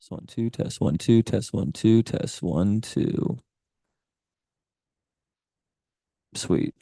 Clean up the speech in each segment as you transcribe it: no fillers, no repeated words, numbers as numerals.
Test one, two, test one, two, test one, two, test one, two. Sweet.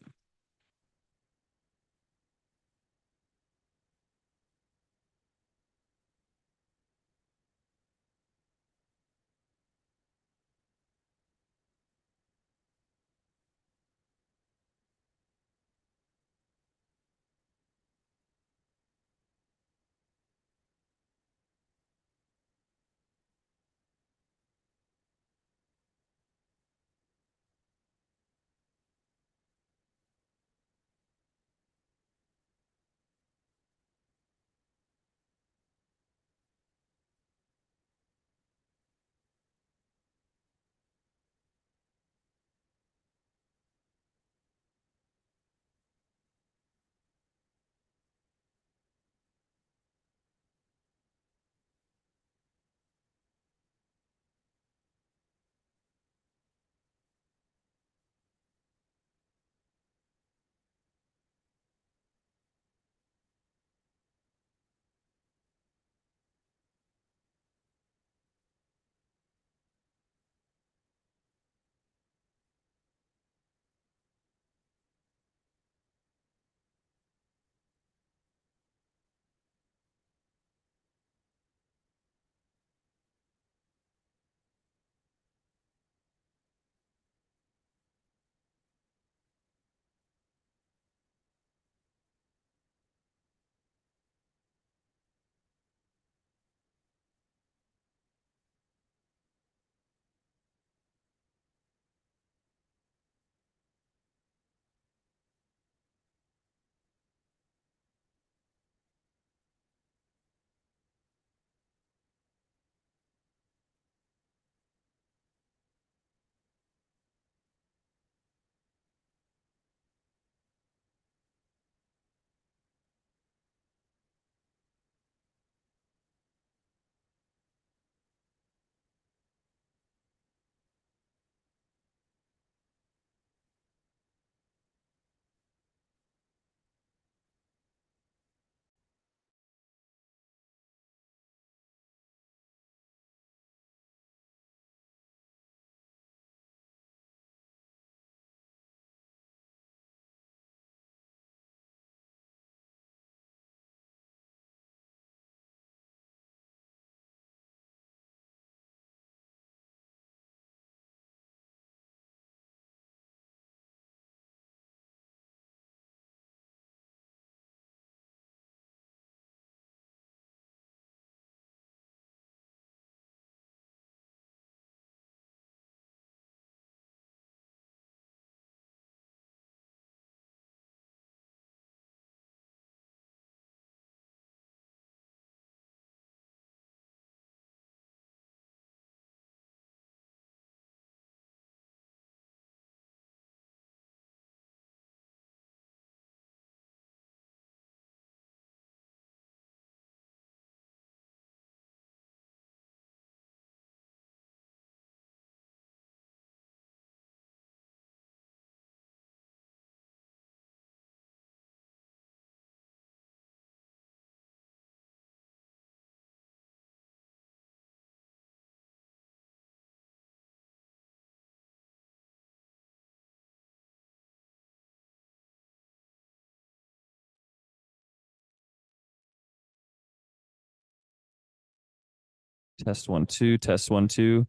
Test one, two, test one, two.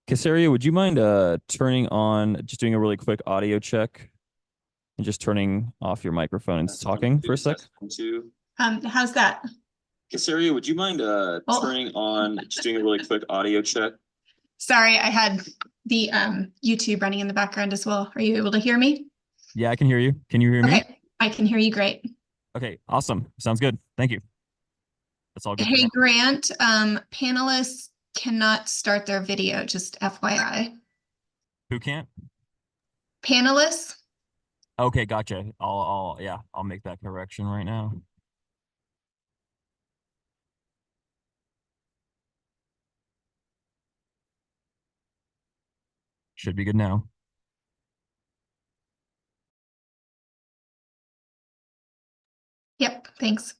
Casaria, would you mind turning on, just doing a really quick audio check and just turning off your microphone and Test one, talking for two, a sec? test one, two. How's that? Casaria, would you mind turning on, just doing a really quick audio check? Sorry, I had the YouTube running in the background as well. Are you able to hear me? Yeah, I can hear you. Can you hear me? Okay, I can hear you great. Okay, awesome. Sounds good. Thank you. That's all good for Hey, now. Grant, panelists cannot start their video, just FYI. Who can't? Panelists? Okay, gotcha. Yeah, I'll make that correction right now. Should be good now. Yep, thanks.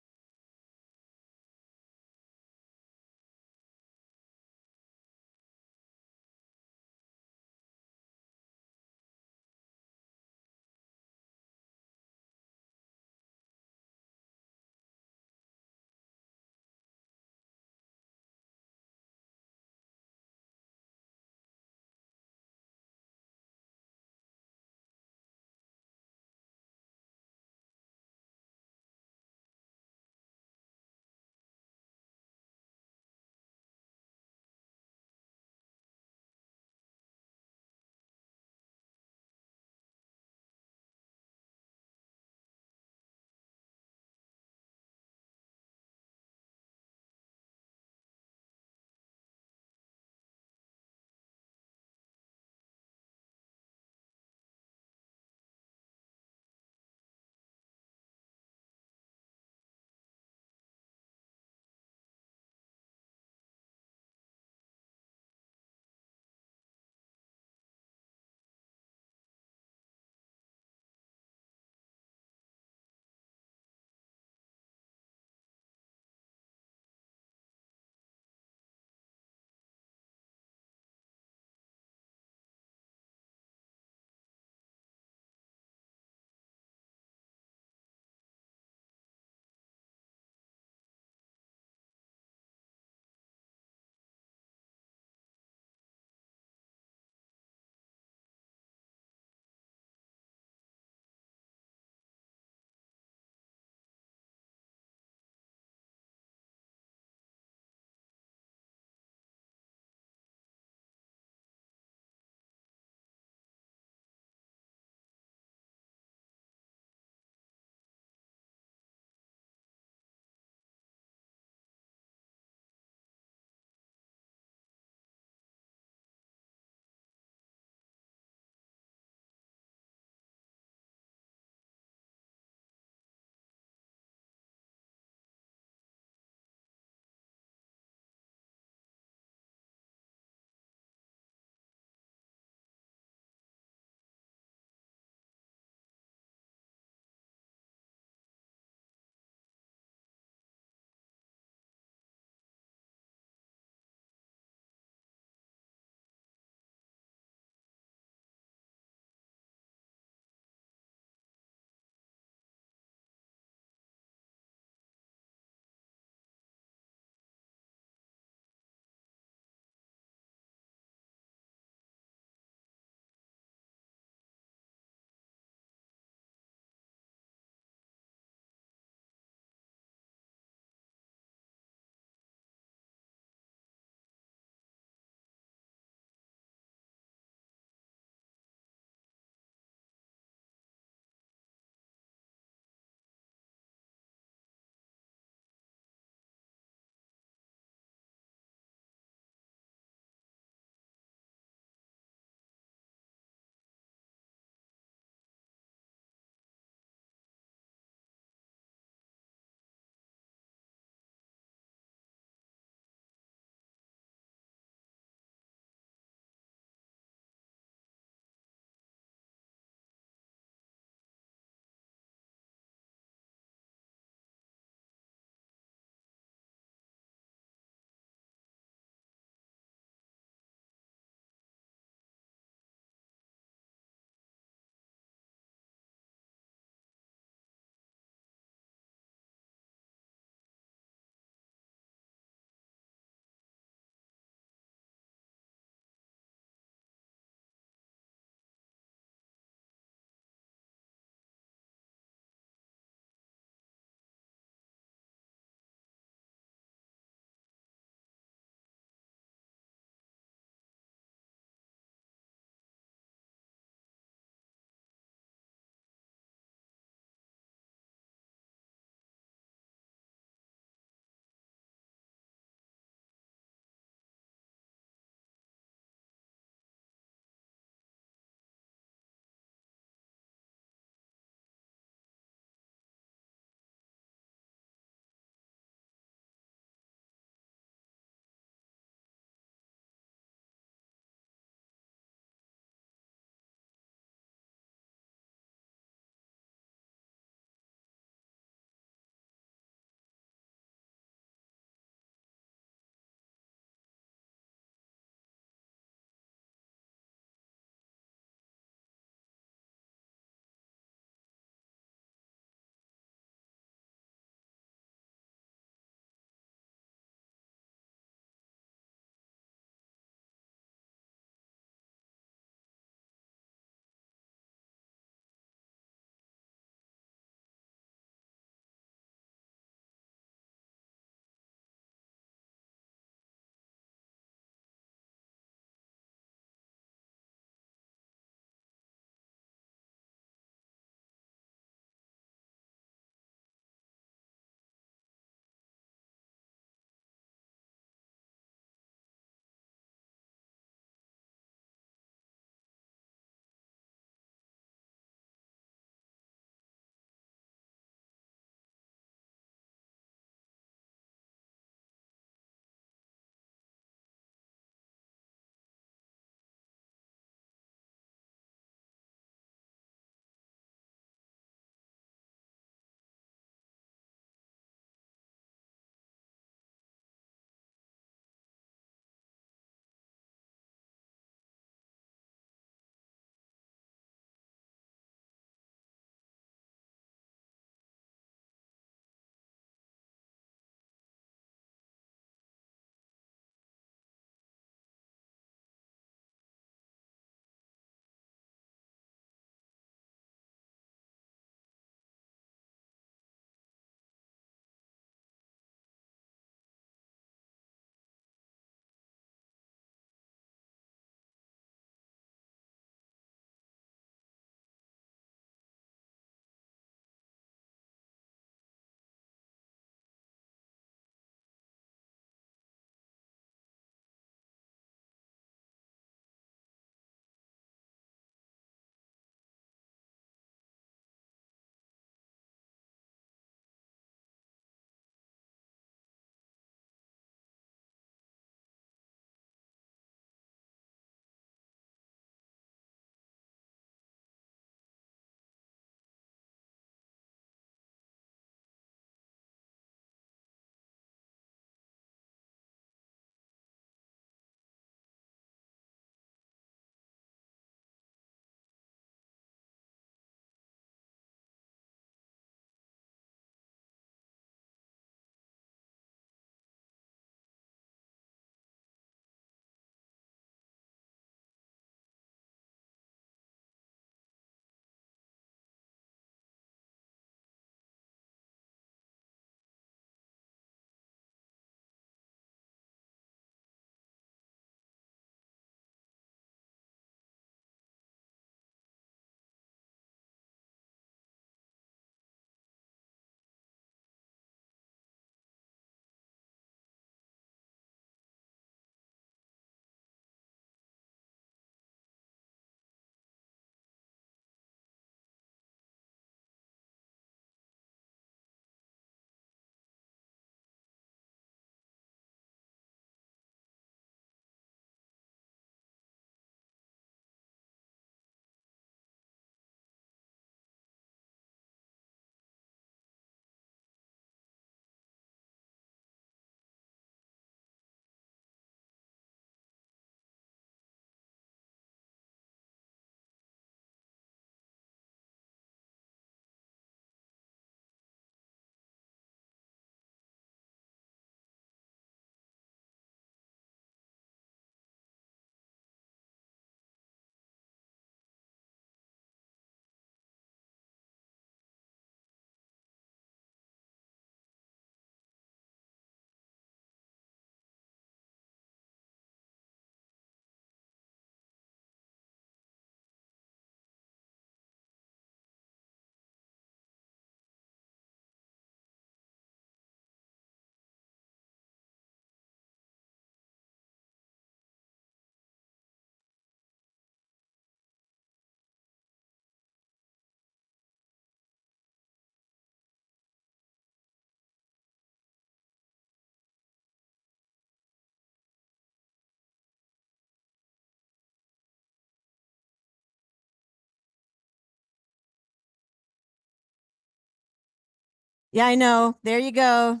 Yeah, I know. There you go.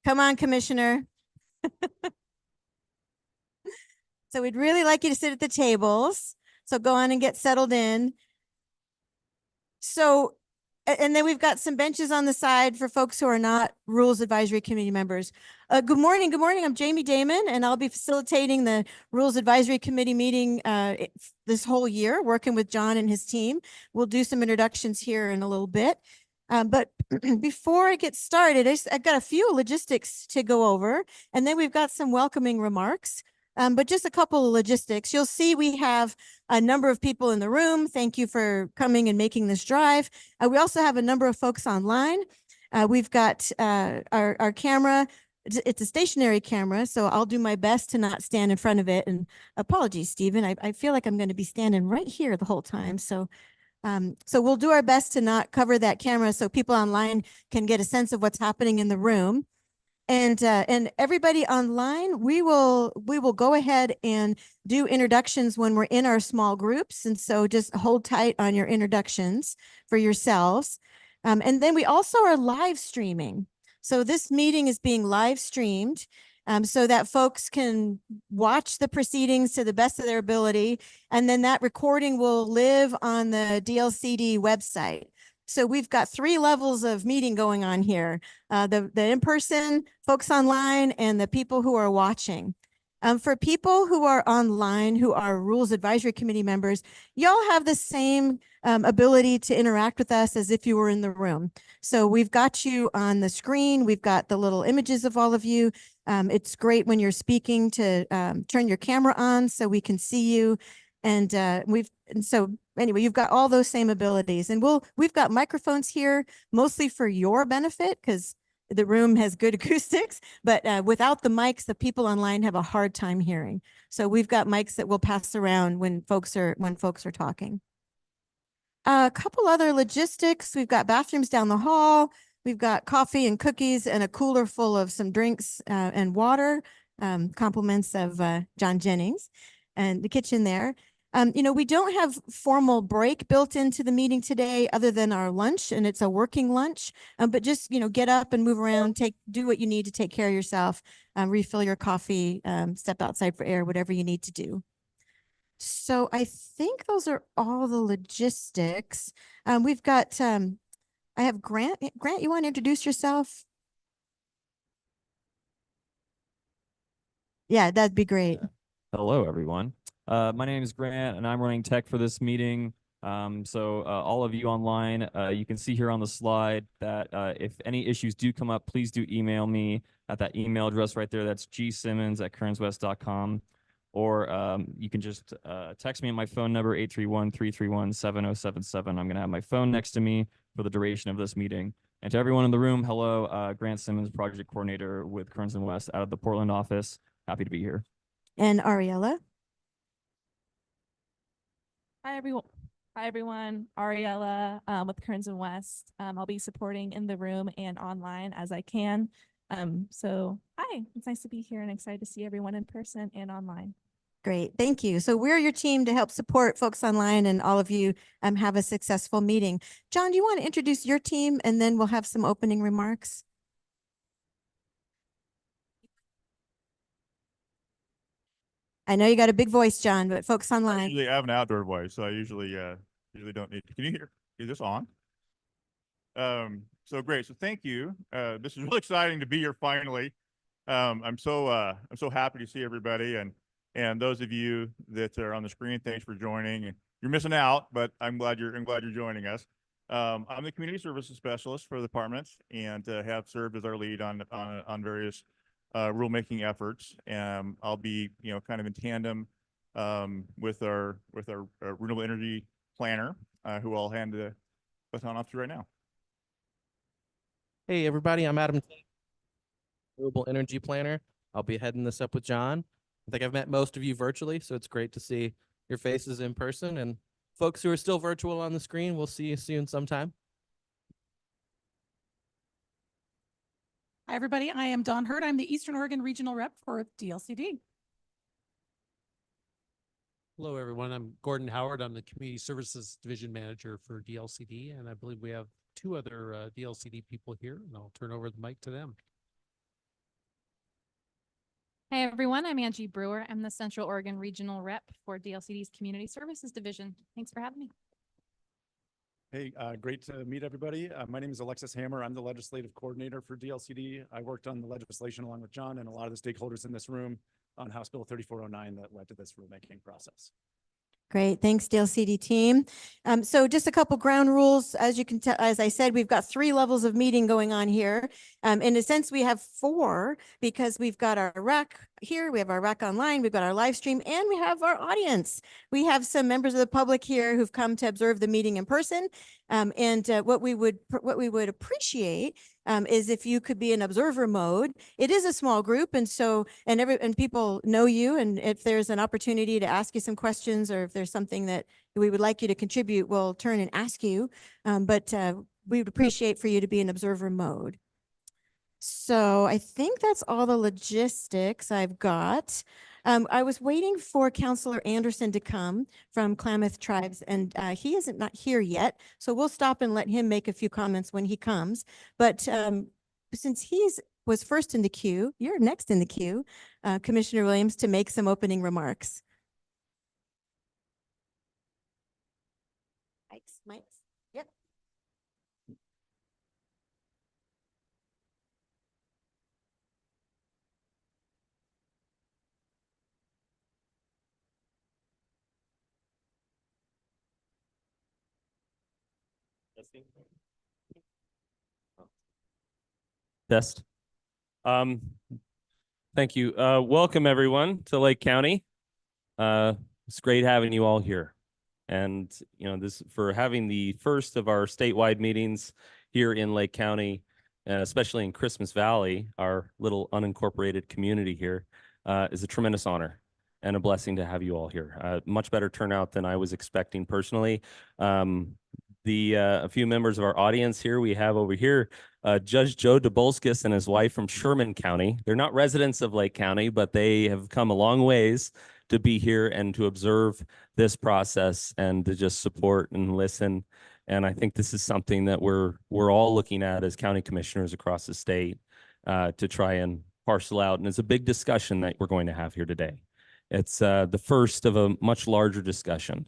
Come on, Commissioner. So we'd really like you to sit at the tables. So go on and get settled in. So, and then we've got some benches on the side for folks who are not Rules Advisory Committee members. Good morning. Good morning. I'm Jamie Damon, and I'll be facilitating the Rules Advisory Committee meeting this whole year, working with John and his team. We'll do some introductions here in a little bit. But before I get started, I've got a few logistics to go over, and then we've got some welcoming remarks. But just a couple of logistics. You'll see we have a number of people in the room. Thank you for coming and making this drive. We also have a number of folks online. We've got our camera. It's a stationary camera, so I'll do my best to not stand in front of it. And apologies, Stephen. I feel like I'm going to be standing right here the whole time. So we'll do our best to not cover that camera so people online can get a sense of what's happening in the room. And everybody online, we will go ahead and do introductions when we're in our small groups. And so just hold tight on your introductions for yourselves. And then we also are live streaming. So this meeting is being live streamed so that folks can watch the proceedings to the best of their ability. And then that recording will live on the DLCD website. So we've got 3 levels of meeting going on here, the in-person, folks online, and the people who are watching. For people who are online, who are Rules Advisory Committee members, y'all have the same ability to interact with us as if you were in the room. So we've got you on the screen. We've got the little images of all of you. It's great when you're speaking to turn your camera on so we can see you. And so anyway, you've got all those same abilities, and we've got microphones here mostly for your benefit because the room has good acoustics, but without the mics, the people online have a hard time hearing. So we've got mics that will pass around when folks are talking. A couple other logistics. We've got bathrooms down the hall. We've got coffee and cookies and a cooler full of some drinks and water, compliments of John Jennings, and the kitchen there. We don't have formal break built into the meeting today other than our lunch, and it's a working lunch, but just, get up and move around, do what you need to take care of yourself, refill your coffee, step outside for air, whatever you need to do. So I think those are all the logistics. We've got, I have Grant. Grant, you want to introduce yourself? Yeah, that'd be great. Hello, everyone. My name is Grant, and I'm running tech for this meeting. So all of you online, you can see here on the slide that if any issues do come up, please do email me at that email address right there. That's gsimmons@kearnswest.com. Or you can just text me at my phone number, 831-331-7077. I'm going to have my phone next to me for the duration of this meeting. And to everyone in the room, hello, Grant Simmons, Project Coordinator with Kearns and West out of the Portland office. Happy to be here. And Ariella? Hi, everyone. Ariella with Kearns and West. I'll be supporting in the room and online as I can. So hi, it's nice to be here and excited to see everyone in person and online. Great, thank you. So we're your team to help support folks online and all of you have a successful meeting. John, do you want to introduce your team and then we'll have some opening remarks? I know you got a big voice, John, but folks online. I usually have an outdoor voice, so I usually don't need. Can you hear? Is this on? So great. So thank you. This is really exciting to be here finally. I'm so happy to see everybody and those of you that are on the screen. Thanks for joining. You're missing out, but I'm glad you're joining us. I'm the community services specialist for the department and have served as our lead on various rulemaking efforts. I'll be, kind of in tandem with our renewable energy planner, who I'll hand the baton off to right now. Hey everybody, I'm Adam, renewable energy planner. I'll be heading this up with John. I think I've met most of you virtually, so it's great to see your faces in person. And folks who are still virtual on the screen, we'll see you soon sometime. Hi, everybody. I am Dawn Hurd. I'm the Eastern Oregon Regional Rep for DLCD. Hello, everyone. I'm Gordon Howard. I'm the Community Services Division Manager for DLCD, and I believe we have two other DLCD people here, and I'll turn over the mic to them. Hey everyone, I'm Angie Brewer. I'm the Central Oregon Regional Rep for DLCD's Community Services Division. Thanks for having me. Hey, great to meet everybody. My name is Alexis Hammer. I'm the legislative coordinator for DLCD. I worked on the legislation along with John and a lot of the stakeholders in this room on House Bill 3409 that led to this rulemaking process. Great. Thanks, DLCD team. So just a couple ground rules. As you can tell, as I said, we've got 3 levels of meeting going on here. In a sense, we have 4 because we've got our rec here, we have our rec online, we've got our live stream, and we have our audience. We have some members of the public here who've come to observe the meeting in person. What we would appreciate is if you could be in observer mode. It is a small group, and so and people know you, and if there's an opportunity to ask you some questions, or if there's something that we would like you to contribute, we'll turn and ask you. But we would appreciate for you to be in observer mode. So I think that's all the logistics I've got. I was waiting for Councillor Anderson to come from Klamath Tribes, and he isn't not here yet. So we'll stop and let him make a few comments when he comes. But since was first in the queue, you're next in the queue, Commissioner Williams, to make some opening remarks. Mike's. Yep. Test. Thank you. Welcome everyone to Lake County. It's great having you all here. And this for having the first of our statewide meetings here in Lake County, especially in Christmas Valley, our little unincorporated community here, is a tremendous honor and a blessing to have you all here. Much better turnout than I was expecting personally. A few members of our audience here, we have over here Judge Joe Dubulskis and his wife from Sherman County. They're not residents of Lake County, but they have come a long ways to be here and to observe this process and to just support and listen. And I think this is something that we're all looking at as county commissioners across the state to try and parcel out. And it's a big discussion that we're going to have here today. It's the first of a much larger discussion.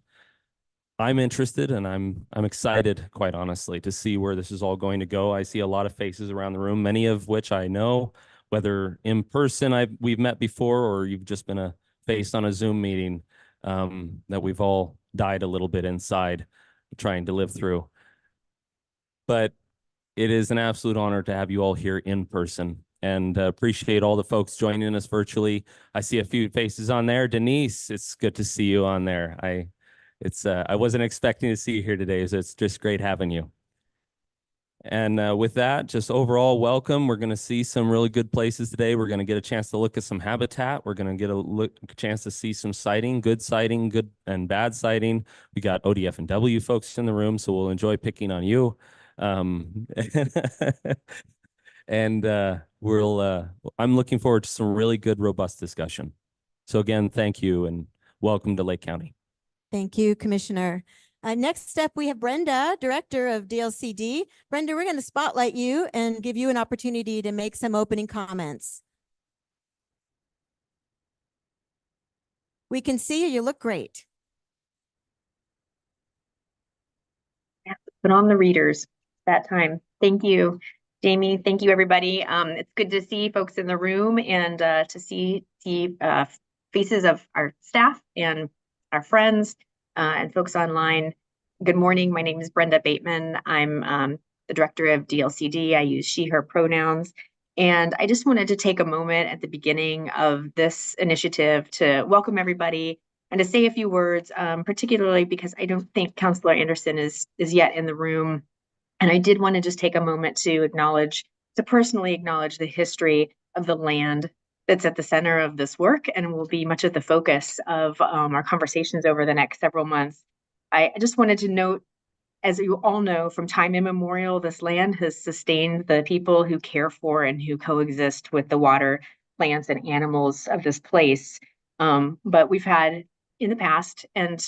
I'm interested and I'm excited, quite honestly, to see where this is all going to go. I see a lot of faces around the room, many of which I know, whether in person we've met before, or you've just been a face on a Zoom meeting that we've all died a little bit inside trying to live through. But it is an absolute honor to have you all here in person, and appreciate all the folks joining us virtually. I see a few faces on there. Denise, it's good to see you on there. I wasn't expecting to see you here today, so it's just great having you. And with that, just overall welcome. We're going to see some really good places today. We're going to get a chance to look at some habitat. We're going to get a chance to see some sighting, good and bad sighting. We got ODF and W folks in the room, so we'll enjoy picking on you. And I'm looking forward to some really good, robust discussion. So again, thank you and welcome to Lake County. Thank you, Commissioner. Next up, we have Brenda, Director of DLCD. Brenda, we're going to spotlight you and give you an opportunity to make some opening comments. We can see you. You look great. Put on the readers that time. Thank you, Jamie. Thank you, everybody. It's good to see folks in the room and to see faces of our staff and our friends and folks online. Good morning. My name is Brenda Bateman. I'm the director of DLCD. I use she, her pronouns. And I just wanted to take a moment at the beginning of this initiative to welcome everybody and to say a few words, particularly because I don't think Councillor Anderson is yet in the room. And I did want to just take a moment to personally acknowledge the history of the land that's at the center of this work and will be much of the focus of our conversations over the next several months. I just wanted to note, as you all know, from time immemorial, this land has sustained the people who care for and who coexist with the water, plants, and animals of this place. But we've had in the past, and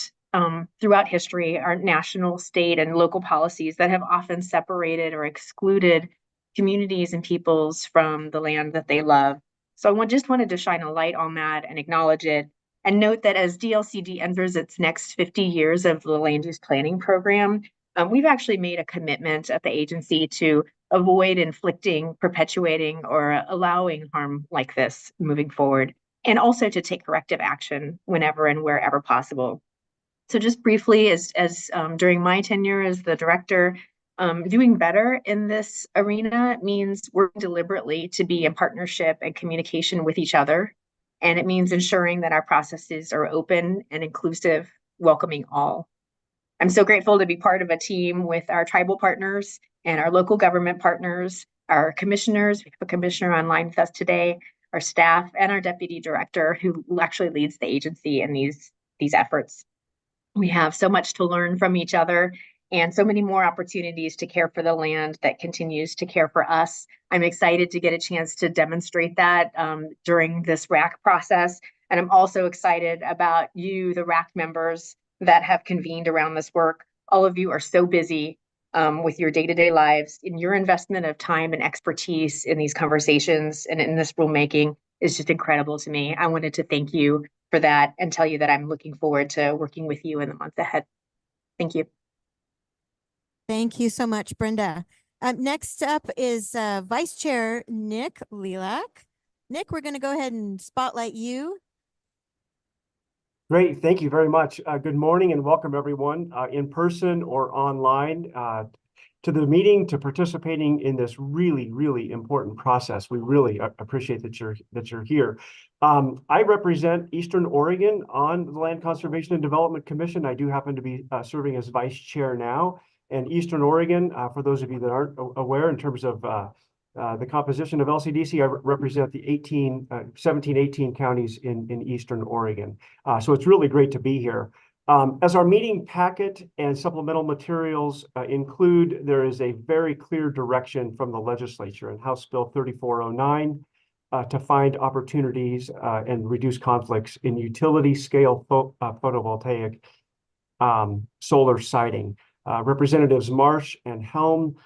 throughout history are national, state, and local policies that have often separated or excluded communities and peoples from the land that they love. So I just wanted to shine a light on that and acknowledge it. And note that as DLCD enters its next 50 years of the land use planning program, we've actually made a commitment at the agency to avoid inflicting, perpetuating, or allowing harm like this moving forward, and also to take corrective action whenever and wherever possible. So just briefly, as during my tenure as the director, doing better in this arena means working deliberately to be in partnership and communication with each other. And it means ensuring that our processes are open and inclusive, welcoming all. I'm so grateful to be part of a team with our tribal partners and our local government partners, our commissioners. We have a commissioner online with us today, our staff, and our deputy director who actually leads the agency in these efforts. We have so much to learn from each other and so many more opportunities to care for the land that continues to care for us. I'm excited to get a chance to demonstrate that during this RAC process. And I'm also excited about you, the RAC members that have convened around this work. All of you are so busy with your day-to-day lives, and your investment of time and expertise in these conversations and in this rulemaking is just incredible to me. I wanted to thank you for that and tell you that I'm looking forward to working with you in the months ahead. Thank you. Thank you so much, Brenda. Next up is Vice Chair Nick Lilac. Nick, we're going to go ahead and spotlight you. Great. Thank you very much. Good morning and welcome everyone in person or online to the meeting, to participating in this really, really important process. We really appreciate that you're here. I represent Eastern Oregon on the Land Conservation and Development Commission. I do happen to be serving as vice chair now. And Eastern Oregon, for those of you that aren't aware in terms of the composition of LCDC, I represent the 17, 18 counties in Eastern Oregon. So it's really great to be here. As our meeting packet and supplemental materials include, there is a very clear direction from the legislature in House Bill 3409 to find opportunities and reduce conflicts in utility scale photovoltaic solar siting. Representatives Marsh and Helm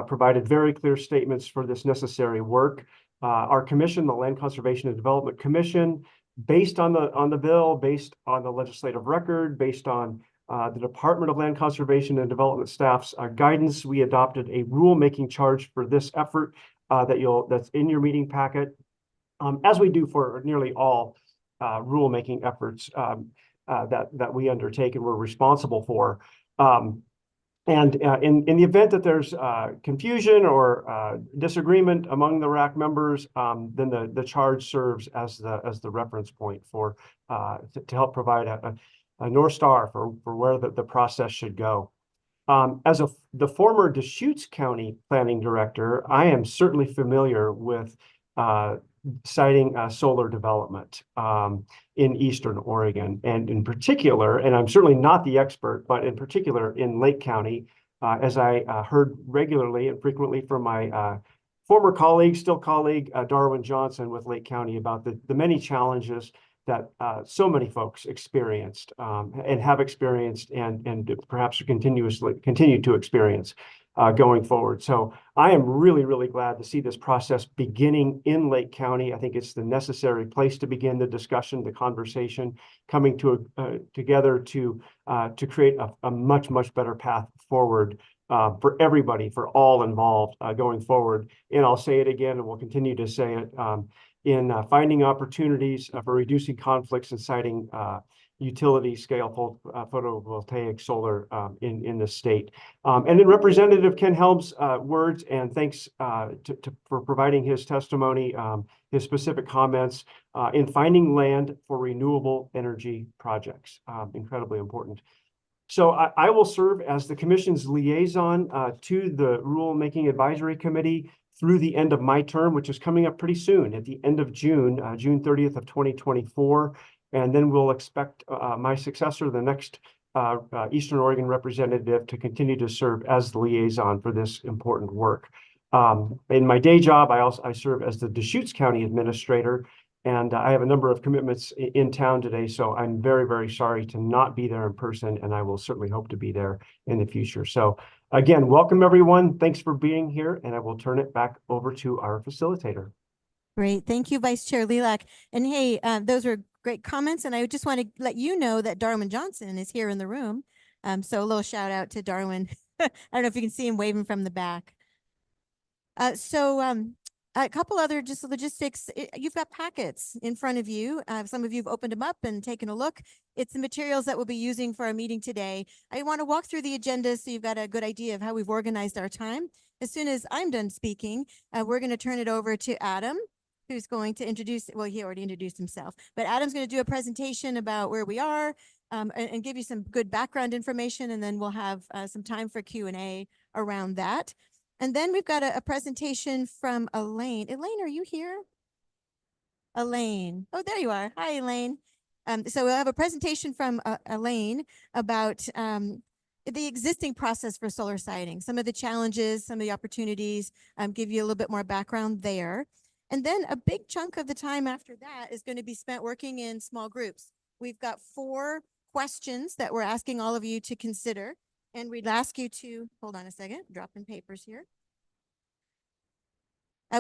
provided very clear statements for this necessary work. Our commission, the Land Conservation and Development Commission, based on the bill, based on the legislative record, based on the Department of Land Conservation and Development staff's guidance, we adopted a rulemaking charge for this effort that's in your meeting packet, as we do for nearly all rulemaking efforts that we undertake and we're responsible for. And in the event that there's confusion or disagreement among the RAC members, then the charge serves as the reference point for to help provide a North Star for where the process should go. As the former Deschutes County Planning Director, I am certainly familiar with siting solar development in Eastern Oregon, and in particular, and I'm certainly not the expert, but in particular in Lake County, as I heard regularly and frequently from my former colleague, still colleague, Darwin Johnson with Lake County about the many challenges that so many folks experienced and have experienced and perhaps continue to experience going forward. So I am really, really glad to see this process beginning in Lake County. I think it's the necessary place to begin the discussion, the conversation, coming together to create a much, much better path forward for everybody, for all involved going forward. And I'll say it again, and we'll continue to say it, in finding opportunities for reducing conflicts and citing utility scale photovoltaic solar in the state. And then Representative Ken Helm's words, and thanks for providing his testimony, his specific comments in finding land for renewable energy projects, incredibly important. So I will serve as the Commission's liaison to the Rulemaking Advisory Committee through the end of my term, which is coming up pretty soon, at the end of June, June 30th of 2024. And then we'll expect my successor, the next Eastern Oregon representative, to continue to serve as the liaison for this important work. In my day job, I serve as the Deschutes County Administrator. And I have a number of commitments in town today, so I'm very, very sorry to not be there in person, and I will certainly hope to be there in the future. So again, welcome everyone. Thanks for being here, and I will turn it back over to our facilitator. Great. Thank you, Vice Chair Lilac. And hey, those were great comments. And I just want to let you know that Darwin Johnson is here in the room. So a little shout out to Darwin. I don't know if you can see him waving from the back. A couple other just logistics. You've got packets in front of you. Some of you have opened them up and taken a look. It's the materials that we'll be using for our meeting today. I want to walk through the agenda so you've got a good idea of how we've organized our time. As soon as I'm done speaking, we're going to turn it over to Adam, who's going to introduce, well, he already introduced himself, but Adam's going to do a presentation about where we are and give you some good background information, and then we'll have some time for Q&A around that. And then we've got a presentation from Elaine. Elaine, are you here? Elaine. Oh, there you are. Hi, Elaine. So we'll have a presentation from Elaine about the existing process for solar siting, some of the challenges, some of the opportunities, give you a little bit more background there. And then a big chunk of the time after that is going to be spent working in small groups. We've got 4 questions that we're asking all of you to consider. And we'd ask you to, hold on a second, dropping papers here.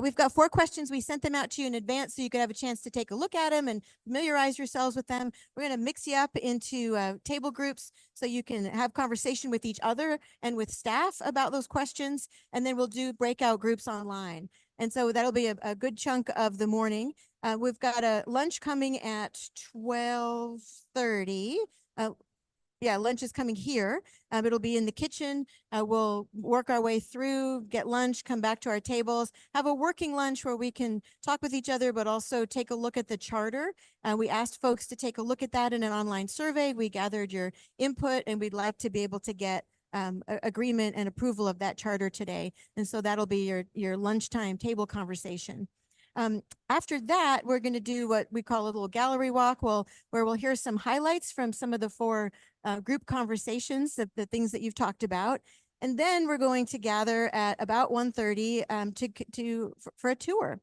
We've got 4 questions. We sent them out to you in advance so you could have a chance to take a look at them and familiarize yourselves with them. We're going to mix you up into table groups so you can have conversation with each other and with staff about those questions. And then we'll do breakout groups online. And so that'll be a good chunk of the morning. We've got a lunch coming at 12:30. Yeah, lunch is coming here. It'll be in the kitchen. We'll work our way through, get lunch, come back to our tables, have a working lunch where we can talk with each other, but also take a look at the charter. We asked folks to take a look at that in an online survey. We gathered your input, and we'd like to be able to get agreement and approval of that charter today. And so that'll be your lunchtime table conversation. After that, we're going to do what we call a little gallery walk, where we'll hear some highlights from some of the 4 group conversations, the things that you've talked about. And then we're going to gather at about 1:30 for a tour.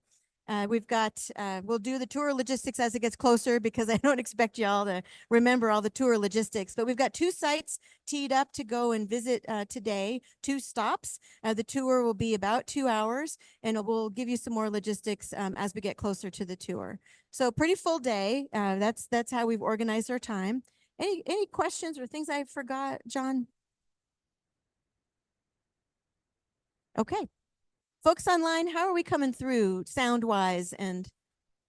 We'll do the tour logistics as it gets closer, because I don't expect y'all to remember all the tour logistics, but we've got 2 sites teed up to go and visit today, 2 stops. The tour will be about 2 hours, and we'll give you some more logistics as we get closer to the tour. So pretty full day. That's how we've organized our time. Any questions or things I forgot, John? Okay. Folks online, how are we coming through sound-wise and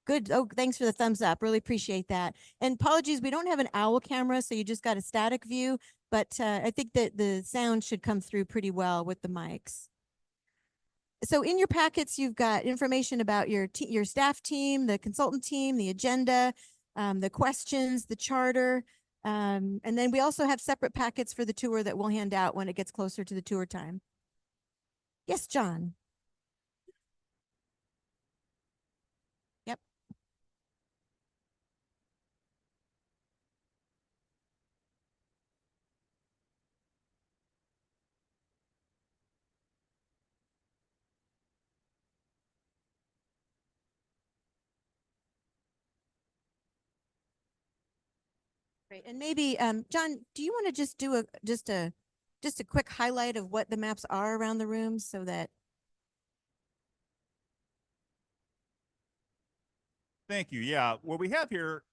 good? Oh, thanks for the thumbs up. Really appreciate that. And apologies, we don't have an owl camera, so you just got a static view, but I think that the sound should come through pretty well with the mics. So in your packets, you've got information about your staff team, the consultant team, the agenda, the questions, the charter. And then we also have separate packets for the tour that we'll hand out when it gets closer to the tour time. Yes, John. Yep. Great. And maybe, John, do you want to just do just a quick highlight of what the maps are around the room so that. Thank you. Yeah, what we have here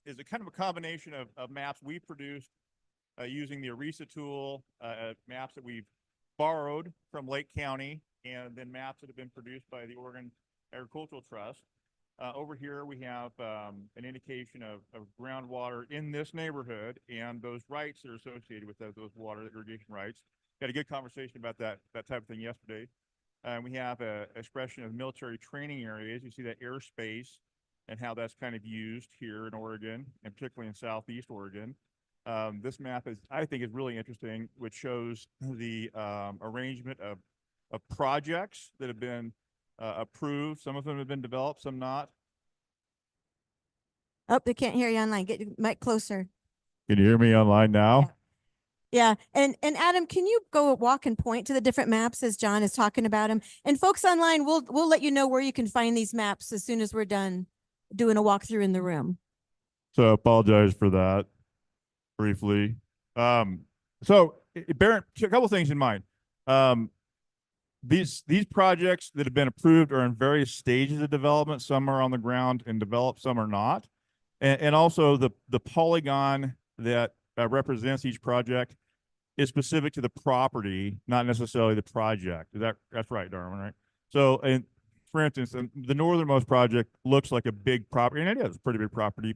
is a kind of a combination of maps we produced using the ERISA tool, maps that we've borrowed from Lake County, and then maps that have been produced by the Oregon Agricultural Trust. Over here, we have an indication of groundwater in this neighborhood and those rights that are associated with those water irrigation rights. Had a good conversation about that type of thing yesterday. We have an expression of military training areas. You see that airspace and how that's kind of used here in Oregon, and particularly in Southeast Oregon. This map I think is really interesting, which shows the arrangement of projects that have been approved. Some of them have been developed, some not. Oh, they can't hear you online. Get your mic closer. Can you hear me online now? Yeah. And Adam, can you go walk and point to the different maps as John is talking about them? And folks online, we'll let you know where you can find these maps as soon as we're done doing a walkthrough in the room. So I apologize for that briefly. So bear a couple things in mind. These projects that have been approved are in various stages of development. Some are on the ground and developed, some are not. And also the polygon that represents each project is specific to the property, not necessarily the project. That's right, Darwin, right? So, and for instance, the northernmost project looks like a big property, and it is a pretty big property.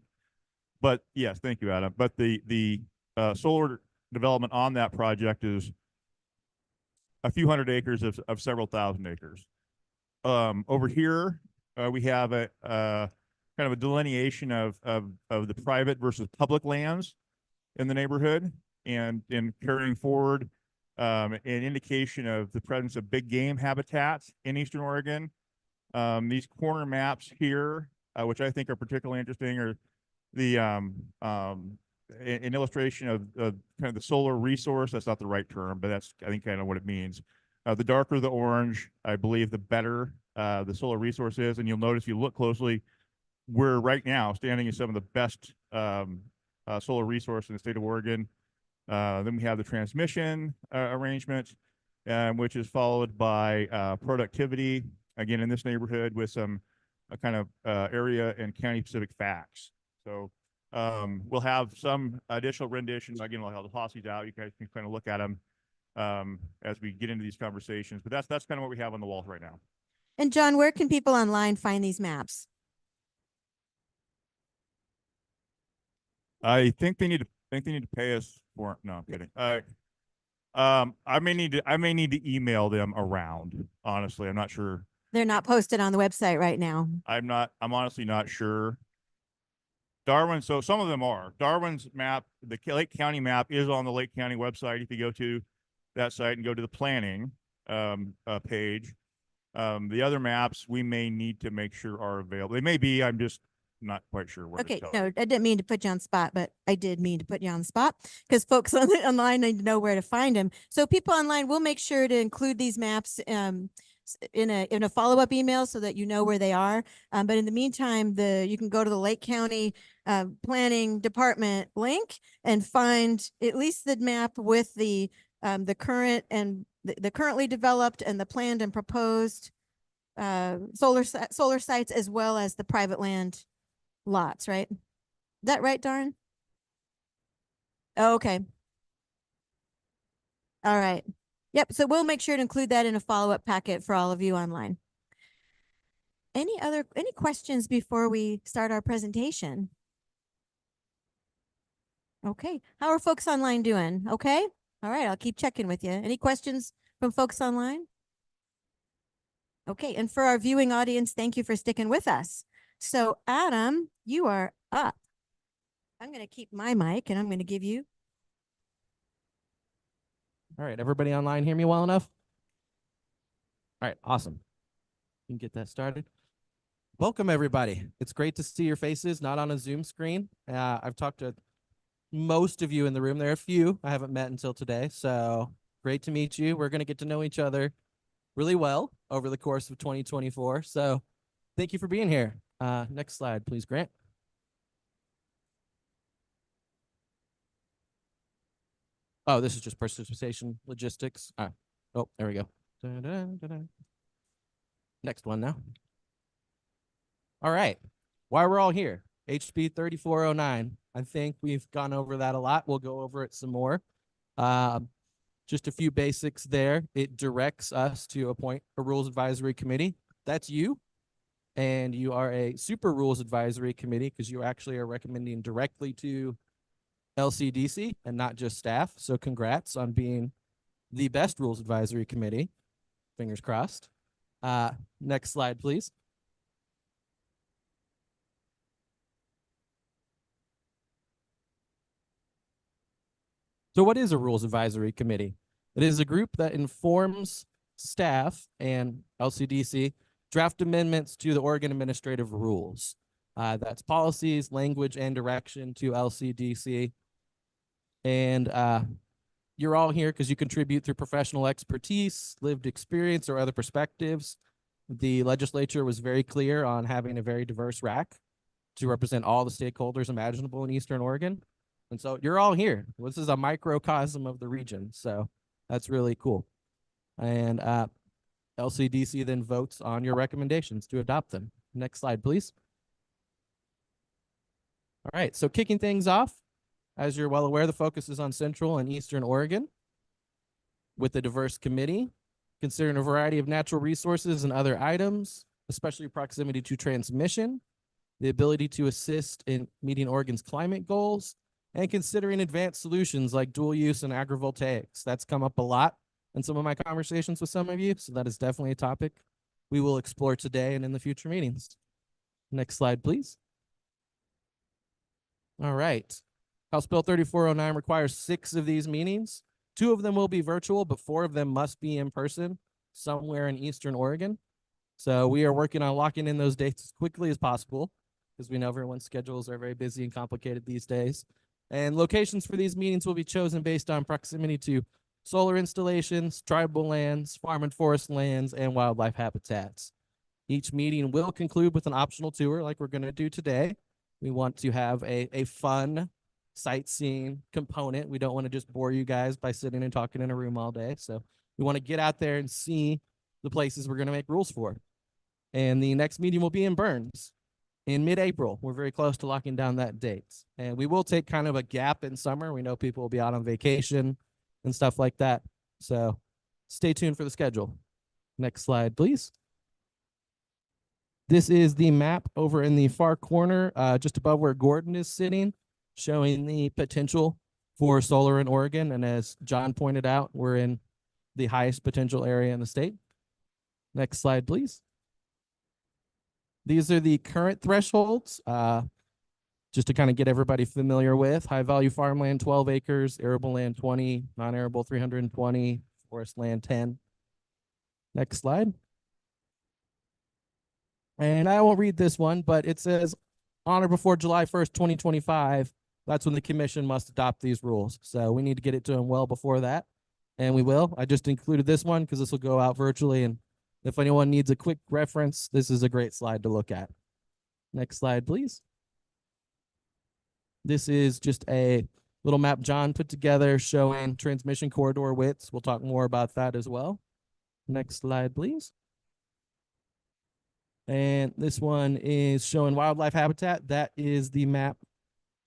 But yes, thank you, Adam. But the solar development on that project is a few hundred acres of several thousand acres. Over here, we have a kind of a delineation of the private versus public lands in the neighborhood, and in carrying forward an indication of the presence of big game habitats in Eastern Oregon. These corner maps here, which I think are particularly interesting, are the an illustration of kind of the solar resource. That's not the right term, but that's, I think, kind of what it means. The darker the orange, I believe, the better the solar resource is. And you'll notice, if you look closely, we're right now standing in some of the best solar resource in the state of Oregon. Then we have the transmission arrangement, which is followed by productivity, again, in this neighborhood, with some kind of area and county specific facts. So we'll have some additional renditions. Again, we'll have the policies out. You guys can kind of look at them as we get into these conversations. But that's kind of what we have on the walls right now. And John, where can people online find these maps? I think they need to pay us for it. No, I'm kidding. I may need to email them around. Honestly, I'm not sure. They're not posted on the website right now. I'm honestly not sure. Darwin, so some of them are. Darwin's map, the Lake County map, is on the Lake County website. If you go to that site and go to the planning page, the other maps we may need to make sure are available. They may be. I'm just not quite sure where. Okay, no, I didn't mean to put you on the spot, but I did mean to put you on the spot, because folks online need to know where to find them. So people online, we'll make sure to include these maps in a follow-up email so that you know where they are. But in the meantime, you can go to the Lake County Planning Department link and find at least the map with the current and the currently developed and the planned and proposed solar sites, as well as the private land lots, right? Is that right, Darn? Oh, okay. All right. Yep. So we'll make sure to include that in a follow-up packet for all of you online. Any questions before we start our presentation? Okay. How are folks online doing? Okay. All right. I'll keep checking with you. Any questions from folks online? Okay. And for our viewing audience, thank you for sticking with us. So Adam, you are up. I'm going to keep my mic and I'm going to give you. All right, everybody online hear me well enough? All right, awesome. We can get that started. Welcome, everybody. It's great to see your faces, not on a Zoom screen. I've talked to most of you in the room. There are a few I haven't met until today, so great to meet you. We're going to get to know each other really well over the course of 2024, so thank you for being here. Next slide, please, Grant. Oh, this is just participation logistics. Oh, there we go. Next one now. All right. Why we're all here. HB 3409. I think we've gone over that a lot. We'll go over it some more. Just a few basics there. It directs us to appoint a rules advisory committee. That's you. And you are a super rules advisory committee because you actually are recommending directly to LCDC and not just staff. So congrats on being the best rules advisory committee. Fingers crossed. Next slide, please. So what is a rules advisory committee? It is a group that informs staff and LCDC draft amendments to the Oregon administrative rules. That's policies, language, and direction to LCDC. And you're all here because you contribute through professional expertise, lived experience, or other perspectives. The legislature was very clear on having a very diverse RAC. to represent all the stakeholders imaginable in Eastern Oregon. And so you're all here. This is a microcosm of the region. So that's really cool. And LCDC then votes on your recommendations to adopt them. Next slide, please. All right, so kicking things off, as you're well aware, the focus is on Central and Eastern Oregon with a diverse committee, considering a variety of natural resources and other items, especially proximity to transmission, the ability to assist in meeting Oregon's climate goals, and considering advanced solutions like dual use and agrivoltaics. That's come up a lot in some of my conversations with some of you, so that is definitely a topic we will explore today and in the future meetings. Next slide, please. All right. House Bill 3409 requires 6 of these meetings. 2 of them will be virtual, but 4 of them must be in person somewhere in Eastern Oregon. So we are working on locking in those dates as quickly as possible because we know everyone's schedules are very busy and complicated these days. And locations for these meetings will be chosen based on proximity to solar installations, tribal lands, farm and forest lands, and wildlife habitats. Each meeting will conclude with an optional tour like we're going to do today. We want to have a fun sightseeing component. We don't want to just bore you guys by sitting and talking in a room all day. So we want to get out there and see the places we're going to make rules for. And the next meeting will be in Burns in mid-April. We're very close to locking down that date. And we will take kind of a gap in summer. We know people will be out on vacation and stuff like that. So stay tuned for the schedule. Next slide, please. This is the map over in the far corner, just above where Gordon is sitting, showing the potential for solar in Oregon. And as John pointed out, we're in the highest potential area in the state. Next slide, please. These are the current thresholds, just to kind of get everybody familiar with. High value farmland, 12 acres, arable land, 20, non-arable, 320, forest land, 10. Next slide. And I won't read this one, but it says on or before July 1st, 2025, that's when the commission must adopt these rules. So we need to get it to them well before that, and we will. I just included this one because this will go out virtually, and if anyone needs a quick reference, this is a great slide to look at. Next slide, please. This is just a little map John put together showing transmission corridor widths. We'll talk more about that as well. Next slide, please. And this one is showing wildlife habitat. That is the map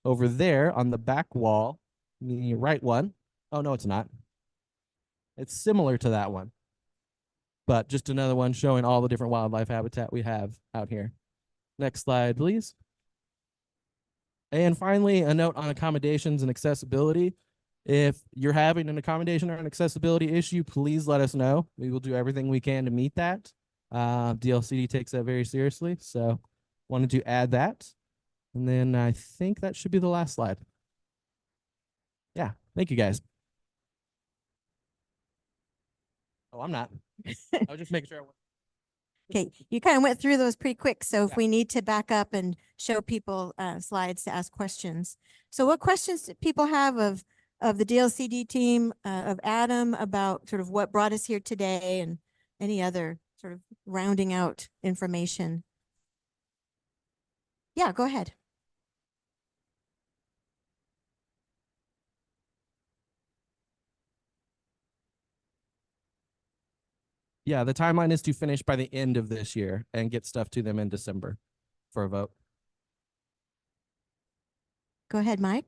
over there on the back wall, the right one. Oh, no, it's not. It's similar to that one, but just another one showing all the different wildlife habitat we have out here. Next slide, please. And finally, a note on accommodations and accessibility. If you're having an accommodation or an accessibility issue, please let us know. We will do everything we can to meet that. DLCD takes that very seriously, so wanted to add that. And then I think that should be the last slide. Yeah, thank you guys. Oh, I'm not. I was just making sure. Okay, you kind of went through those pretty quick. So if we need to back up and show people slides to ask questions. So what questions do people have of the DLCD team, of Adam, about sort of what brought us here today and any other sort of rounding out information? Yeah, go ahead. Yeah, the timeline is to finish by the end of this year and get stuff to them in December for a vote. Go ahead, Mike.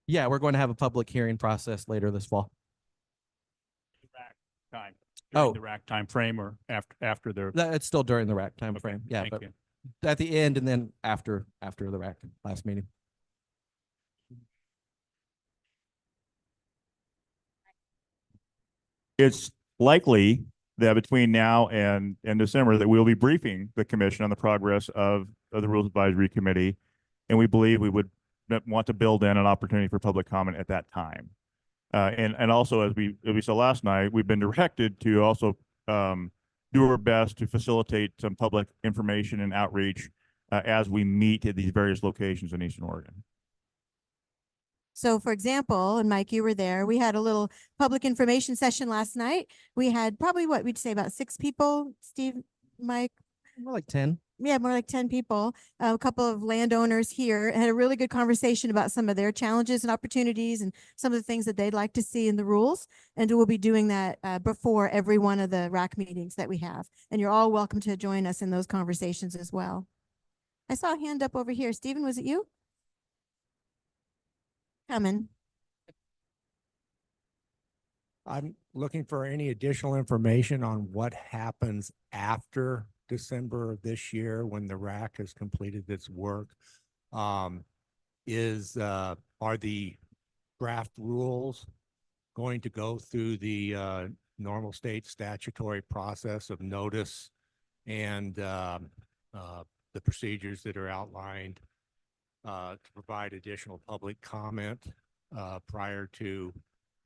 Yeah, we're going to have a public hearing process later this fall. Time. During Oh, the rack time frame or after the. It's still during the rack time frame. Yeah, thank but you. at the end and then after the rack last meeting. It's likely that between now and December that we'll be briefing the commission on the progress of the Rules Advisory Committee. And we believe we would want to build in an opportunity for public comment at that time. And also, as we saw last night, we've been directed to also do our best to facilitate some public information and outreach as we meet at these various locations in Eastern Oregon. So for example, and Mike, you were there, we had a little public information session last night. We had probably what we'd say about 6 people, Steve, Mike. More like 10. Yeah, more like 10 people, a couple of landowners here, had a really good conversation about some of their challenges and opportunities and some of the things that they'd like to see in the rules. And we'll be doing that before every one of the RAC meetings that we have. And you're all welcome to join us in those conversations as well. I saw a hand up over here. Stephen, was it you? Coming. I'm looking for any additional information on what happens after December of this year when the RAC has completed its work. Are the draft rules going to go through the normal state statutory process of notice and the procedures that are outlined to provide additional public comment prior to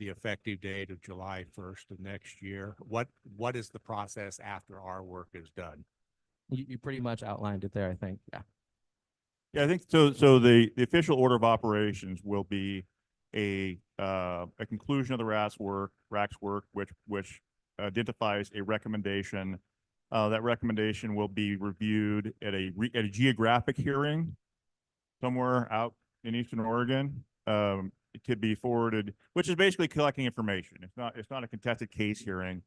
the effective date of July 1st of next year? What is the process after our work is done? You pretty much outlined it there, I think. Yeah. Yeah, I think so. So the official order of operations will be a conclusion of the RAC's work, which identifies a recommendation. That recommendation will be reviewed at a geographic hearing somewhere out in Eastern Oregon. It could be forwarded, which is basically collecting information. It's not a contested case hearing,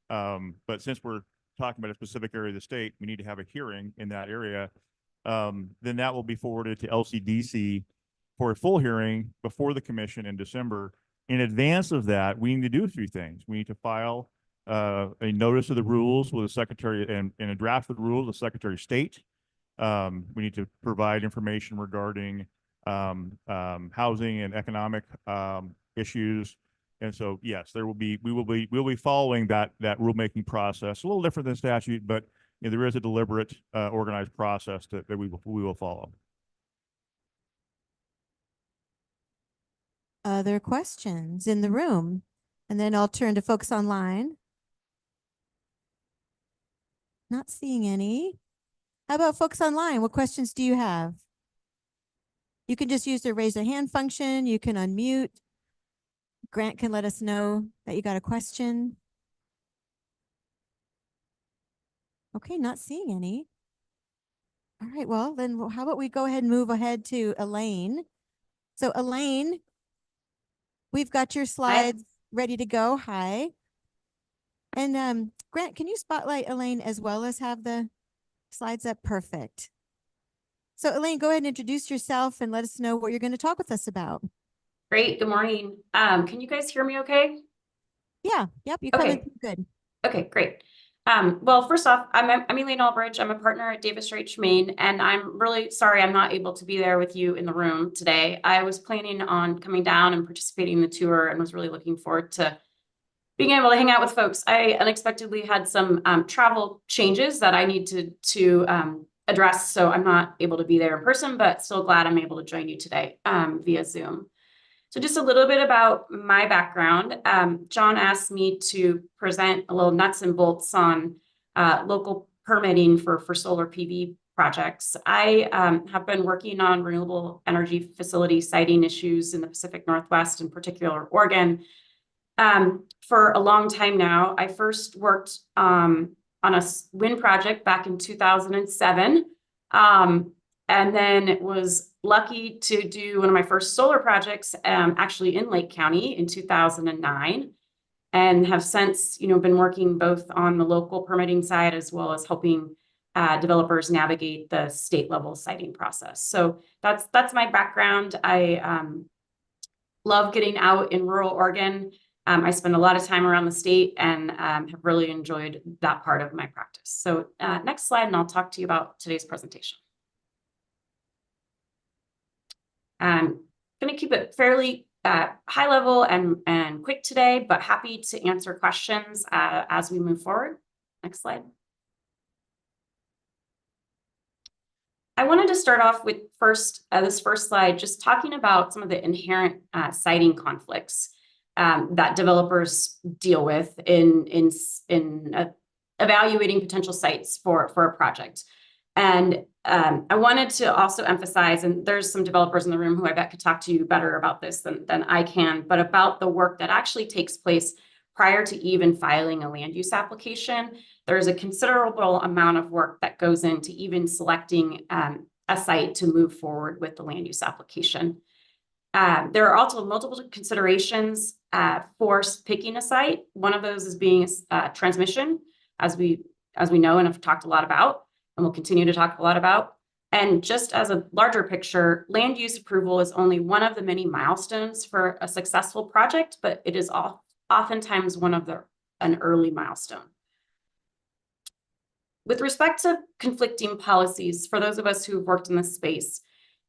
but since we're talking about a specific area of the state, we need to have a hearing in that area. Then that will be forwarded to LCDC for a full hearing before the commission in December. In advance of that, we need to do a few things. We need to file a notice of the rules with the Secretary and a draft of the rules with the Secretary of State. We need to provide information regarding housing and economic issues. And so, yes, we will be following that rulemaking process, a little different than statute, but there is a deliberate, organized process that we will follow. Other questions in the room? And then I'll turn to folks online. Not seeing any. How about folks online? What questions do you have? You can just use the raise a hand function. You can unmute. Grant can let us know that you got a question. Okay, not seeing any. All right, well, then how about we go ahead and move ahead to Elaine. So Elaine, we've got your slides ready to go. Hi. And Grant, can you spotlight Elaine as well as have the slides up? Perfect. So Elaine, go ahead and introduce yourself and let us know what you're going to talk with us about. Great. Good morning. Can you guys hear me okay? Yeah. Yep. You're coming through good. Okay, great. Well, first off, I'm Elaine Albridge. I'm a partner at Davis Wright Tremaine, and I'm really sorry I'm not able to be there with you in the room today. I was planning on coming down and participating in the tour and was really looking forward to being able to hang out with folks. I unexpectedly had some travel changes that I need to address, so I'm not able to be there in person, but still glad I'm able to join you today via Zoom. So just a little bit about my background. John asked me to present a little nuts and bolts on local permitting for solar PV projects. I have been working on renewable energy facility siting issues in the Pacific Northwest, in particular Oregon, for a long time now. I first worked on a wind project back in 2007. And then was lucky to do one of my first solar projects actually in Lake County in 2009, and have since been working both on the local permitting side as well as helping developers navigate the state level siting process. So that's my background. I love getting out in rural Oregon. I spend a lot of time around the state and have really enjoyed that part of my practice. So next slide, and I'll talk to you about today's presentation. I'm going to keep it fairly high level and quick today, but happy to answer questions as we move forward. Next slide. I wanted to start off with this first slide, just talking about some of the inherent siting conflicts that developers deal with in evaluating potential sites for a project. And I wanted to also emphasize, and there's some developers in the room who I bet could talk to you better about this than I can, but about the work that actually takes place prior to even filing a land use application. There's a considerable amount of work that goes into even selecting a site to move forward with the land use application. There are also multiple considerations for picking a site. One of those is being transmission, as we know and have talked a lot about, and we'll continue to talk a lot about. And just as a larger picture, land use approval is only one of the many milestones for a successful project, but it is oftentimes an early milestone. With respect to conflicting policies, for those of us who've worked in this space,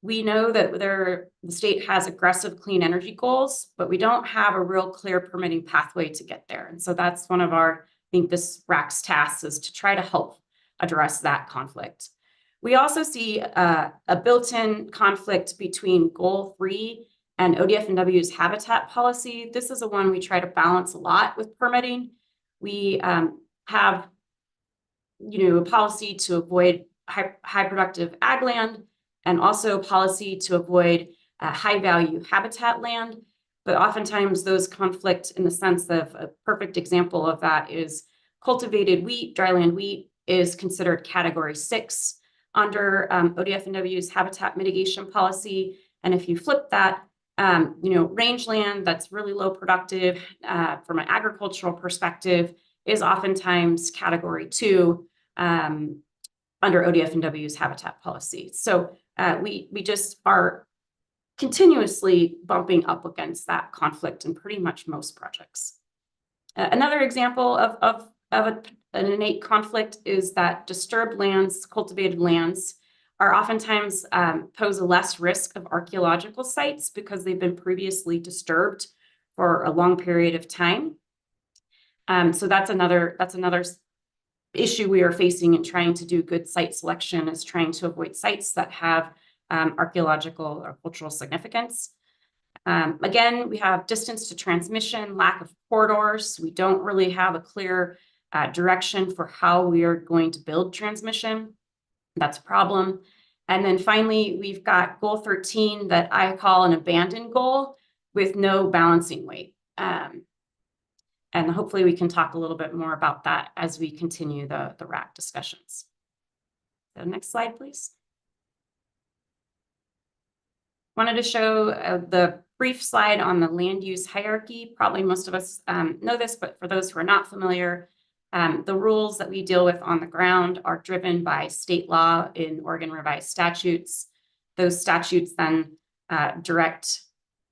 we know that the state has aggressive clean energy goals, but we don't have a real clear permitting pathway to get there. And so that's one of I think this RAC's tasks is to try to help address that conflict. We also see a built-in conflict between Goal 3 and ODF&W's habitat policy. This is one we try to balance a lot with permitting. We have a policy to avoid high productive ag land, and also policy to avoid high value habitat land. But oftentimes those conflict in the sense of a perfect example of that is cultivated wheat, dryland wheat is considered category 6 under ODF&W's habitat mitigation policy. And if you flip that, rangeland that's really low productive from an agricultural perspective is oftentimes category 2 under ODF&W's habitat policy. So we just are continuously bumping up against that conflict in pretty much most projects. Another example of an innate conflict is that disturbed lands, cultivated lands, are oftentimes pose a less risk of archaeological sites because they've been previously disturbed for a long period of time. So that's another issue we are facing in trying to do good site selection, is trying to avoid sites that have archaeological or cultural significance. Again, we have distance to transmission, lack of corridors. We don't really have a clear direction for how we are going to build transmission. That's a problem. And then finally, we've got goal 13 that I call an abandoned goal with no balancing weight. And hopefully we can talk a little bit more about that as we continue the RAC discussions. So next slide, please. Wanted to show the brief slide on the land use hierarchy. Probably most of us know this, but for those who are not familiar, the rules that we deal with on the ground are driven by state law in Oregon revised statutes. Those statutes then direct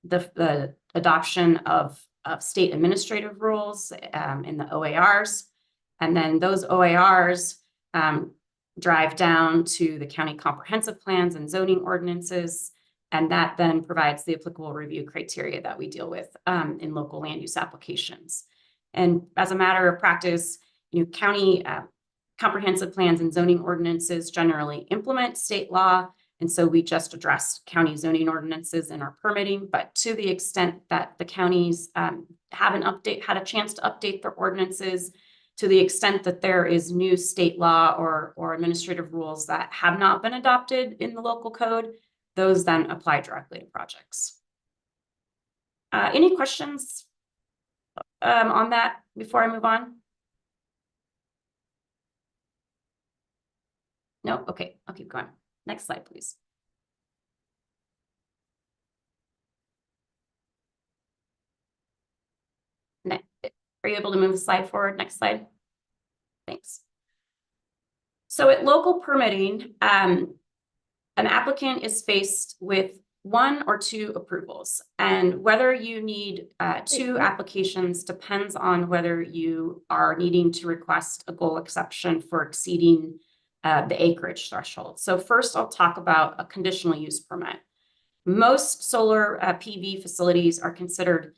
the adoption of state administrative rules in the OARs. And then those OARs drive down to the county comprehensive plans and zoning ordinances. And that then provides the applicable review criteria that we deal with in local land use applications. And as a matter of practice, county comprehensive plans and zoning ordinances generally implement state law. And so we just addressed county zoning ordinances in our permitting, but to the extent that the counties haven't had a chance to update their ordinances, to the extent that there is new state law or administrative rules that have not been adopted in the local code, those then apply directly to projects. Any questions on that before I move on? No? Okay, I'll keep going. Next slide, please. Are you able to move the slide forward? Next slide. Thanks. So at local permitting, an applicant is faced with 1 or 2 approvals, and whether you need 2 applications depends on whether you are needing to request a goal exception for exceeding the acreage threshold. So first I'll talk about a conditional use permit. Most solar PV facilities are considered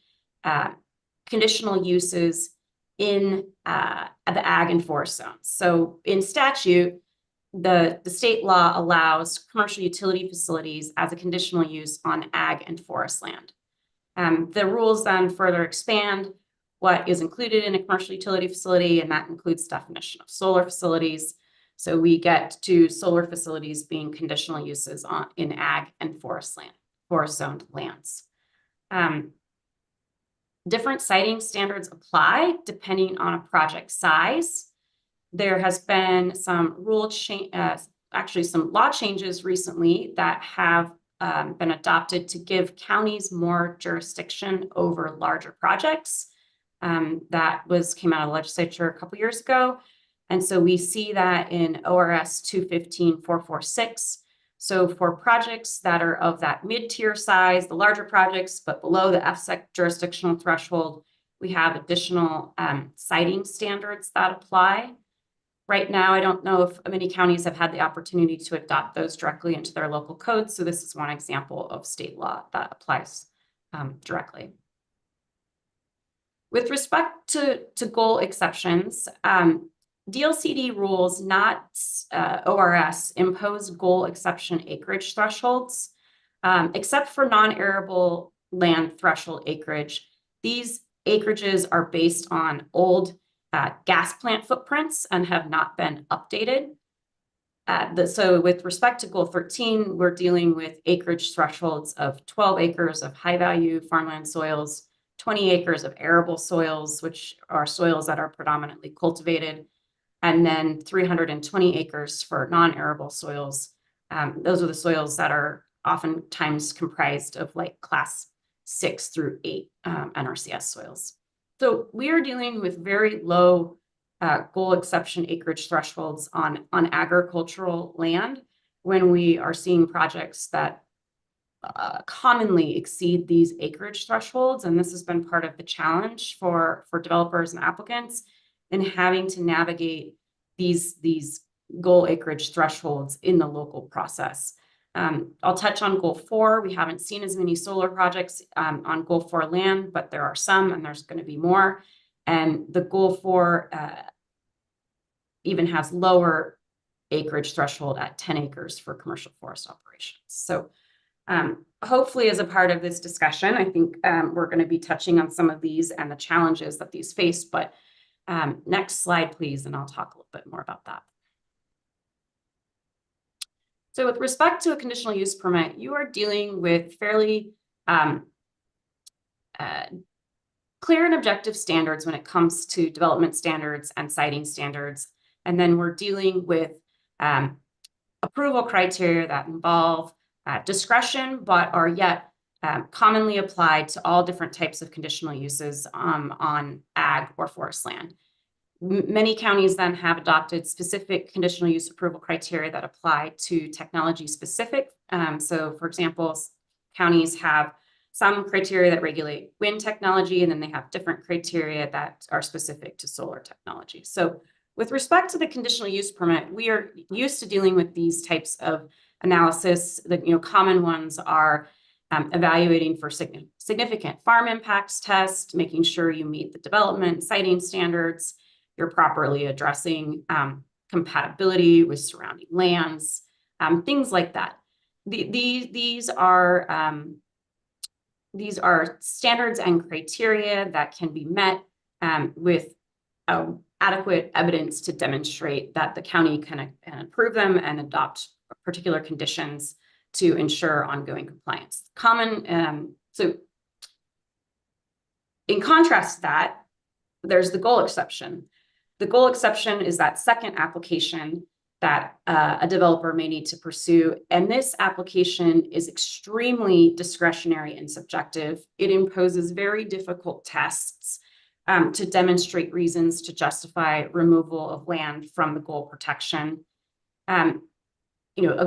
conditional uses in the ag and forest zones. So in statute, the state law allows commercial utility facilities as a conditional use on ag and forest land. The rules then further expand what is included in a commercial utility facility, and that includes definition of solar facilities. So we get to solar facilities being conditional uses in ag and forest zoned lands. Different siting standards apply depending on a project size. There has been some actually some law changes recently that have been adopted to give counties more jurisdiction over larger projects. That came out of the legislature a couple years ago. And so we see that in ORS 215-446. So for projects that are of that mid-tier size, the larger projects, but below the FSEC jurisdictional threshold, we have additional siting standards that apply. Right now, I don't know if many counties have had the opportunity to adopt those directly into their local codes. So this is one example of state law that applies directly. With respect to goal exceptions, DLCD rules, not ORS, impose goal exception acreage thresholds, except for non-arable land threshold acreage. These acreages are based on old gas plant footprints and have not been updated. So with respect to goal 13, we're dealing with acreage thresholds of 12 acres of high value farmland soils, 20 acres of arable soils, which are soils that are predominantly cultivated, and then 320 acres for non-arable soils. Those are the soils that are oftentimes comprised of like class 6 through 8 NRCS soils. So we are dealing with very low goal exception acreage thresholds on agricultural land when we are seeing projects that commonly exceed these acreage thresholds. And this has been part of the challenge for developers and applicants in having to navigate these goal acreage thresholds in the local process. I'll touch on goal 4. We haven't seen as many solar projects on goal 4 land, but there are some, and there's going to be more. And the goal 4 even has lower acreage threshold at 10 acres for commercial forest operations. So hopefully as a part of this discussion, I think we're going to be touching on some of these and the challenges that these face, but next slide, please, and I'll talk a little bit more about that. So with respect to a conditional use permit, you are dealing with fairly clear and objective standards when it comes to development standards and siting standards. And then we're dealing with approval criteria that involve discretion, but are yet commonly applied to all different types of conditional uses on ag or forest land. Many counties then have adopted specific conditional use approval criteria that apply to technology specific. So for example, counties have some criteria that regulate wind technology, and then they have different criteria that are specific to solar technology. So with respect to the conditional use permit, we are used to dealing with these types of analysis. The common ones are evaluating for significant farm impacts test, making sure you meet the development siting standards, you're properly addressing compatibility with surrounding lands, things like that. These are standards and criteria that can be met with adequate evidence to demonstrate that the county can approve them and adopt particular conditions to ensure ongoing compliance. So in contrast to that, there's the goal exception. The goal exception is that second application that a developer may need to pursue. And this application is extremely discretionary and subjective. It imposes very difficult tests to demonstrate reasons to justify removal of land from the goal protection. A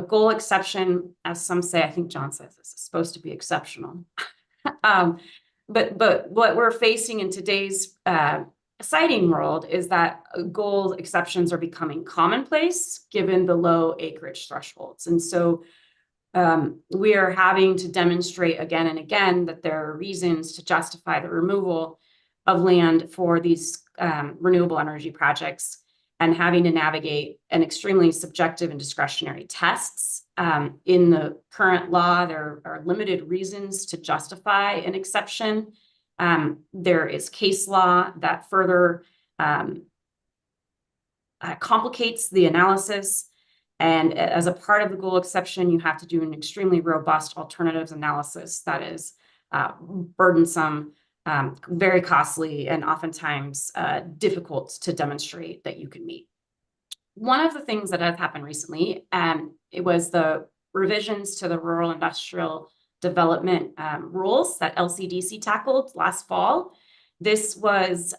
goal exception, as some say, I think John says this is supposed to be exceptional. But what we're facing in today's siting world is that goal exceptions are becoming commonplace given the low acreage thresholds. And so we are having to demonstrate again and again that there are reasons to justify the removal of land for these renewable energy projects, and having to navigate an extremely subjective and discretionary tests. In the current law, there are limited reasons to justify an exception. There is case law that further complicates the analysis. And as a part of the goal exception, you have to do an extremely robust alternatives analysis that is burdensome, very costly, and oftentimes difficult to demonstrate that you can meet. One of the things that has happened recently, it was the revisions to the rural industrial development rules that LCDC tackled last fall. This was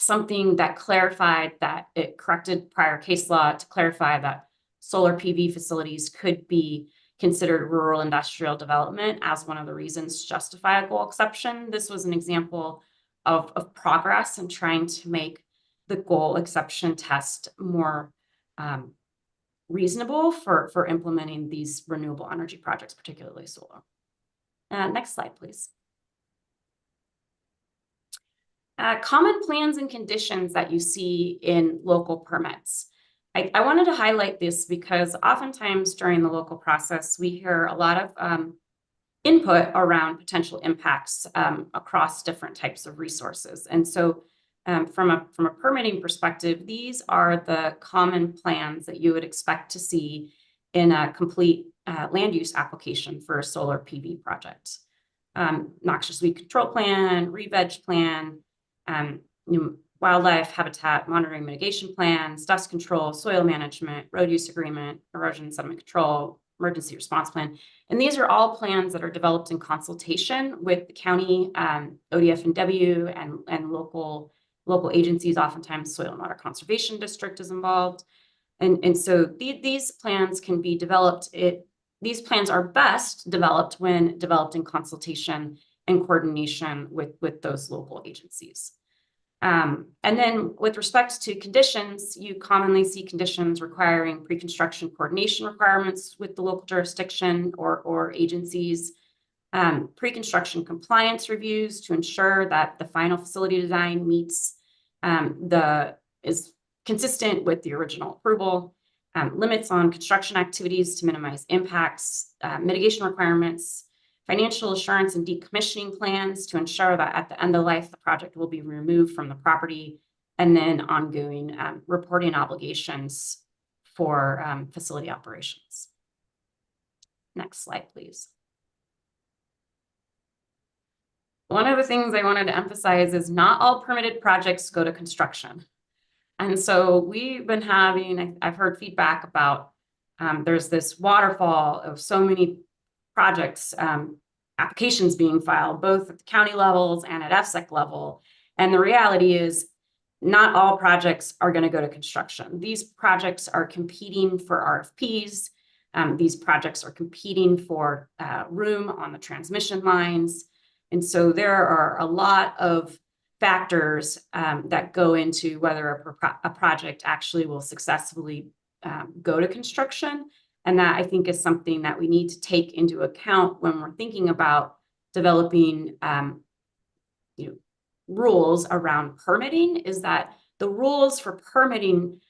something that clarified that it corrected prior case law to clarify that solar PV facilities could be considered rural industrial development as one of the reasons to justify a goal exception. This was an example of progress in trying to make the goal exception test more reasonable for implementing these renewable energy projects, particularly solar. Next slide, please. Common plans and conditions that you see in local permits. I wanted to highlight this because oftentimes during the local process, we hear a lot of input around potential impacts across different types of resources. And so from a permitting perspective, these are the common plans that you would expect to see in a complete land use application for a solar PV project. Noxious weed control plan, re-veg plan, wildlife habitat monitoring mitigation plans, dust control, soil management, road use agreement, erosion sediment control, emergency response plan. And these are all plans that are developed in consultation with the county, ODF&W, and local agencies. Oftentimes Soil and Water Conservation District is involved. And so these plans can be developed. These plans are best developed when developed in consultation and coordination with those local agencies. And then with respect to conditions, you commonly see conditions requiring pre-construction coordination requirements with the local jurisdiction or agencies, pre-construction compliance reviews to ensure that the final facility design meets is consistent with the original approval, limits on construction activities to minimize impacts, mitigation requirements, financial assurance and decommissioning plans to ensure that at the end of life, the project will be removed from the property, and then ongoing reporting obligations for facility operations. Next slide, please. One of the things I wanted to emphasize is not all permitted projects go to construction. And so we've been having, I've heard feedback about, there's this waterfall of so many projects, applications being filed, both at the county levels and at FSEC level. And the reality is not all projects are going to go to construction. These projects are competing for RFPs. These projects are competing for room on the transmission lines. And so there are a lot of factors that go into whether a project actually will successfully go to construction. And that, I think, is something that we need to take into account when we're thinking about developing rules around permitting, is that the rules for permitting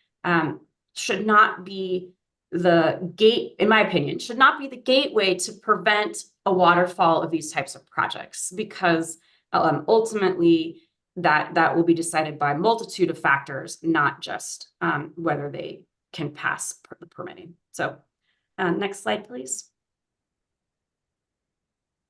should not be the gate, in my opinion, should not be the gateway to prevent a waterfall of these types of projects, because ultimately that will be decided by a multitude of factors, not just whether they can pass the permitting. So next slide, please.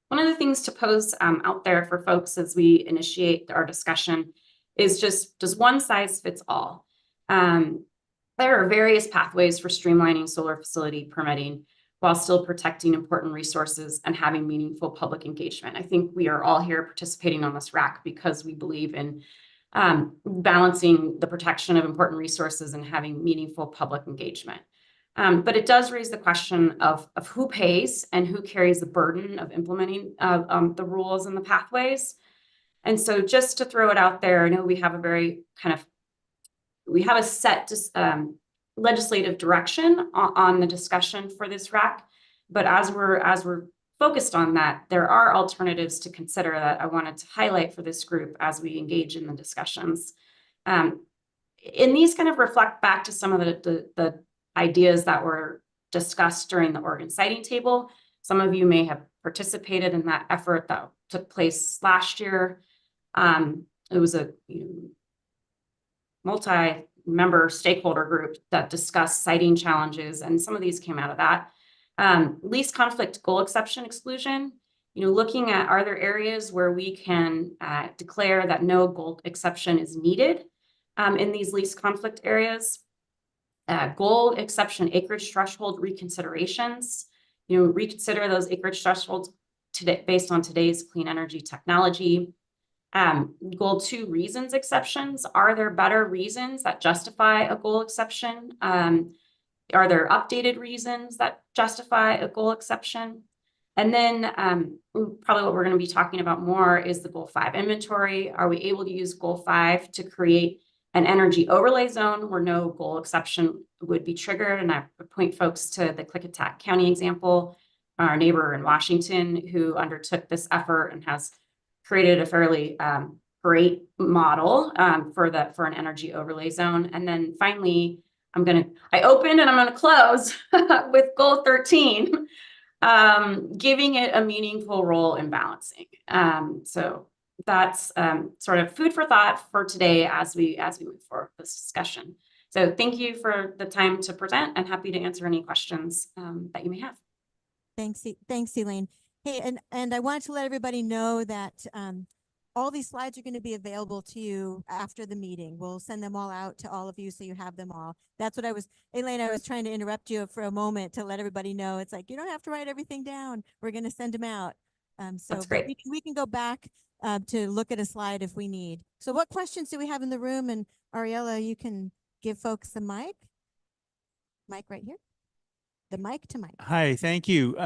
One of the things to pose out there for folks as we initiate our discussion is just, does one size fits all? There are various pathways for streamlining solar facility permitting while still protecting important resources and having meaningful public engagement. I think we are all here participating on this RAC because we believe in balancing the protection of important resources and having meaningful public engagement. But it does raise the question of who pays and who carries the burden of implementing the rules and the pathways. And so just to throw it out there, I know we have a very we have a set legislative direction on the discussion for this RAC, but as we're focused on that, there are alternatives to consider that I wanted to highlight for this group as we engage in the discussions. And these kind of reflect back to some of the ideas that were discussed during the Oregon Siting Table. Some of you may have participated in that effort that took place last year. It was a member stakeholder group that discussed siting challenges, and some of these came out of that. Least conflict goal exception exclusion, looking at, are there areas where we can declare that no goal exception is needed in these least conflict areas. Goal exception acreage threshold reconsiderations, reconsider those acreage thresholds today based on today's clean energy technology. Goal 2 reasons exceptions. Are there better reasons that justify a goal exception? Are there updated reasons that justify a goal exception? And then probably what we're going to be talking about more is the Goal 5 inventory. Are we able to use Goal 5 to create an energy overlay zone where no goal exception would be triggered? And I would point folks to the Klickitat County example, our neighbor in Washington who undertook this effort and has created a fairly great model for an energy overlay zone. And then finally, I opened and I'm going to close with Goal 13, giving it a meaningful role in balancing. So that's sort of food for thought for today as we move forward with this discussion. So thank you for the time to present, and happy to answer any questions that you may have. Thanks, Elaine. Hey, and I wanted to let everybody know that all these slides are going to be available to you after the meeting. We'll send them all out to all of you so you have them all. That's what Elaine, I was trying to interrupt you for a moment to let everybody know. It's like, you don't have to write everything down. We're going to send them out. So that's great. We can go back to look at a slide if we need. So what questions do we have in the room? And Ariella, you can give folks the mic. Mic right here. The mic to Mike. Hi, thank you.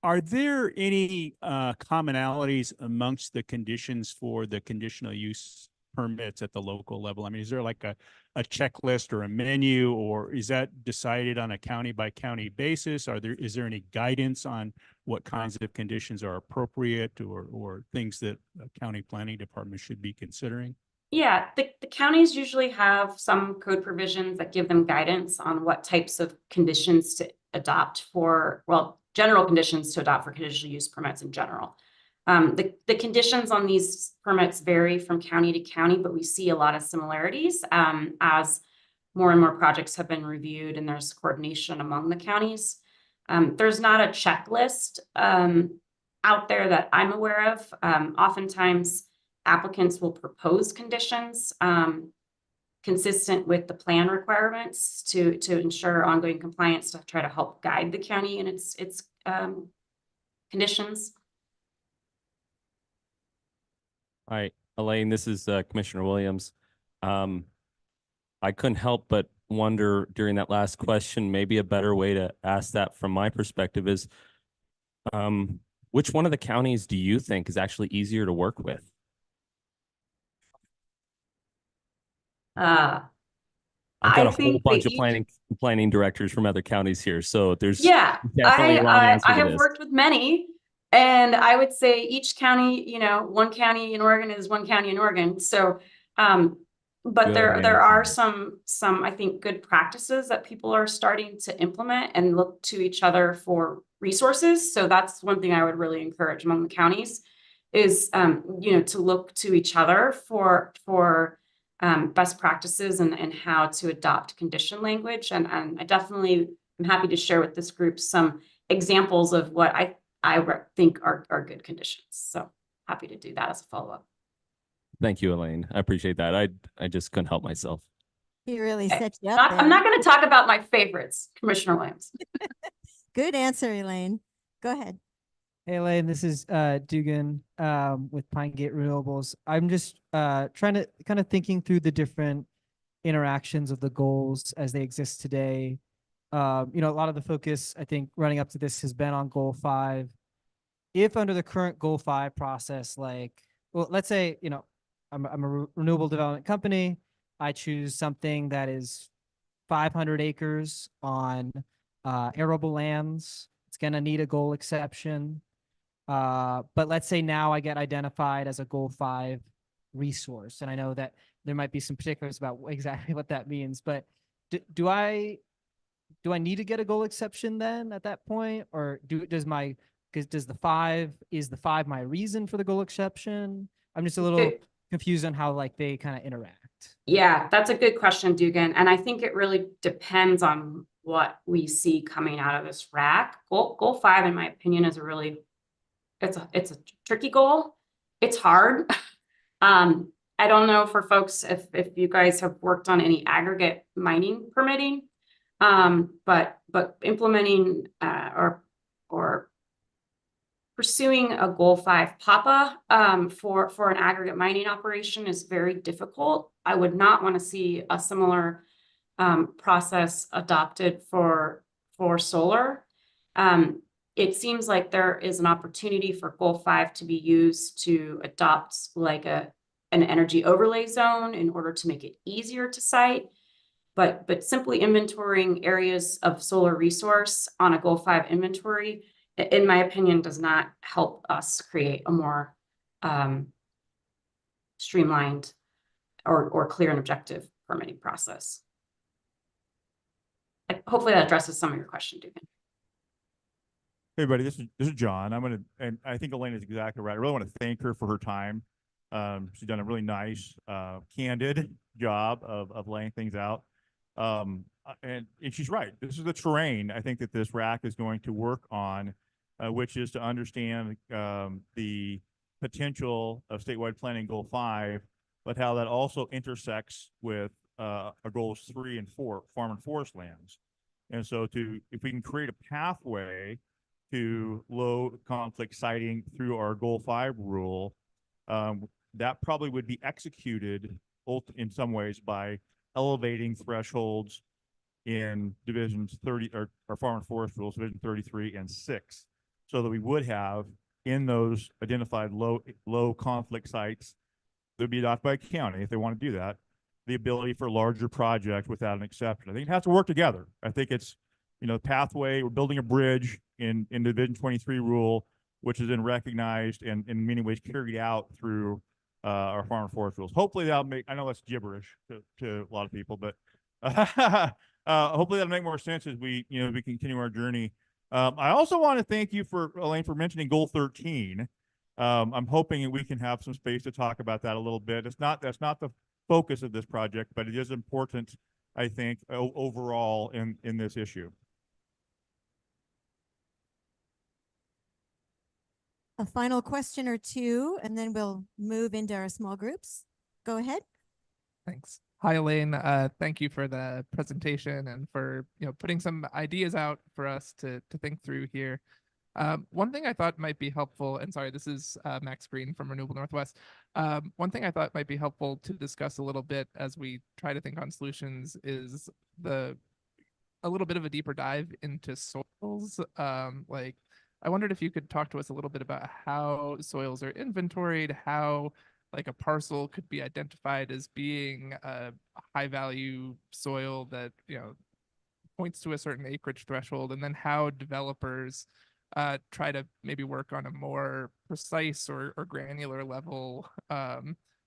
Are there any commonalities amongst the conditions for the conditional use permits at the local level? I mean, is there like a checklist or a menu, or is that decided on a county by county basis? Is there any guidance on what kinds of conditions are appropriate, or things that a county planning department should be considering? Yeah, the counties usually have some code provisions that give them guidance on what types of conditions to adopt for, general conditions to adopt for conditional use permits in general. The conditions on these permits vary from county to county, but we see a lot of similarities as more and more projects have been reviewed and there's coordination among the counties. There's not a checklist out there that I'm aware of. Oftentimes, applicants will propose conditions consistent with the plan requirements to ensure ongoing compliance, to try to help guide the county in its conditions. Hi, Elaine, this is Commissioner Williams. I couldn't help but wonder during that last question, maybe a better way to ask that from my perspective is, which one of the counties do you think is actually easier to work with? I've got a whole bunch of planning directors from other counties here, so there's definitely a wrong answer to I have this. worked with many, and I would say each county, one county in Oregon is one county in Oregon. So, but there are some I think good practices that people are starting to implement and look to each other for resources. So that's one thing I would really encourage among the counties is to look to each other for best practices and how to adopt condition language. And I definitely am happy to share with this group some examples of what I think are good conditions. So happy to do that as a follow-up. Thank you, Elaine. I appreciate that. I just couldn't help myself. He really set you up there. I'm not going to talk about my favorites, Commissioner Williams. Good answer, Elaine. Go ahead. Hey, Elaine, this is Dugan with Pine Gate Renewables. I'm just trying to kind of thinking through the different interactions of the goals as they exist today. A lot of the focus, I think, running up to this has been on Goal 5. If under the current Goal 5 process, let's say, I'm a renewable development company. I choose something that is 500 acres on arable lands. It's going to need a goal exception. But let's say now I get identified as a Goal 5 resource. And I know that there might be some particulars about exactly what that means, but do I need to get a goal exception then at that point? Or is the 5 my reason for the goal exception? I'm just a little confused on how they kind of interact. impact? Yeah, that's a good question, Dugan. And I think it really depends on what we see coming out of this rack. Goal 5, in my opinion, is a really, it's a tricky goal. It's hard. I don't know for folks if you guys have worked on any aggregate mining permitting, but implementing or pursuing a Goal 5 PAPA for an aggregate mining operation is very difficult. I would not want to see a similar process adopted for solar. It seems like there is an opportunity for Goal 5 to be used to adopt like an energy overlay zone in order to make it easier to site. But simply inventorying areas of solar resource on a Goal 5 inventory, in my opinion, does not help us create a more streamlined or clear and objective permitting process. Hopefully that addresses some of your question, Dugan. Hey, everybody, this is John. And I think Elena is exactly right. I really want to thank her for her time. She's done a really nice, candid job of laying things out. And she's right. This is the terrain I think that this rack is going to work on, which is to understand the potential of statewide planning Goal 5, but how that also intersects with our goals 3 and 4, farm and forest lands. And so if we can create a pathway to low conflict siting through our Goal 5 rule, that probably would be executed in some ways by elevating thresholds in divisions 30 or farm and forest rules, division 33 and 6, so that we would have in those identified low conflict sites that would be adopted by a county if they want to do that, the ability for larger projects without an exception. I think it has to work together. I think it's, pathway, we're building a bridge in division 23 rule, which has been recognized and in many ways carried out through our farm and forest rules. Hopefully that'll make, I know that's gibberish to a lot of people, but hopefully that'll make more sense as we continue our journey. I also want to thank you Elaine, for mentioning Goal 13. I'm hoping that we can have some space to talk about that a little bit. That's not the focus of this project, but it is important, I think, overall in this issue. A final question or two, and then we'll move into our small groups. Go ahead. Thanks. Hi, Elaine. Thank you for the presentation and for putting some ideas out for us to think through here. One thing I thought might be helpful, and sorry, this is Max Green from Renewable Northwest. One thing I thought might be helpful to discuss a little bit as we try to think on solutions is a little bit of a deeper dive into soils. I wondered if you could talk to us a little bit about how soils are inventoried, how like a parcel could be identified as being a high value soil that points to a certain acreage threshold, and then how developers try to maybe work on a more precise or granular level,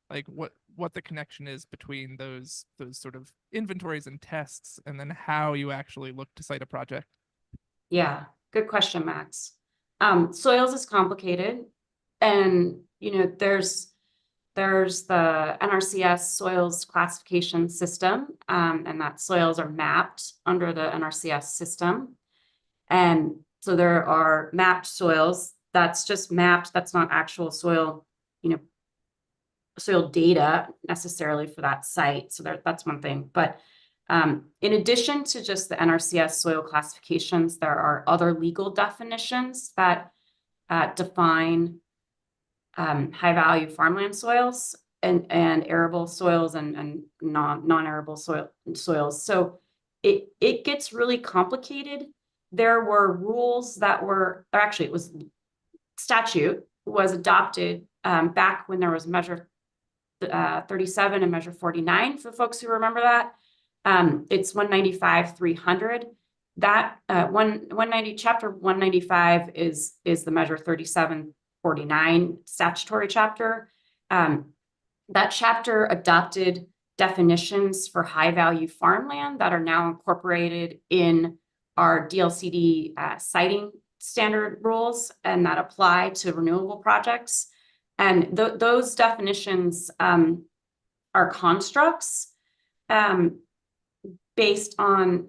like what the connection is between those sort of inventories and tests, and then how you actually look to cite a project. Yeah, good question, Max. Soils is complicated, and there's the NRCS soils classification system, and that soils are mapped under the NRCS system. And so there are mapped soils. That's just mapped. That's not actual soil, soil data necessarily for that site. So that's one thing. But in addition to just the NRCS soil classifications, there are other legal definitions that define high-value farmland soils and arable soils and non-arable soils. So it gets really complicated. There were rules that were, or actually it was statute was adopted back when there was Measure 37 and Measure 49 for folks who remember that. It's 195-300. That 190 chapter 195 is the Measure 3749 statutory chapter. That chapter adopted definitions for high value farmland that are now incorporated in our DLCD siting standard rules and that apply to renewable projects. And those definitions our constructs, based on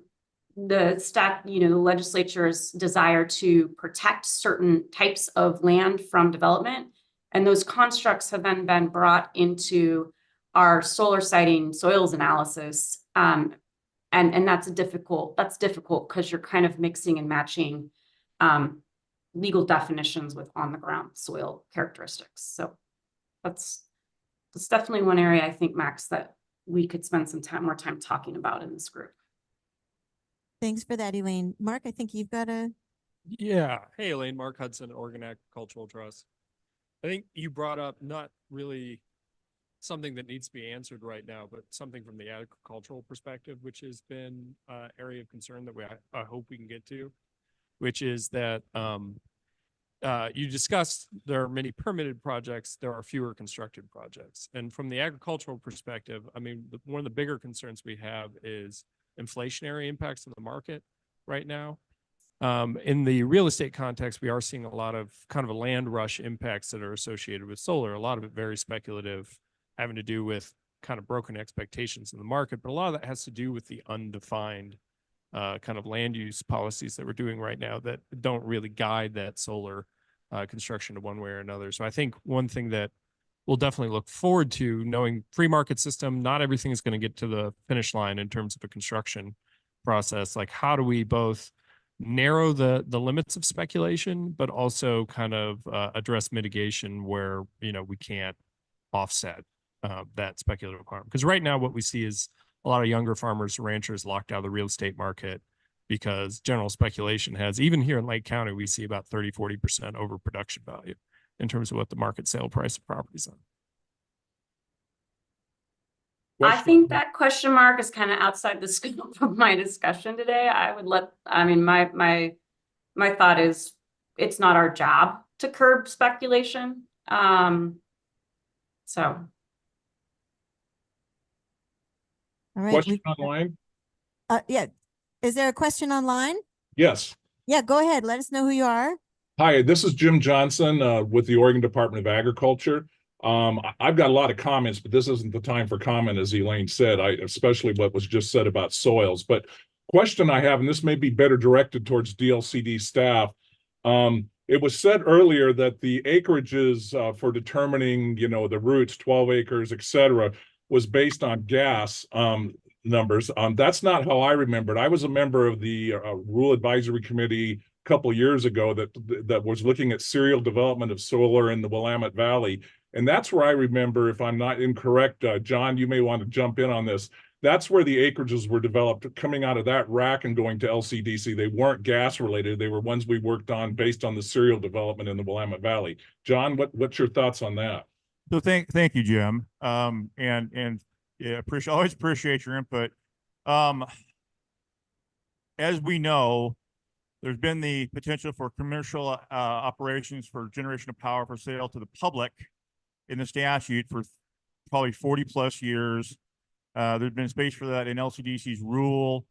the legislature's desire to protect certain types of land from development. And those constructs have then been brought into our solar siting soils analysis. And that's difficult because you're kind of mixing and matching legal definitions with on the ground soil characteristics. So that's definitely one area I think, Max, that we could spend some more time talking about in this group. Thanks for that, Elaine. Mark, I think you've got a. Yeah. Hey, Elaine, Mark Hudson, Oregon Agricultural Trust. I think you brought up not really something that needs to be answered right now, but something from the agricultural perspective, which has been an area of concern that I hope we can get to, which is that you discussed there are many permitted projects, there are fewer constructed projects. And from the agricultural perspective, I mean, one of the bigger concerns we have is inflationary impacts of the market right now. In the real estate context, we are seeing a lot of kind of a land rush impacts that are associated with solar, a lot of it very speculative, having to do with kind of broken expectations in the market, but a lot of that has to do with the undefined kind of land use policies that we're doing right now that don't really guide that solar construction to one way or another. So I think one thing that we'll definitely look forward to, knowing free market system, not everything is going to get to the finish line in terms of a construction process. Like, how do we both narrow the limits of speculation, but also kind of address mitigation where, we can't offset that speculative requirement? Because right now what we see is a lot of younger farmers, ranchers locked out of the real estate market because general speculation has, even here in Lake County, we see about 30-40% overproduction value in terms of what the market sale price of properties on. I think that question mark is kind of outside the scope of my discussion today. My thought is it's not our job to curb speculation. So. All right. Question online? Yeah. Is there a question online? Yes. Yeah, go ahead. Let us know who you are. Hi, this is Jim Johnson with the Oregon Department of Agriculture. I've got a lot of comments, but this isn't the time for comment, as Elaine said, especially what was just said about soils. But question I have, and this may be better directed towards DLCD staff. It was said earlier that the acreages for determining, the routes, 12 acres, et cetera, was based on gas numbers. That's not how I remembered. I was a member of the Rule Advisory Committee a couple of years ago that was looking at serial development of solar in the Willamette Valley. And that's where I remember, if I'm not incorrect, John, you may want to jump in on this. That's where the acreages were developed coming out of that rack and going to LCDC. They weren't gas related. They were ones we worked on based on the serial development in the Willamette Valley. John, what's your thoughts on that? So thank you, Jim. Yeah, always appreciate your input. As we know, there's been the potential for commercial operations for generation of power for sale to the public in the statute for probably 40 plus years. There's been space for that in LCDC's rule.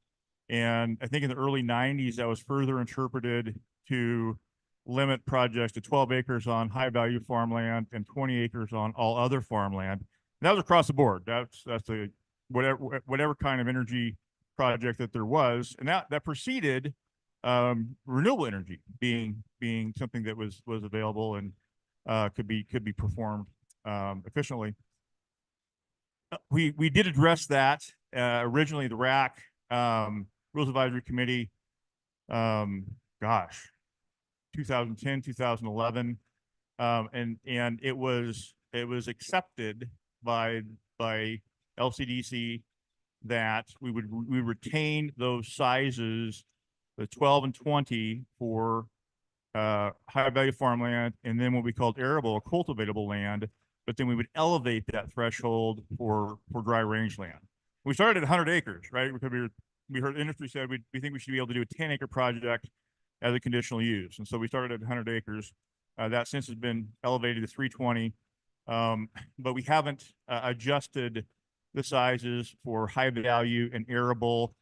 And I think in the early 90s, that was further interpreted to limit projects to 12 acres on high value farmland and 20 acres on all other farmland. And that was across the board. That's a whatever kind of energy project that there was. And that preceded renewable energy being something that was available and could be performed efficiently. We did address that originally. The RAC Rules Advisory Committee, 2010, 2011, and it was accepted by LCDC that we retain those sizes, the 12 and 20 for high value farmland, and then what we called arable or cultivatable land, but then we would elevate that threshold for dry range land. We started at 100 acres, right? Because we heard industry said we think we should be able to do a 10-acre project as a conditional use. And so we started at 100 acres. That since has been elevated to 320, but we haven't adjusted the sizes for high value and arable.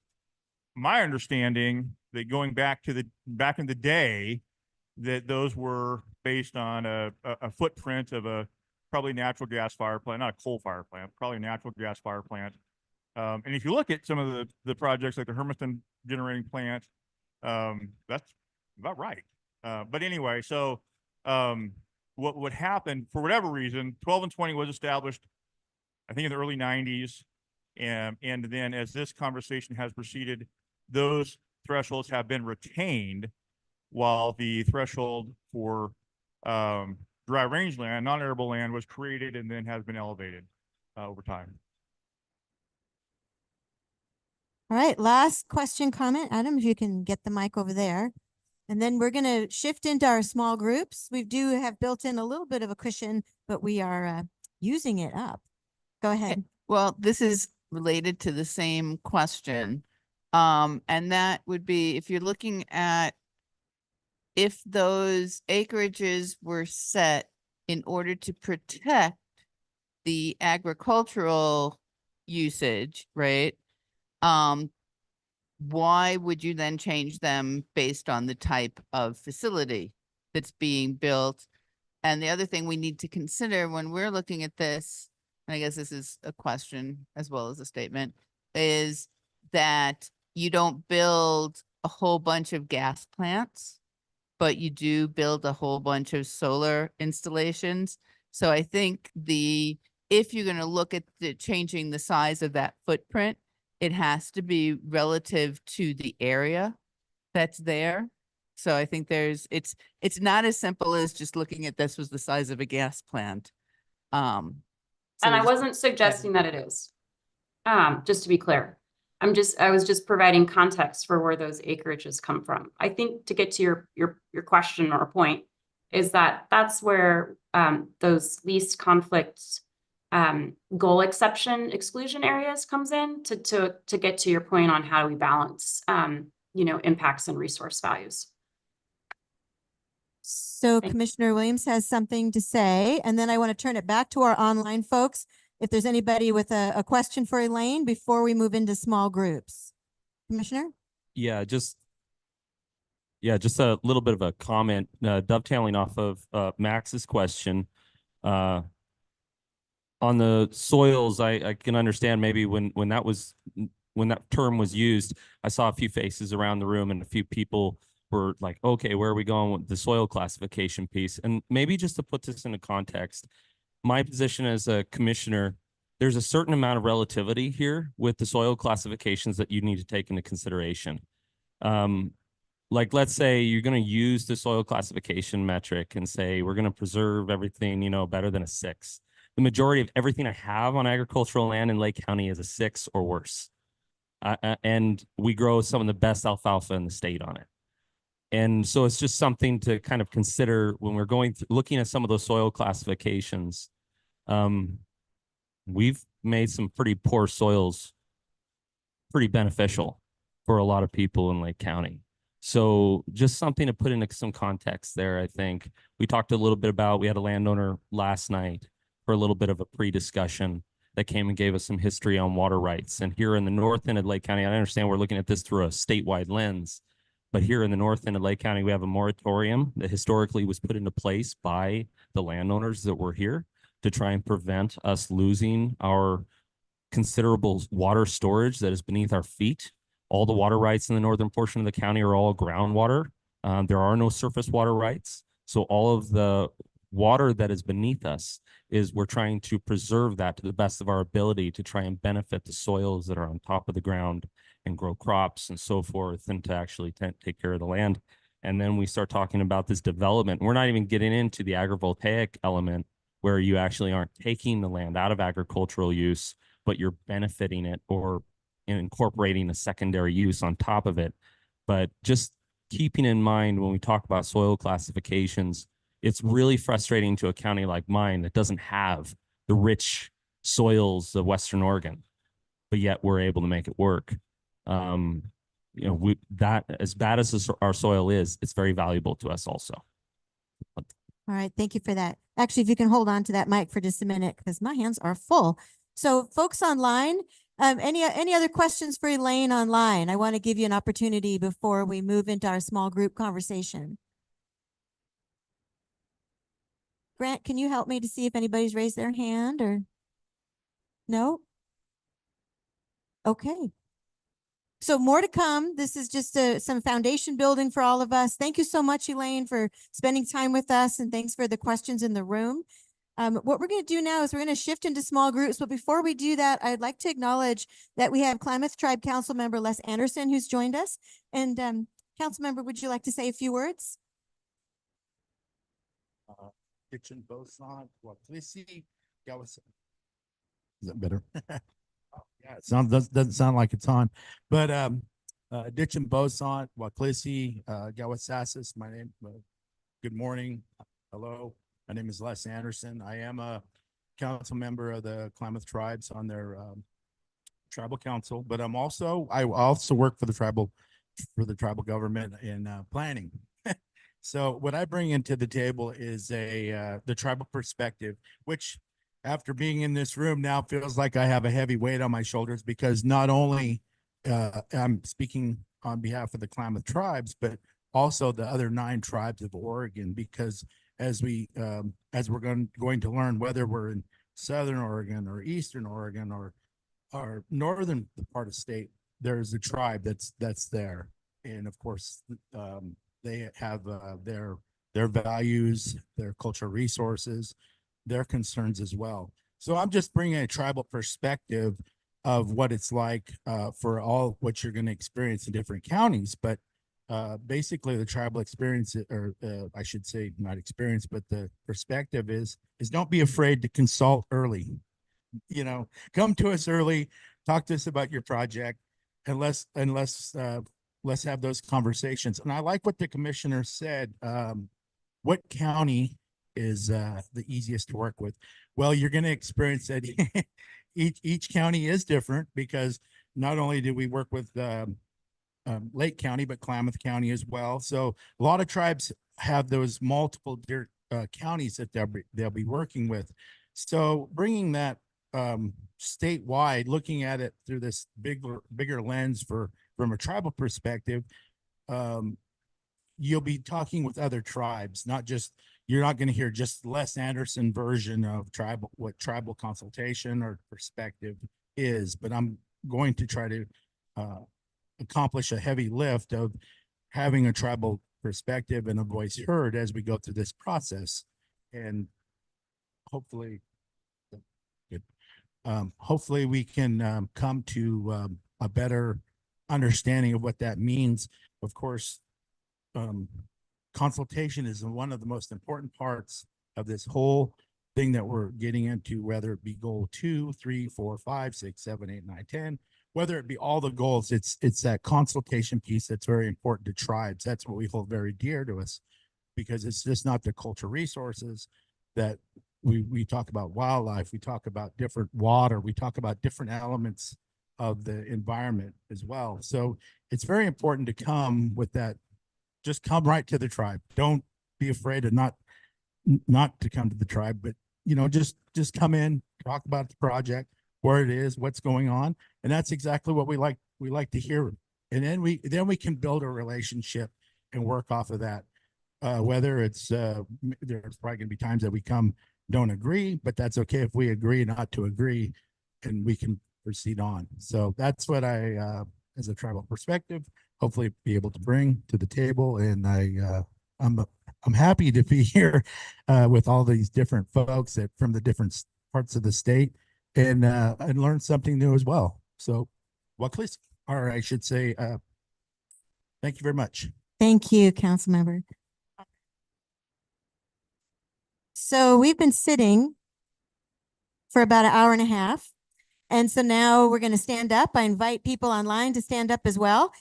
My understanding that going back in the day, that those were based on a footprint of a probably natural gas fire plant, not a coal fire plant, probably a natural gas fire plant. And if you look at some of the projects like the Hermiston generating plant, that's about right. But anyway, so what would happen for whatever reason, 12 and 20 was established, I think in the early 90s. And then as this conversation has proceeded, those thresholds have been retained while the threshold for dry rangeland, non-arable land was created and then has been elevated over time. All right, last question, comment. Adam, if you can get the mic over there. And then we're going to shift into our small groups. We do have built in a little bit of a cushion, but we are using it up. Go ahead. Well, this is related to the same question. And that would be if you're looking at if those acreages were set in order to protect the agricultural usage, right? Why would you then change them based on the type of facility that's being built? And the other thing we need to consider when we're looking at this, and I guess this is a question as well as a statement, is that you don't build a whole bunch of gas plants, but you do build a whole bunch of solar installations. So I think if you're going to look at changing the size of that footprint, it has to be relative to the area that's there. So I think it's not as simple as just looking at this was the size of a gas plant. And I wasn't suggesting that it is. Just to be clear, I was just providing context for where those acreages come from. I think to get to your question or point is that's where those least conflict goal exception exclusion areas comes in to get to your point on how do we balance impacts and resource values. So Commissioner Williams has something to say, and then I want to turn it back to our online folks. If there's anybody with a question for Elaine before we move into small groups. Commissioner? Just a little bit of a comment, dovetailing off of Max's question. On the soils, I can understand maybe when that term was used, I saw a few faces around the room and a few people were like, okay, where are we going with the soil classification piece? And maybe just to put this into context, my position as a commissioner, there's a certain amount of relativity here with the soil classifications that you need to take into consideration. Like, let's say you're going to use the soil classification metric and say, we're going to preserve everything, better than a 6. The majority of everything I have on agricultural land in Lake County is a 6 or worse. And we grow some of the best alfalfa in the state on it. And so it's just something to kind of consider when we're looking at some of those soil classifications. We've made some pretty poor soils pretty beneficial for a lot of people in Lake County. So just something to put into some context there, I think. We talked a little bit about, we had a landowner last night for a little bit of a pre-discussion that came and gave us some history on water rights. And here in the north end of Lake County, I understand we're looking at this through a statewide lens, but here in the north end of Lake County, we have a moratorium that historically was put into place by the landowners that were here to try and prevent us losing our considerable water storage that is beneath our feet. All the water rights in the northern portion of the county are all groundwater. There are no surface water rights. So all of the water that is beneath us we're trying to preserve that to the best of our ability to try and benefit the soils that are on top of the ground and grow crops and so forth, and to actually take care of the land. And then we start talking about this development. We're not even getting into the agrivoltaic element where you actually aren't taking the land out of agricultural use, but you're benefiting it or incorporating a secondary use on top of it. But just keeping in mind when we talk about soil classifications, it's really frustrating to a county like mine that doesn't have the rich soils of Western Oregon, but yet we're able to make it work. That as bad as our soil is, it's very valuable to us also. All right, thank you for that. Actually, if you can hold on to that mic for just a minute, because my hands are full. So folks online, any other questions for Elaine online? I want to give you an opportunity before we move into our small group conversation. Grant, can you help me to see if anybody's raised their hand or? No? Okay. So more to come. This is just some foundation building for all of us. Thank you so much, Elaine, for spending time with us, and thanks for the questions in the room. What we're going to do now is we're going to shift into small groups. But before we do that, I'd like to acknowledge that we have Klamath Tribe Council Member Les Anderson, who's joined us. And Council Member, would you like to say a few words? Kitchen Boson, Waklisi, Is that better? Yeah, it doesn't sound like it's on, but Ditchin Boson, Waklisi, Gawasasis, my name, good morning, hello, my name is Les Anderson. I am a council member of the Klamath Tribes on their tribal council, but I also work for the tribal government in planning. So what I bring into the table is the tribal perspective, which after being in this room now feels like I have a heavy weight on my shoulders, because not only I'm speaking on behalf of the Klamath tribes, but also the other 9 tribes of Oregon, because as we're going to learn, whether we're in Southern Oregon or Eastern Oregon or northern part of state, there's a tribe that's there. And of course, they have their values, their cultural resources, their concerns as well. So I'm just bringing a tribal perspective of what it's like for all what you're going to experience in different counties. But basically the tribal experience, or I should say not experience, but the perspective is don't be afraid to consult early. You know, come to us early, talk to us about your project, and let's have those conversations. And I like what the commissioner said. What county is the easiest to work with? Well, you're going to experience that each county is different, because not only do we work with Lake County, but Klamath County as well. So a lot of tribes have those multiple counties that they'll be working with. So bringing that statewide, looking at it through this bigger lens from a tribal perspective, you'll be talking with other tribes, you're not going to hear just Les Anderson version of what tribal consultation or perspective is, but I'm going to try to accomplish a heavy lift of having a tribal perspective and a voice heard as we go through this process. And hopefully we can come to a better understanding of what that means. Of course, consultation is one of the most important parts of this whole thing that we're getting into, whether it be goal 2, 3, 4, 5, 6, 7, 8, 9, 10, whether it be all the goals, it's that consultation piece that's very important to tribes. That's what we hold very dear to us, because it's just not the cultural resources that we talk about. Wildlife, we talk about different water, we talk about different elements of the environment as well. So it's very important to come with that. Just come right to the tribe. Don't be afraid of not to come to the tribe, but just come in, talk about the project, where it is, what's going on. And that's exactly what we like to hear. And then we can build a relationship and work off of that. Whether it's there's probably gonna be times that we don't agree, but that's okay if we agree not to agree, and we can proceed on. So that's what I as a tribal perspective, hopefully be able to bring to the table. And I'm happy to be here with all these different folks from the different parts of the state, and learn something new as well. So, or I should say, thank you very much. Thank you, council member. So we've been sitting for about an hour and a half. And so now we're going to stand up. I invite people online to stand up as well.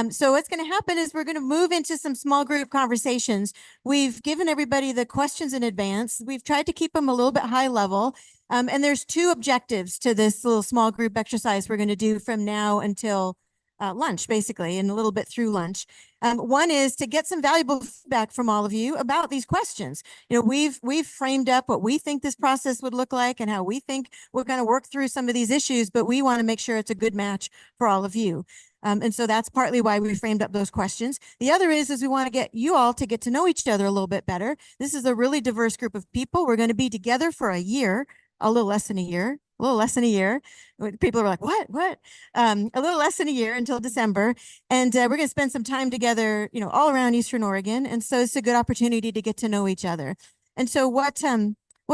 So what's going to happen is we're going to move into some small group conversations. We've given everybody the questions in advance. We've tried to keep them a little bit high level. And there's 2 objectives to this little small group exercise we're going to do from now until lunch, basically, and a little bit through lunch. One is to get some valuable feedback from all of you about these questions. You know, we've framed up what we think this process would look like and how we think we're going to work through some of these issues, but we want to make sure it's a good match for all of you. And so that's partly why we framed up those questions. The other is we want to get you all to get to know each other a little bit better. This is a really diverse group of people. We're going to be together for a year, a little less than a year. A little less than a year. People are like, what? A little less than a year until December. And we're going to spend some time together, you know, all around Eastern Oregon. And so it's a good opportunity to get to know each other. And so what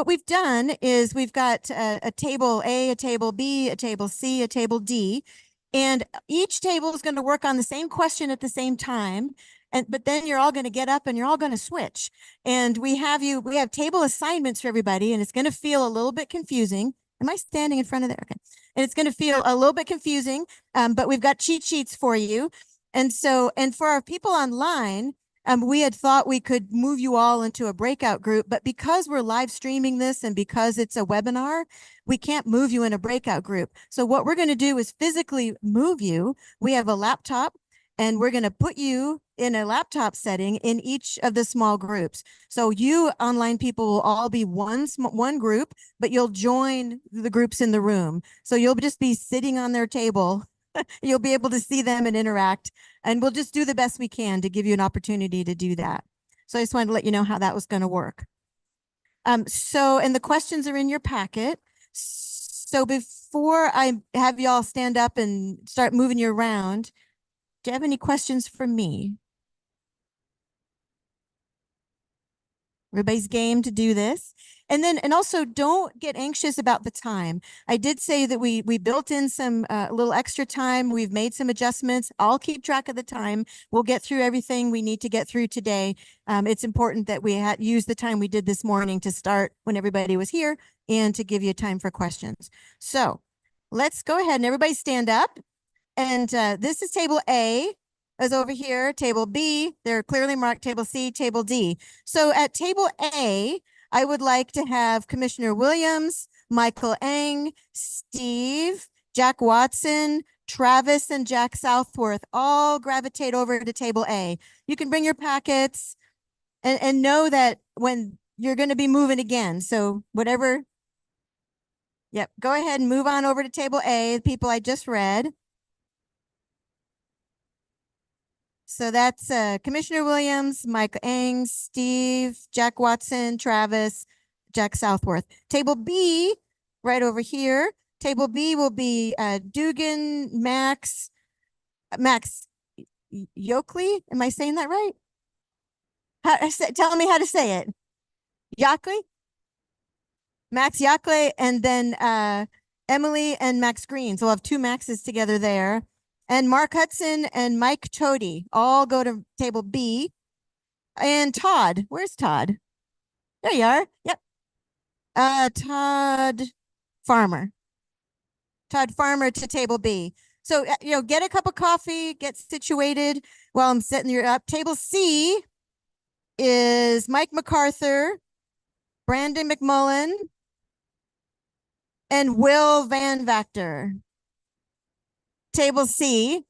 we've done is we've got a table A, a table B, a table C, a table D. And each table is going to work on the same question at the same time. But then you're all going to get up and you're all going to switch. And we have table assignments for everybody. And it's going to feel a little bit confusing. Am I standing in front of there? Okay. And it's going to feel a little bit confusing, but we've got cheat sheets for you. And for our people online, we had thought we could move you all into a breakout group, but because we're live streaming this and because it's a webinar, we can't move you in a breakout group. So what we're going to do is physically move you. We have a laptop and we're going to put you in a laptop setting in each of the small groups. So you online people will all be one group, but you'll join the groups in the room. So you'll just be sitting on their table. You'll be able to see them and interact. And we'll just do the best we can to give you an opportunity to do that. So I just wanted to let you know how that was going to work. And the questions are in your packet. So before I have y'all stand up and start moving you around, do you have any questions for me? Everybody's game to do this. And also don't get anxious about the time. I did say that we built in some little extra time. We've made some adjustments. I'll keep track of the time. We'll get through everything we need to get through today. It's important that we use the time we did this morning to start when everybody was here and to give you time for questions. So let's go ahead and everybody stand up. And this is table A is over here, table B, they're clearly marked, table C, table D. So at table A, I would like to have Commissioner Williams, Michael Eng, Steve, Jack Watson, Travis, and Jack Southworth all gravitate over to table A. You can bring your packets and know that when you're going to be moving again. So whatever. Yep. Go ahead and move on over to table A, the people I just read. So that's Commissioner Williams, Mike Eng, Steve, Jack Watson, Travis, Jack Southworth. Table B, right over here. Table B will be Dugan, Max Yokley. Am I saying that right? Tell me how to say it. Yokley? Max Yokley, and then Emily and Max Green. So we'll have two Maxes together there. And Mark Hudson and Mike Tody all go to table B. And Todd, where's Todd? There you are. Yep. Todd Farmer. Todd Farmer to table B. So, get a cup of coffee, get situated while I'm setting you up. Table C is Mike MacArthur, Brandon McMullen, and Will Van Vactor. Table C.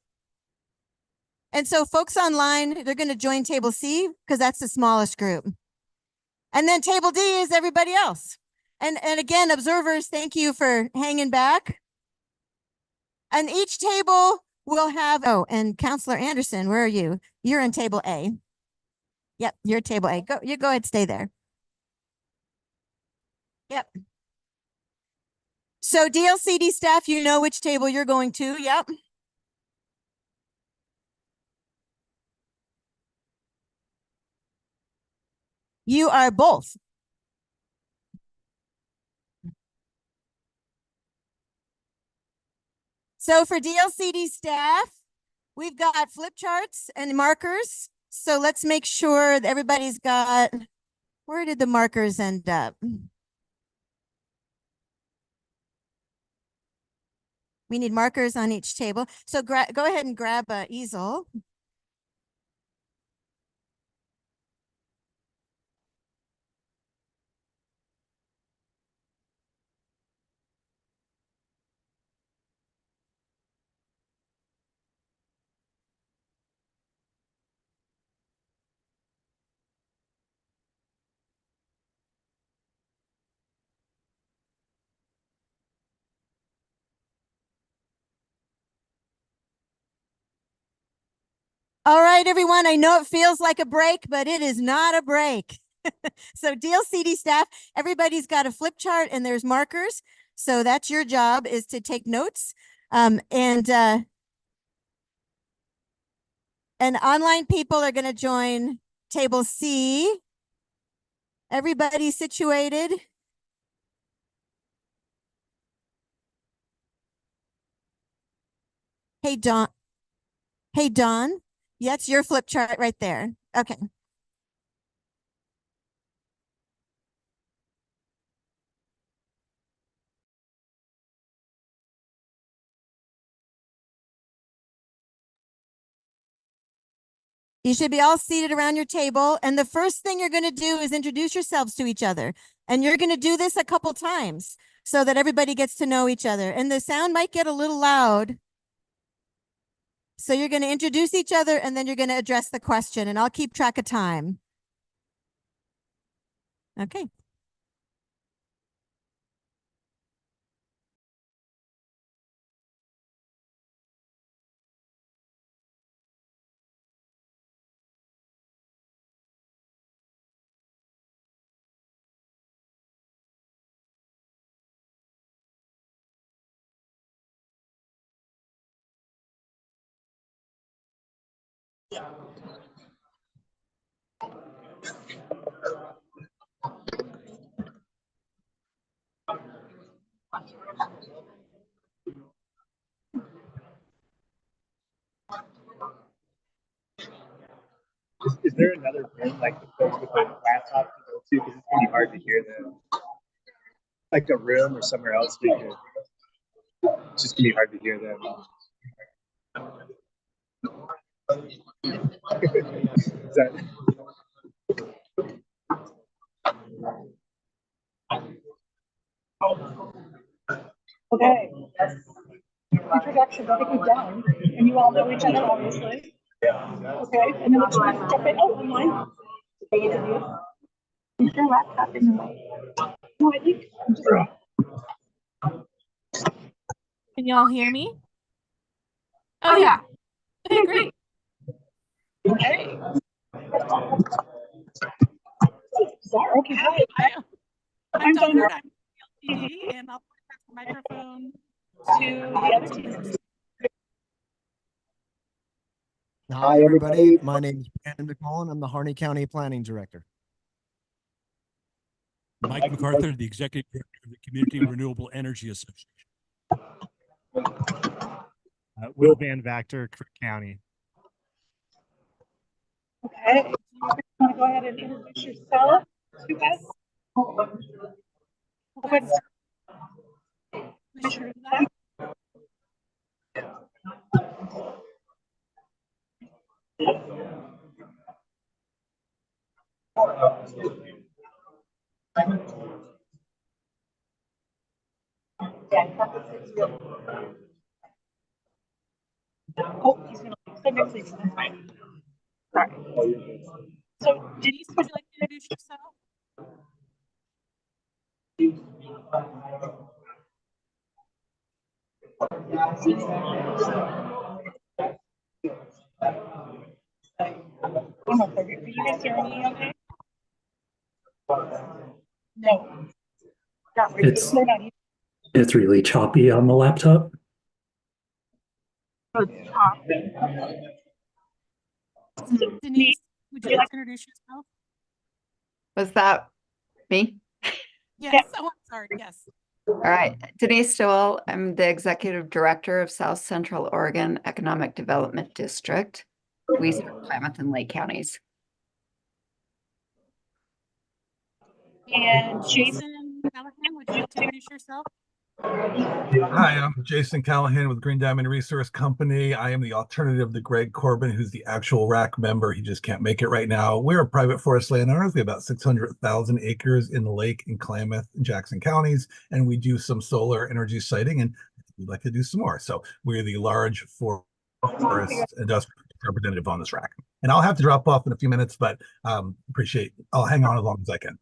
And so folks online, they're going to join table C because that's the smallest group. And then table D is everybody else. And again, observers, thank you for hanging back. And each table will have, and Counselor Anderson, where are you? You're in table A. Yep, you're table A. Go ahead, stay there. Yep. So DLCD staff, you know which table you're going to. Yep. You are both. So for DLCD staff, we've got flip charts and markers. So let's make sure that everybody's got, where did the markers end up? We need markers on each table. So go ahead and grab an easel. All right, everyone. I know it feels like a break, but it is not a break. So DLCD staff, everybody's got a flip chart and there's markers. So that's your job, is to take notes. And online people are going to join table C. Everybody situated? Hey, Dawn. Hey, Dawn. Yeah, it's your flip chart right there. Okay. You should be all seated around your table. And the first thing you're going to do is introduce yourselves to each other. And you're going to do this a couple times so that everybody gets to know each other. And the sound might get a little loud. So you're going to introduce each other and then you're going to address the question, and I'll keep track of time. Okay. Is there another room like the folks with like laptops to go to? Because it's gonna be hard to hear them. Like a room or somewhere else we could. It's just gonna be hard to hear them. Is that... Okay. Introduction, I think we've done, and you all know each other, obviously. Okay, and then we'll just jump in. Oh, online. Is your laptop in the way? No, I think I'm just. Can y'all hear me? Oh, yeah. Okay, great. Okay. Okay, hi. I'm Dawn Hurd. I'm LCD, and I'll pass the microphone to the other team. Hi, everybody. My name is Brandon McMullen. I'm the Harney County Planning Director. Mike MacArthur, the Executive Director of the Community Renewable Energy Association. Will Van Vactor, Crick County. Okay, you want to go ahead and introduce yourself to us? Commissioner Zach. Oh, he's gonna say next week. That's fine. Sorry. So, Denise, would you like to introduce yourself? Are you guys hearing me okay? No. It's really choppy on the laptop. Denise, would you like to introduce yourself? Was that me? Yes. Oh, I'm sorry. Yes. All right. Denise Stowell. I'm the Executive Director of South Central Oregon Economic Development District. We serve Klamath and Lake counties. And Jason Callahan, would you like to introduce yourself? Hi, I'm Jason Callahan with Green Diamond Resource Company. I am the alternative to Greg Corbin, who's the actual RAC member. He just can't make it right now. We're a private forest landowners. We have about 600,000 acres in the lake in Klamath and Jackson counties, and we do some solar energy siting, and we'd like to do some more. So we're the large forest industrial representative on this RAC. And I'll have to drop off in a few minutes, but I'll hang on as long as I can.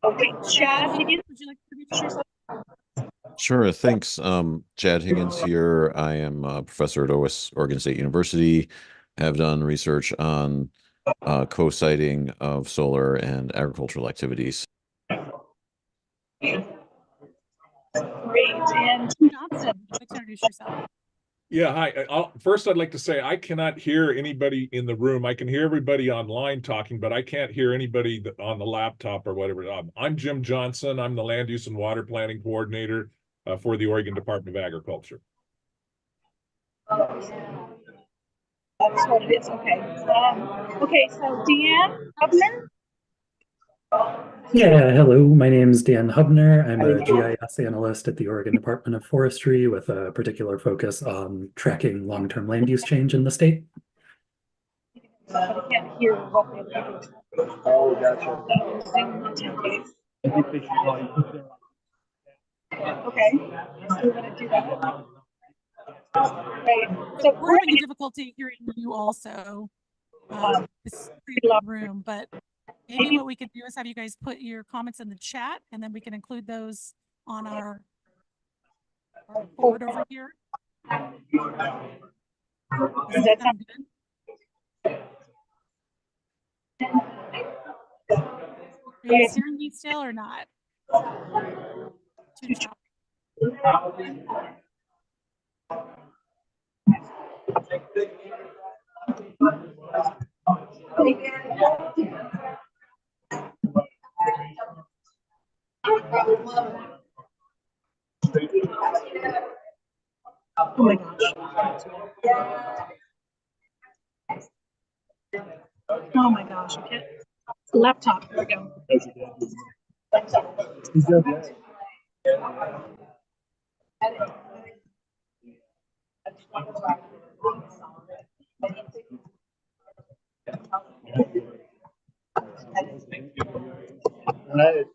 Okay, Chad, would you like to introduce yourself? Sure, thanks. Chad Higgins here. I am a professor at Oregon State University. Have done research on co-siting of solar and agricultural activities. Great. And Johnson, would you like to introduce yourself? Yeah, hi. First, I'd like to say I cannot hear anybody in the room. I can hear everybody online talking, but I can't hear anybody on the laptop or whatever. I'm Jim Johnson. I'm the Land Use and Water Planning Coordinator for the Oregon Department of Agriculture. That's what it is. Okay. Okay, so Deanne Hubner. Yeah, hello. My name is Dan Hubner. I'm a GIS analyst at the Oregon Department of Forestry with a particular focus on tracking long-term land use change in the state. I can't hear what they're doing. Oh, gotcha. Okay, so we're gonna do that. Right. So we're having difficulty hearing you also. This room, but maybe what we could do is have you guys put your comments in the chat, and then we can include those on our board over here. Does that sound good? Are you guys hearing me still or not? Too choppy. Oh my gosh. Oh my gosh, I can't. Laptop, there we go.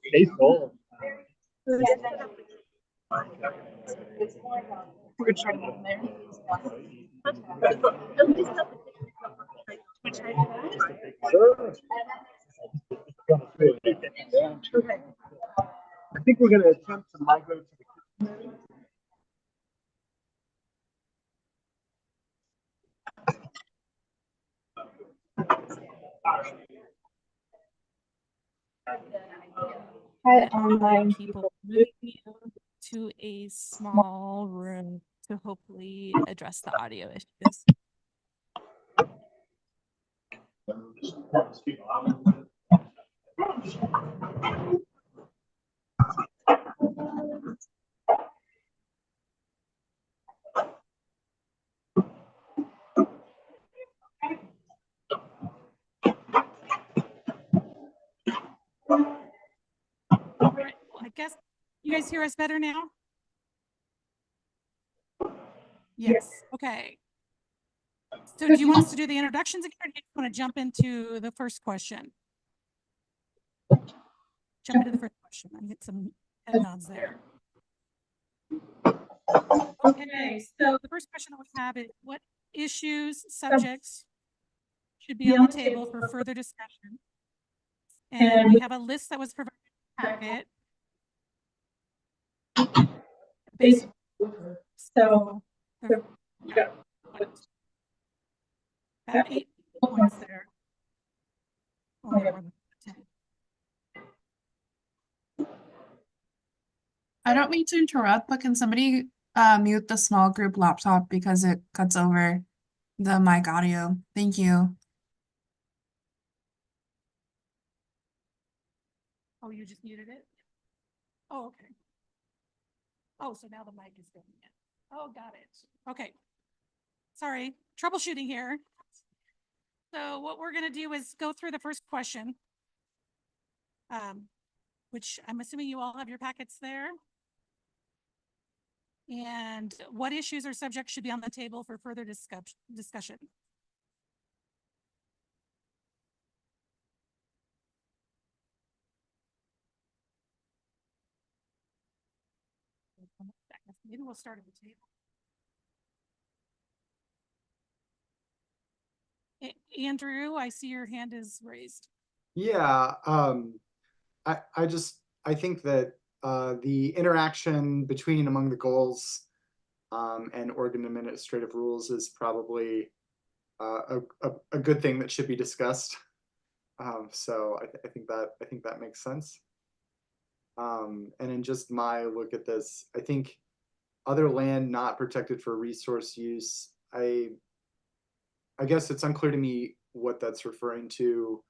Stay full. We're gonna try to get in there. Sure. Okay. I think we're going to attempt to migrate to the kitchen. Hi, online people moving to a small room to hopefully address the audio issues. All right, well, I guess you guys hear us better now? Yes, okay. So do you want us to do the introductions again, or do you want to jump into the first question? Jump into the first question. I get some head nods there. Okay, so the first question that we have is, what issues, subjects should be on the table for further discussion? And we have a list that was provided in the packet. Basically, so there about 8 points there. Oh, more than 10. I don't mean to interrupt, but can somebody mute the small group laptop because it cuts over the mic audio? Thank you. Oh, you just muted it? Oh, okay. Oh, so now the mic is going in. Oh, got it. Okay. Sorry, troubleshooting here. So what we're going to do is go through the first question, which I'm assuming you all have your packets there. And what issues or subjects should be on the table for further discussion? Maybe we'll start at the table. Andrew, I see your hand is raised. Yeah, I think that the interaction between among the goals and Oregon administrative rules is probably a good thing that should be discussed. So I think that makes sense. And in just my look at this, I think other land not protected for resource use, I guess it's unclear to me what that's referring to.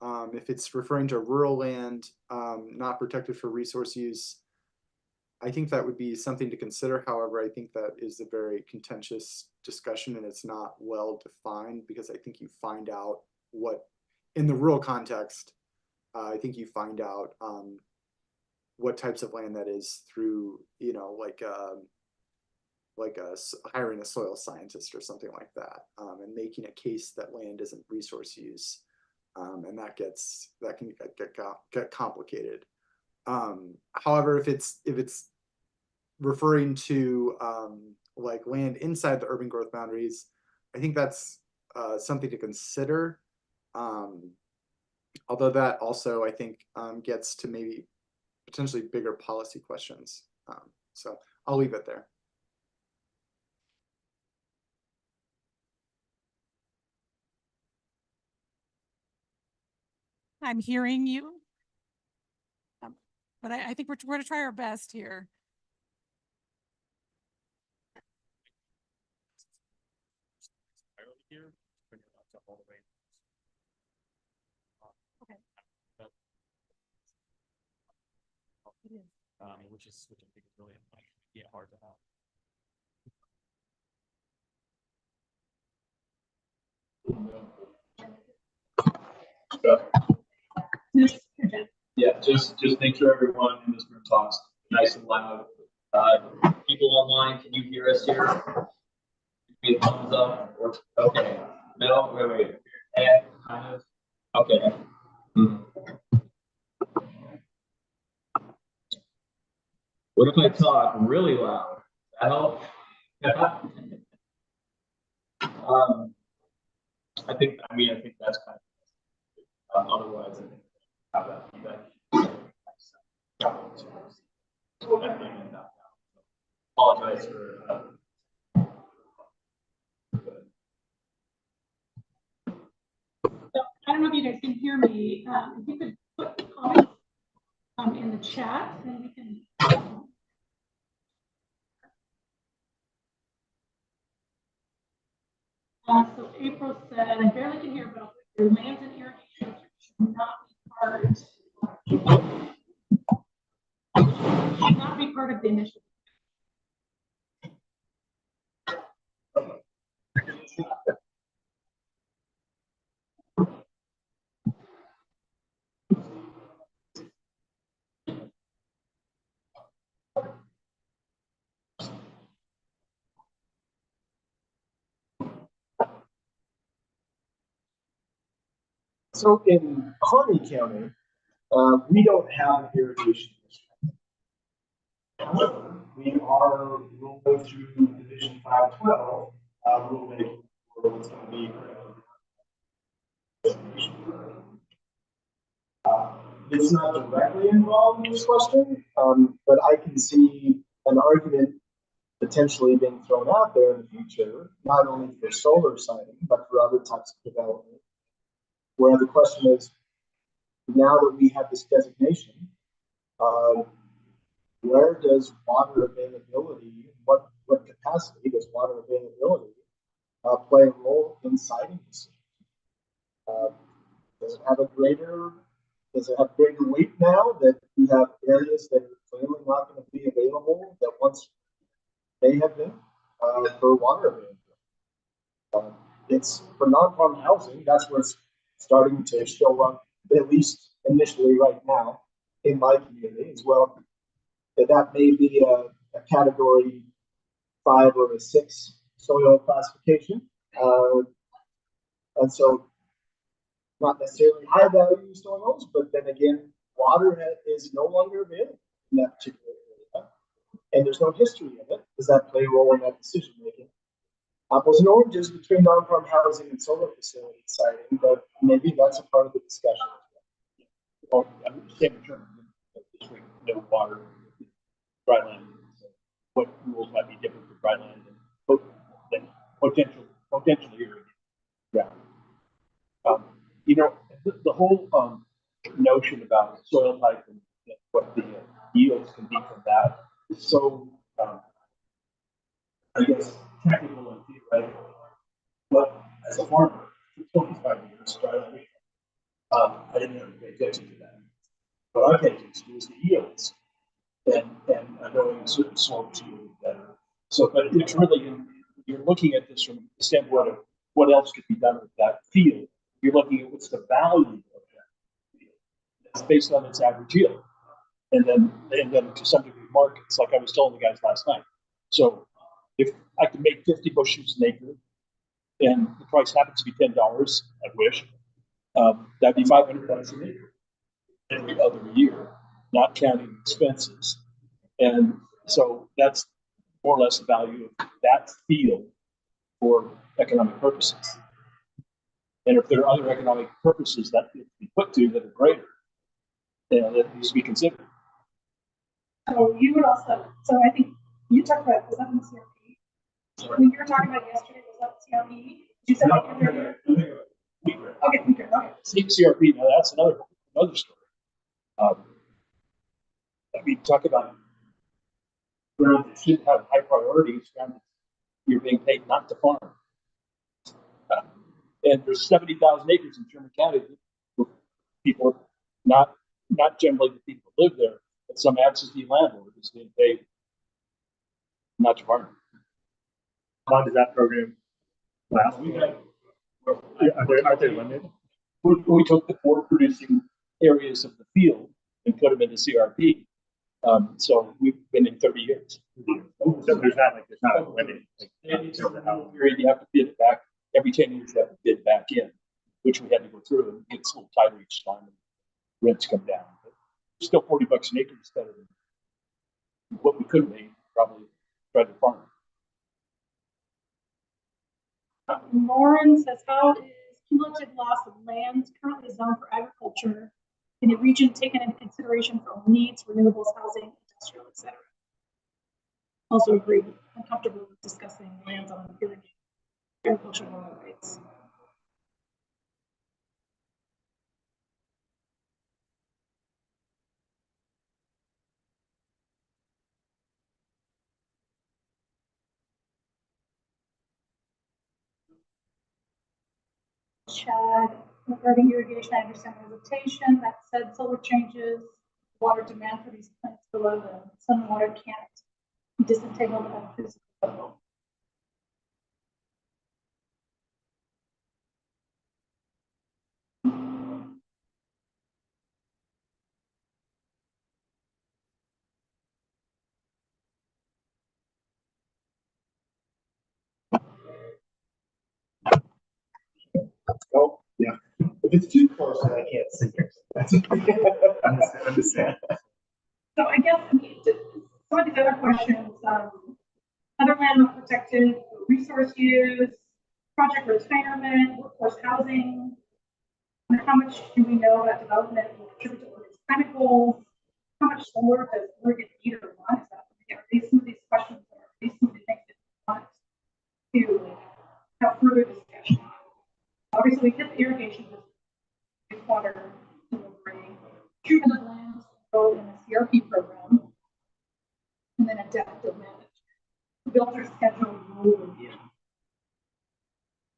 If it's referring to rural land not protected for resource use, I think that would be something to consider. However, I think that is a very contentious discussion and it's not well defined, because I think you find out what, in the rural context, I think you find out what types of land that is through, you know, hiring a soil scientist or something like that, and making a case that land isn't resource use, and that can get complicated. However, if it's referring to like land inside the urban growth boundaries, I think that's something to consider. Although that also, I think, gets to maybe potentially bigger policy questions. So I'll leave it there. I'm hearing you. But I think we're going to try our best here. Okay. It is. Which I think is really hard to have. Yeah, just make sure everyone in this room talks nice and loud. People online, can you hear us here? Give me a thumbs up. Okay. No, wait. And kind of. Okay. What if I talk really loud? That help? I think that's kind of otherwise I think have that feedback. Apologize for I don't know if you guys can hear me. If you could put comments in the chat, then we can. So April said, I barely can hear, but your lands and irrigation should not be part of the initiative. So in Harney County, we don't have an irrigation district. However, we are rolling through Division 512 rulemaking for what's going to be. It's not directly involved in this question, but I can see an argument potentially being thrown out there in the future, not only for solar siting, but for other types of development, where the question is, now that we have this designation, where does water availability, what capacity does water availability play a role in siting decisions? Does it have greater weight now that we have areas that are clearly not going to be available that once may have been for water availability? It's for non-farm housing, that's where it's starting to show up, at least initially right now in my community as well. That may be a category 5 or a 6 soil classification. And so not necessarily high value soils, but then again, water is no longer available in that particular area. And there's no history of it. Does that play a role in that decision making? Apples and oranges between non-farm housing and solar facility siting, but maybe that's a part of the discussion. Well, I can't determine no water, dry land. So what rules might be different for dry land than potentially irrigated ground. You know, the whole notion about soil type and what the yields can be from that is so, I guess, technical and theoretical. But as a farmer for 25 years, I didn't have to pay attention to that. What I paid attention to is the yields and knowing certain soil to better. So, but it's really, you're looking at this from the standpoint of what else could be done with that field. You're looking at what's the value of that field. It's based on its average yield. And then to some degree markets, like I was telling the guys last night. So if I could make 50 bushels an acre and the price happens to be $10, I wish, that'd be $500 an acre every other year, not counting expenses. And so that's more or less the value of that field for economic purposes. And if there are other economic purposes that could be put to that are greater, that needs to be considered. So you would also, so I think you talked about, was that in the CRP? When you were talking about yesterday, was that CRP? You said like okay, CRP, now that's another story. I mean, talk about ground that should have high priorities, ground that you're being paid not to farm. And there's 70,000 acres in Sherman County where people, not generally the people who live there, but some absentee landlord is being paid not to farm. How long does that program last? Are they limited? We took the 4 producing areas of the field and put them into CRP. So we've been in 30 years. So there's not a limit. You have to bid it back every 10 years. You have to bid back in, which we had to go through, and it gets a little tighter each time. And rents come down, but still $40 an acre is better than what we could have made. Probably try to farm. Lauren says, how is cumulative loss of lands currently zoned for agriculture in the region taken into consideration for needs, renewables, housing, industrial, etc.? Also agree, I'm comfortable with discussing lands on agricultural rights. Chad, regarding irrigation, I understand the limitation. That said, solar changes water demand for these plants below the sun and water can't be disentangled at physical level. Oh, yeah. If it's too close, then I can't see it. That's understand. So I guess some of these other questions, other land not protected, resource use, project retirement, workforce housing, and how much do we know that development will contribute to Oregon's climate goals? How much solar does Oregon need or want? Are these some of these questions, or are these some of the things that we want to have further discussion? Obviously, we hit the irrigation, water delivery, treatment of lands, go in the CRP program, and then adaptive management. Builder schedule rule review.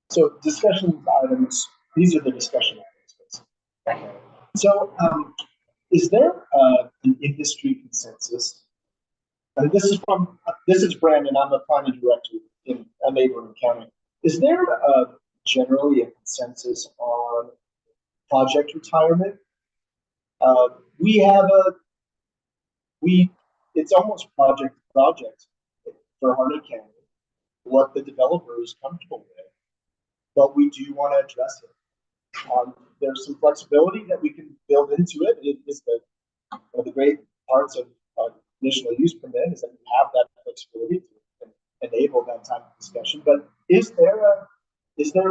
So discussion items, these are the discussion items. Okay. So is there an industry consensus? And this is Brandon, I'm the planning director in a neighboring county. Is there generally a consensus on project retirement? It's almost project to project for Harney County, what the developer is comfortable with, but we do want to address it. There's some flexibility that we can build into it. It is one of the great parts of conditional use permit is that you have that flexibility to enable that type of discussion. But is there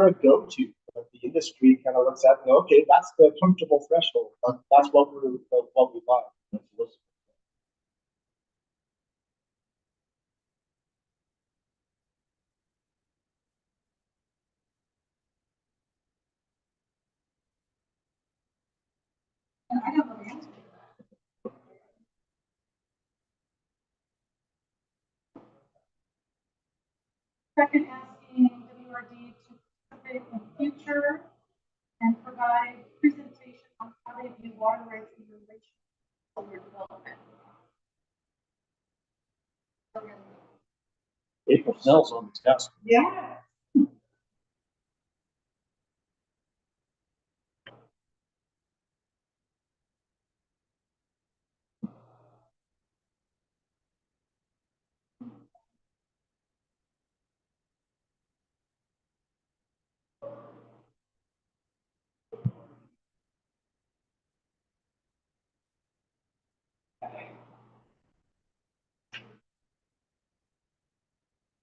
a go-to that the industry kind of looks at and go, okay, that's the comfortable threshold. That's what we like. Second, asking WRD to participate in the future and provide presentation on how they view water rights in relation to solar development. April Snell's on the desk. Yeah.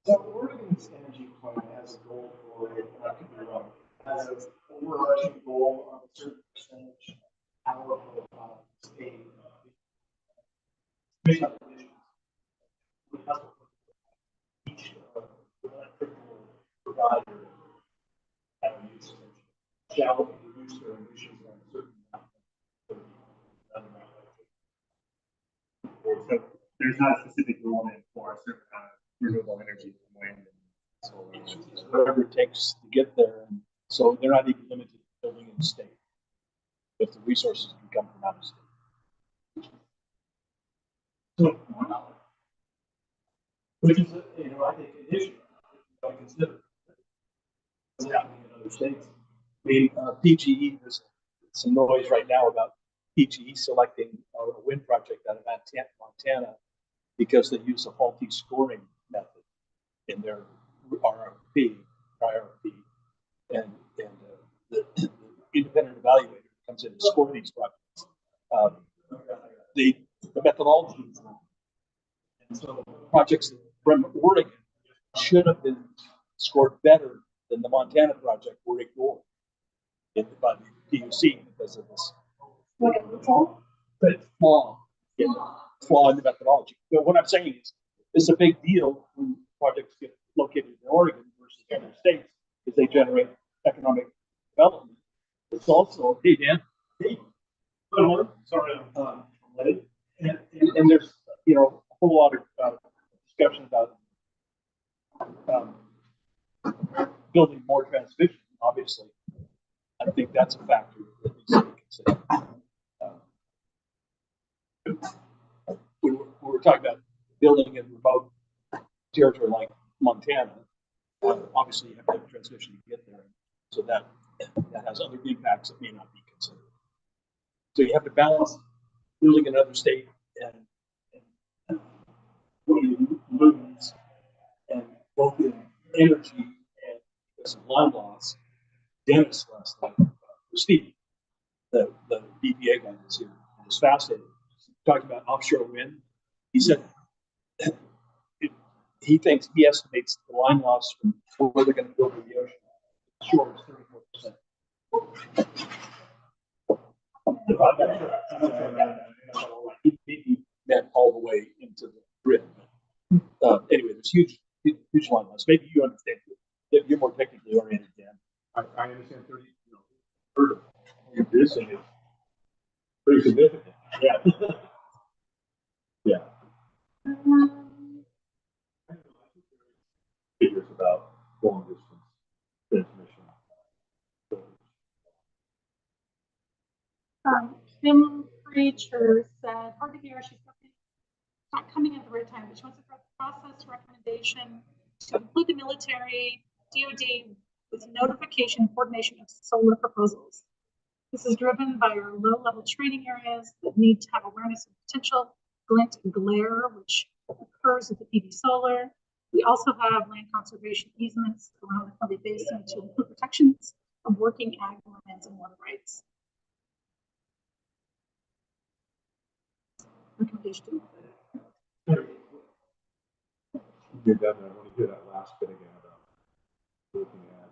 So Oregon's energy plan has a goal for it, and I could be wrong, has an overarching goal of a certain percentage power profile state. Based on conditions. We have to put each electrical provider at a usage shall reduce their emissions on a certain amount. So there's not a specific rule in for a certain renewable energy from wind and solar. Whatever it takes to get there, and so they're not even limited to building in the state. If the resources can come from out of state. So, which is, I think an issue to consider. What's happening in other states. I mean, PGE, there's some noise right now about PGE selecting a wind project out of Montana because they use a faulty scoring method in their RFP, and the independent evaluator comes in to score these projects. The methodology is wrong. And so projects from Oregon should have been scored better than the Montana project were ignored by the PUC because of this. But flaw in the methodology. But what I'm saying is, it's a big deal when projects get located in Oregon versus other states because they generate economic development. It's also, hey Dan, hey, sorry, late. And there's a whole lot of discussion about building more transmission. Obviously, I think that's a factor that needs to be considered. When we're talking about building in remote territory like Montana, obviously you have to have transmission to get there, so that has other impacts that may not be considered. So you have to balance building in another state and what you lose, and both in energy and because of land loss. Dennis last night, Steve, the BPA guy was here. It was fascinating. Talking about offshore wind. He said he thinks he estimates the line loss from where they're going to build in the ocean shore is 34%. He meant all the way into the grid. Anyway, there's huge line loss. Maybe you understand. You're more technically oriented, Dan. I understand 30. You're missing it. Pretty significant. Yeah. Yeah. Figures about long distance transmission. Kim Preacher said, hard to hear, she's not coming at the right time, but she wants to process recommendation to include the military, DoD, with notification and coordination of solar proposals. This is driven by our low-level training areas that need to have awareness of potential glint and glare, which occurs with the PV solar. We also have land conservation easements around the Columbia Basin to include protections of working ag lands and water rights. Recommendation. You're done. I want to hear that last bit again about looking at.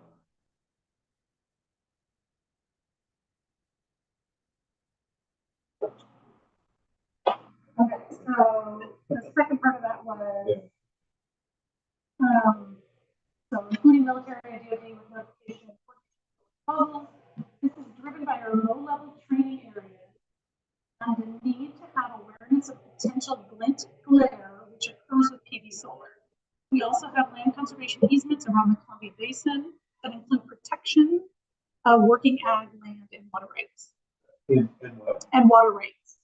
Okay, so the second part of that was, so including military and DoD with notification of proposals. This is driven by our low-level training areas and the need to have awareness of potential glint glare, which occurs with PV solar. We also have land conservation easements around the Columbia Basin that include protection of working ag land and water rights. And water rights.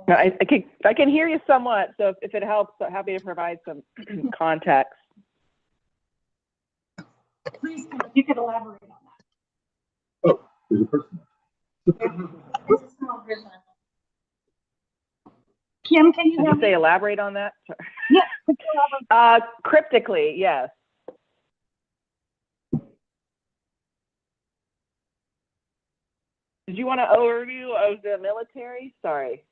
I can hear you somewhat, so if it helps, I'm happy to provide some context. Please, you could elaborate on that. Oh, there's a person. Kim, can you hear me? Say elaborate on that? Yeah. Cryptically, yes. Did you want an overview of the military? Sorry.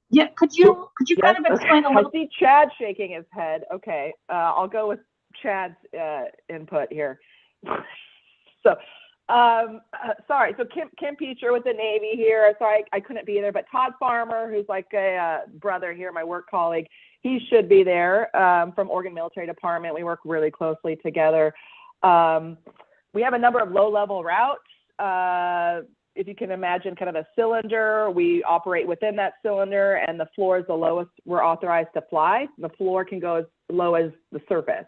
Yeah, could you kind of explain a little? I see Chad shaking his head. Okay, I'll go with Chad's input here. So, sorry. So Kim Peacher with the Navy here. Sorry, I couldn't be there, but Todd Farmer, who's like a brother here, my work colleague, he should be there from Oregon Military Department. We work really closely together. We have a number of low-level routes. If you can imagine kind of a cylinder, we operate within that cylinder, and the floor is the lowest we're authorized to fly. The floor can go as low as the surface.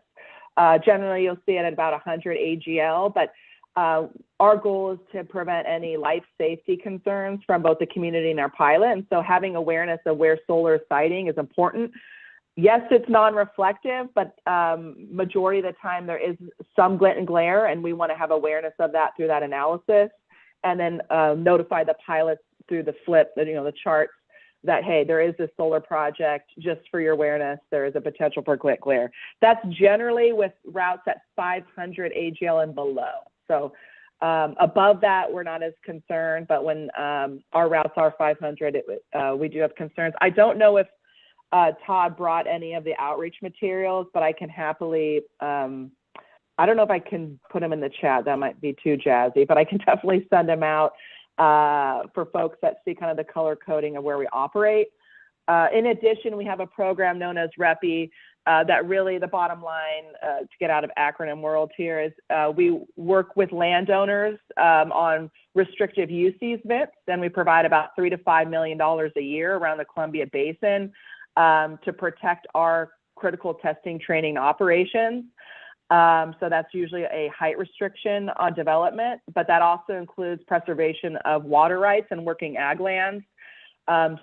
Generally, you'll see it at about 100 AGL, but our goal is to prevent any life safety concerns from both the community and our pilot. And so having awareness of where solar is siting is important. Yes, it's non-reflective, but majority of the time there is some glint and glare, and we want to have awareness of that through that analysis. And then notify the pilots through the flip, the charts, that, hey, there is this solar project, just for your awareness, there is a potential for glint glare. That's generally with routes at 500 AGL and below. So above that, we're not as concerned, but when our routes are 500, we do have concerns. I don't know if Todd brought any of the outreach materials, but I can happily, I don't know if I can put them in the chat. That might be too jazzy, but I can definitely send them out for folks that see kind of the color coding of where we operate. In addition, we have a program known as REPI that really the bottom line, to get out of acronym world here, is we work with landowners on restrictive use easements, and we provide about $3 to $5 million a year around the Columbia Basin to protect our critical testing, training, and operations. So that's usually a height restriction on development, but that also includes preservation of water rights and working ag lands.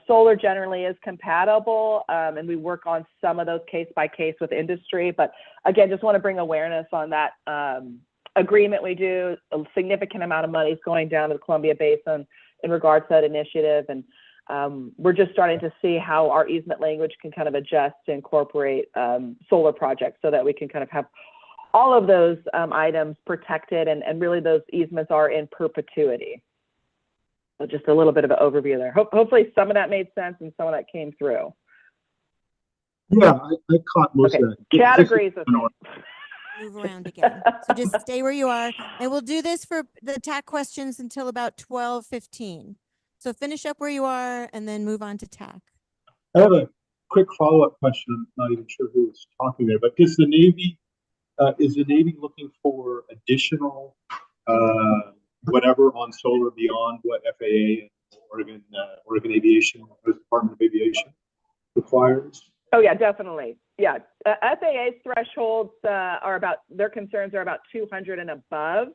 Solar generally is compatible, and we work on some of those case by case with industry. But again, just want to bring awareness on that agreement we do. A significant amount of money is going down to the Columbia Basin in regards to that initiative. And we're just starting to see how our easement language can kind of adjust to incorporate solar projects so that we can kind of have all of those items protected, and really those easements are in perpetuity. So just a little bit of an overview there. Hopefully some of that made sense and some of that came through. Yeah, I caught most of that. Chad agrees with me. Move around again. So just stay where you are. And we'll do this for the TAC questions until about 12:15. So finish up where you are and then move on to TAC. I have a quick follow-up question. I'm not even sure who was talking there, but is the Navy looking for additional whatever on solar beyond what FAA and Oregon Aviation, Department of Aviation requires? Oh yeah, definitely. Yeah, FAA's thresholds their concerns are about 200 and above.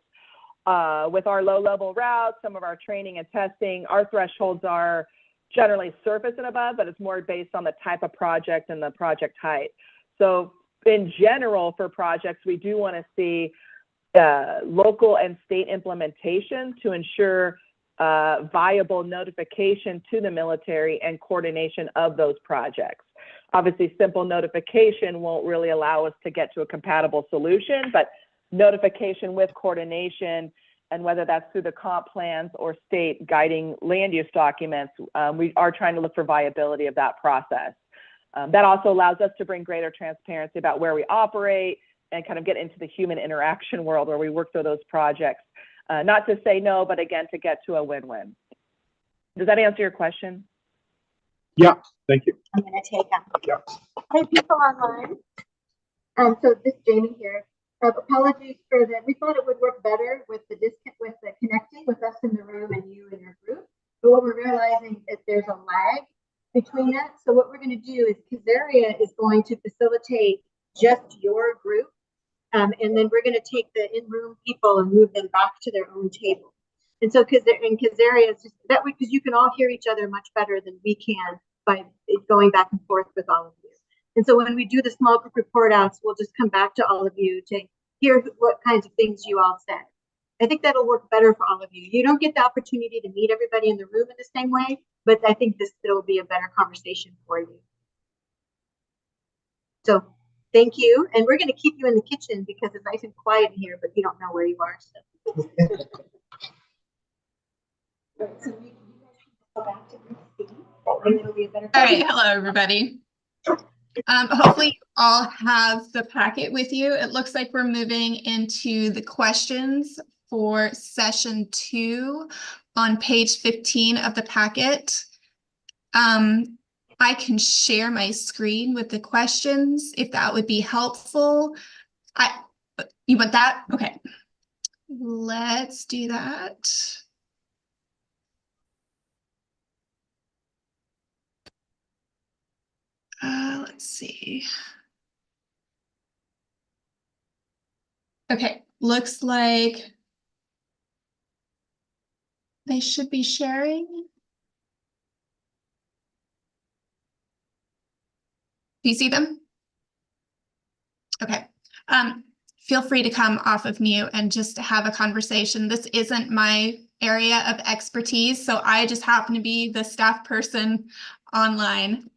With our low-level routes, some of our training and testing, our thresholds are generally surface and above, but it's more based on the type of project and the project height. So in general, for projects, we do want to see local and state implementation to ensure viable notification to the military and coordination of those projects. Obviously, simple notification won't really allow us to get to a compatible solution, but notification with coordination, and whether that's through the comp plans or state guiding land use documents, we are trying to look for viability of that process. That also allows us to bring greater transparency about where we operate and kind of get into the human interaction world where we work through those projects. Not to say no, but again, to get to a win-win. Does that answer your question? Yeah, thank you. I'm going to take them. Yeah. Hey, people online. So this is Jamie here. Apologies for that. We thought it would work better with the connecting with us in the room and you and your group. But what we're realizing is there's a lag between that. So what we're going to do is Kazaria is going to facilitate just your group. And then we're going to take the in-room people and move them back to their own table. And so Kazaria is just that way, because you can all hear each other much better than we can by going back and forth with all of you. And so when we do the small group report outs, we'll just come back to all of you to hear what kinds of things you all said. I think that'll work better for all of you. You don't get the opportunity to meet everybody in the room in the same way, but I think it'll be a better conversation for you. So thank you. And we're going to keep you in the kitchen because it's nice and quiet in here, but you don't know where you are. So. All right, hello everybody. Hopefully you all have the packet with you. It looks like we're moving into the questions for session 2 on page 15 of the packet. I can share my screen with the questions if that would be helpful. You want that? Okay, let's do that. Let's see. Okay, looks like they should be sharing. Do you see them? Okay. Feel free to come off of mute and just have a conversation. This isn't my area of expertise, so I just happen to be the staff person online.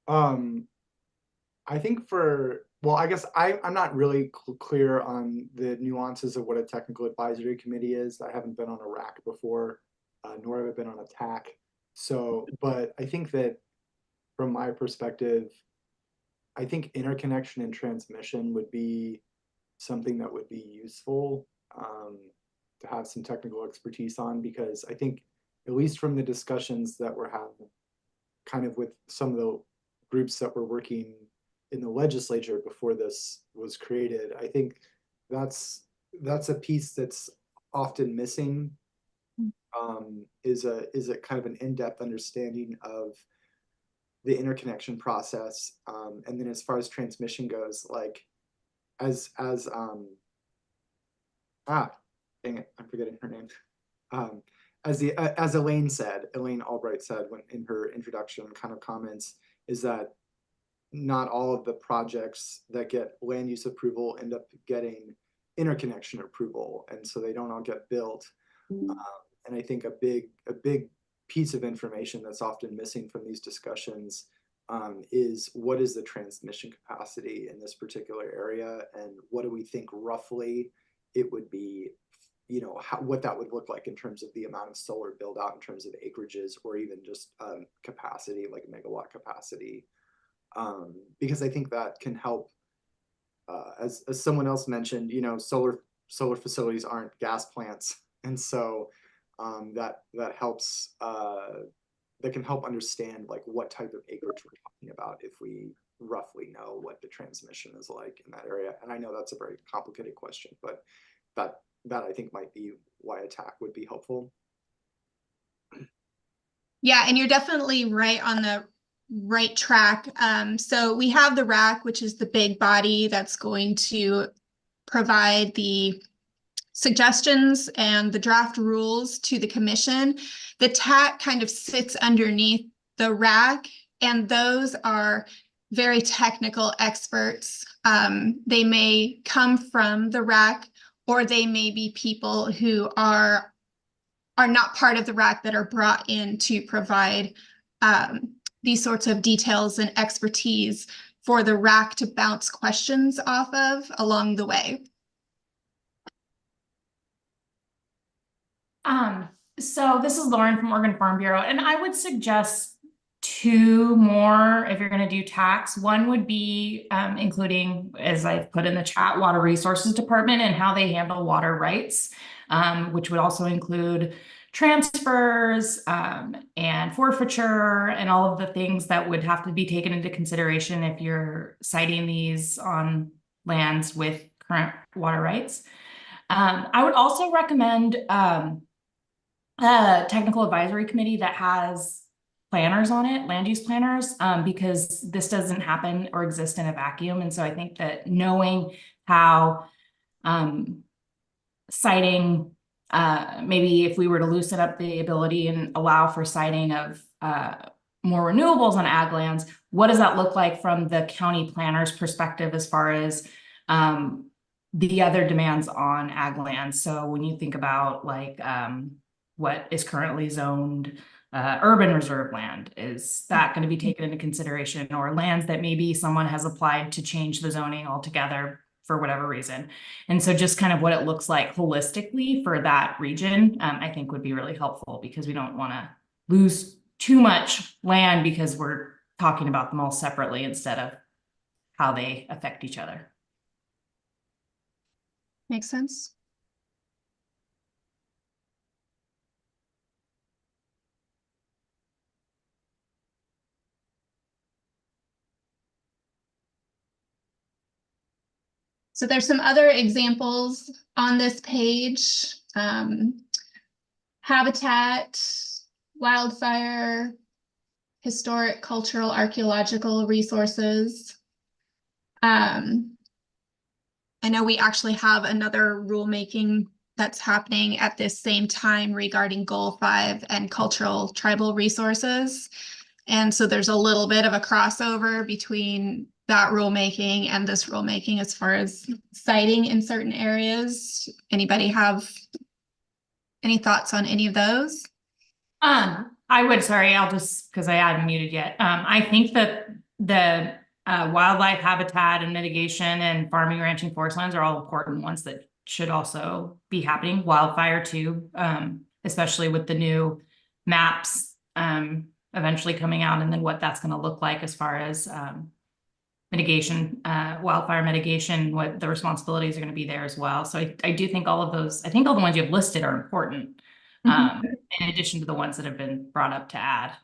I think I guess I'm not really clear on the nuances of what a technical advisory committee is. I haven't been on a RAC before, nor have I been on a TAC. So, but I think that from my perspective, I think interconnection and transmission would be something that would be useful to have some technical expertise on, because I think, at least from the discussions that we're having kind of with some of the groups that were working in the legislature before this was created, I think that's a piece that's often missing, is a kind of an in-depth understanding of the interconnection process. And then as far as transmission goes, like dang it, I'm forgetting her name. As Elaine Albright said in her introduction kind of comments, is that not all of the projects that get land use approval end up getting interconnection approval, and so they don't all get built. And I think a big piece of information that's often missing from these discussions is what is the transmission capacity in this particular area, and what do we think roughly it would be, what that would look like in terms of the amount of solar build out in terms of acreages, or even just capacity, like megawatt capacity. Because I think that can help, as someone else mentioned, solar facilities aren't gas plants, and so that helps. That can help understand like what type of acreage we're talking about if we roughly know what the transmission is like in that area. And I know that's a very complicated question, but that I think might be why a TAC would be helpful. Yeah, and you're definitely right on the right track. So we have the RAC, which is the big body that's going to provide the suggestions and the draft rules to the commission. The TAC kind of sits underneath the RAC, and those are very technical experts. They may come from the RAC, or they may be people who are not part of the RAC that are brought in to provide these sorts of details and expertise for the RAC to bounce questions off of along the way. So this is Lauren from Oregon Farm Bureau, and I would suggest 2 more if you're going to do tax. One would be including, as I've put in the chat, Water Resources Department and how they handle water rights, which would also include transfers and forfeiture and all of the things that would have to be taken into consideration if you're citing these on lands with current water rights. I would also recommend technical advisory committee that has planners on it, land use planners, because this doesn't happen or exist in a vacuum. And so I think that knowing how citing, maybe if we were to loosen up the ability and allow for citing of more renewables on ag lands, what does that look like from the county planner's perspective as far as the other demands on ag lands? So when you think about like what is currently zoned urban reserve land, is that going to be taken into consideration, or lands that maybe someone has applied to change the zoning altogether for whatever reason? And so just kind of what it looks like holistically for that region, I think would be really helpful, because we don't want to lose too much land because we're talking about them all separately instead of how they affect each other. Makes sense. So there's some other examples on this page. Habitat, wildfire, historic, cultural, archaeological resources. I know we actually have another rulemaking that's happening at this same time regarding Goal 5 and cultural tribal resources. And so there's a little bit of a crossover between that rulemaking and this rulemaking as far as citing in certain areas. Anybody have any thoughts on any of those? I would, sorry, I'll just, because I hadn't muted yet. I think that the wildlife habitat and mitigation and farming, ranching, forest lands are all important ones that should also be happening. Wildfire too, especially with the new maps eventually coming out, and then what that's going to look like as far as mitigation, wildfire mitigation, what the responsibilities are going to be there as well. So I do think all of those, I think all the ones you've listed are important, in addition to the ones that have been brought up to add.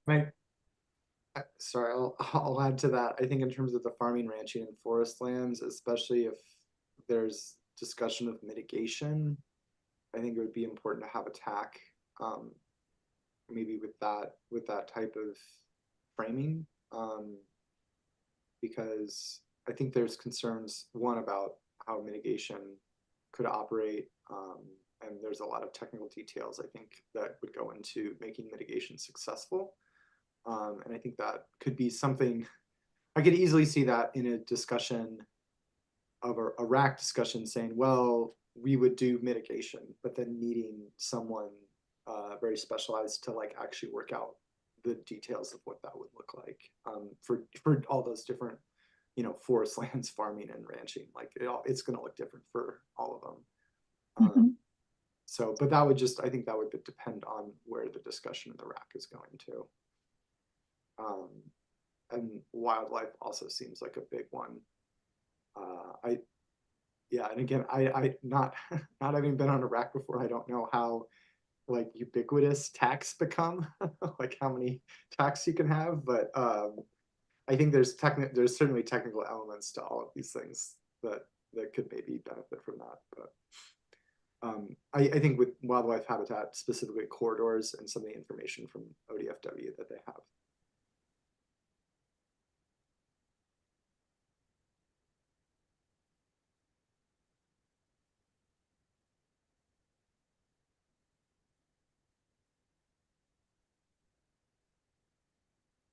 Right. Sorry, I'll add to that. I think in terms of the farming, ranching, and forest lands, especially if there's discussion of mitigation, I think it would be important to have a TAC, maybe with that type of framing, because I think there's concerns, one, about how mitigation could operate, and there's a lot of technical details, I think, that would go into making mitigation successful. And I think that could be something, I could easily see that in a discussion of a RAC discussion saying, well, we would do mitigation, but then needing someone very specialized to like actually work out the details of what that would look like, for all those different, you know, forest lands, farming, and ranching. Like it's going to look different for all of them. So, but that would just, I think that would depend on where the discussion of the RAC is going to. And wildlife also seems like a big one. Yeah, and again, I not having been on a RAC before, I don't know how like ubiquitous tax become, like how many tax you can have, but I think there's certainly technical elements to all of these things that could maybe benefit from that. But I think with wildlife habitat, specifically corridors and some of the information from ODFW that they have.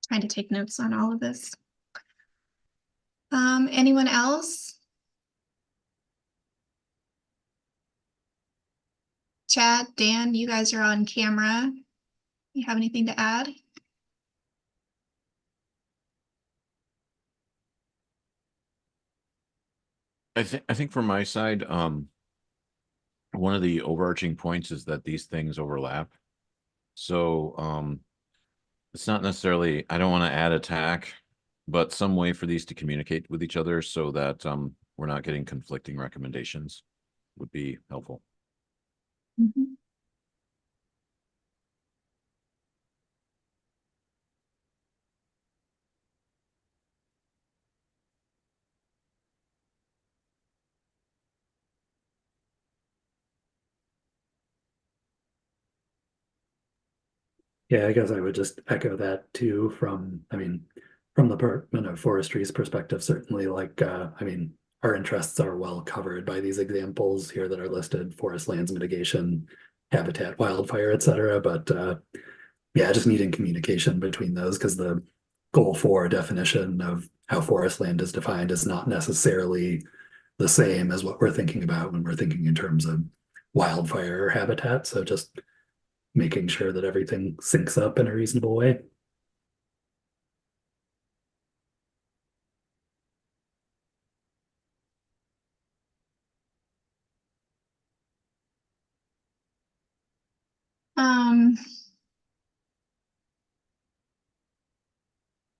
Trying to take notes on all of this. Anyone else? Chad, Dan, you guys are on camera. You have anything to add? I think from my side, one of the overarching points is that these things overlap. So it's not necessarily, I don't want to add a TAC, but some way for these to communicate with each other so that we're not getting conflicting recommendations would be helpful. Yeah, I guess I would just echo that too from, I mean, from the Department of Forestry's perspective, certainly like, I mean, our interests are well covered by these examples here that are listed: forest lands mitigation, habitat, wildfire, et cetera. But yeah, just needing communication between those, because the goal 4 definition of how forest land is defined is not necessarily the same as what we're thinking about when we're thinking in terms of wildfire or habitat. So just making sure that everything syncs up in a reasonable way. Um,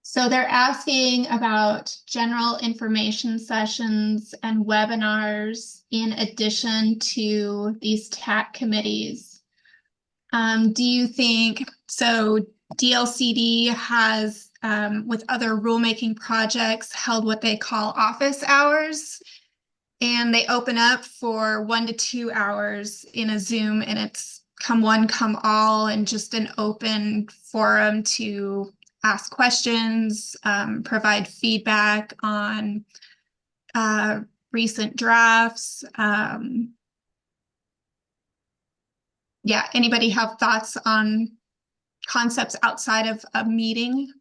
so they're asking about general information sessions and webinars in addition to these TAC committees. Do you think, so DLCD has, with other rulemaking projects, held what they call office hours. And they open up for 1 to 2 hours in a Zoom, and it's come one, come all, and just an open forum to ask questions, provide feedback on recent drafts. Yeah, anybody have thoughts on concepts outside of a meeting?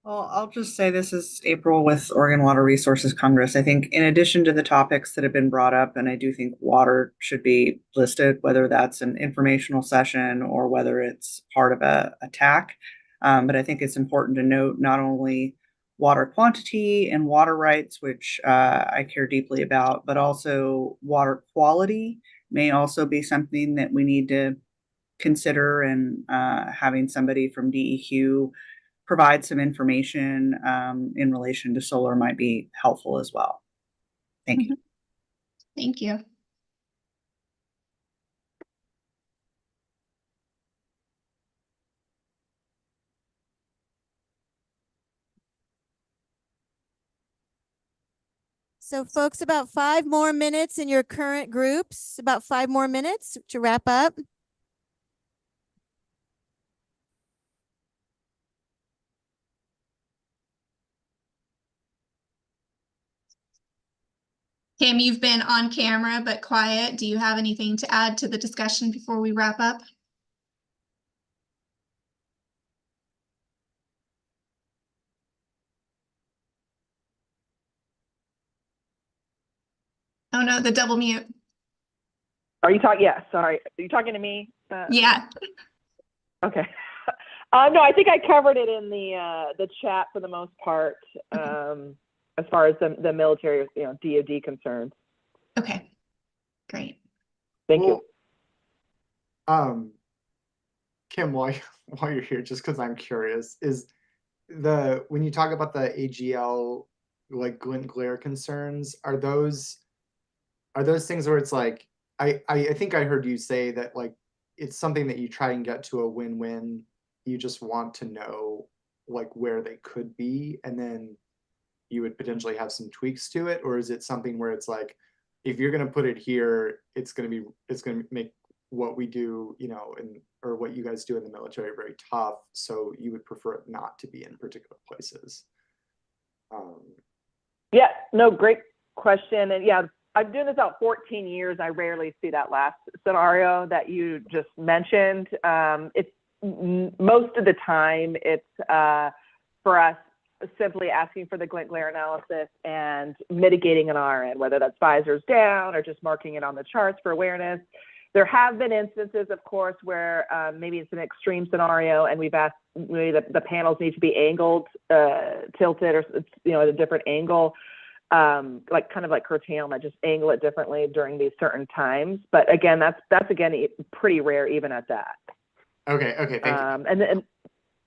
Well, I'll just say this is April with Oregon Water Resources Congress. I think in addition to the topics that have been brought up, and I do think water should be listed, whether that's an informational session or whether it's part of a TAC. But I think it's important to note not only water quantity and water rights, which I care deeply about, but also water quality may also be something that we need to consider, and having somebody from DEQ provide some information in relation to solar might be helpful as well. Thank you. Thank you. So folks, about 5 more minutes in your current groups, about 5 more minutes to wrap up. Kim, you've been on camera but quiet. Do you have anything to add to the discussion before we wrap up? Oh no, the double mute. Are you talking? Yeah, sorry. Are you talking to me? Yeah. Okay. No, I think I covered it in the chat for the most part, as far as the military, DoD concerns. Okay, great. Thank you. Kim, while you're here, just because I'm curious, is when you talk about the AGL like glint glare concerns, are those things where it's like I think I heard you say that like it's something that you try and get to a win-win. You just want to know like where they could be, and then you would potentially have some tweaks to it, or is it something where it's like if you're going to put it here, it's going to make what we do, or what you guys do in the military very tough, so you would prefer it not to be in particular places? Yeah, no, great question. And yeah, I've been doing this about 14 years. I rarely see that last scenario that you just mentioned. It's most of the time it's for us simply asking for the glint glare analysis and mitigating on our end, whether that's visors down or just marking it on the charts for awareness. There have been instances, of course, where maybe it's an extreme scenario and we've asked maybe the panels need to be angled, tilted, or at a different angle, like kind of like curtailment, just angle it differently during these certain times. But again, that's again pretty rare even at that. Okay, thank you. And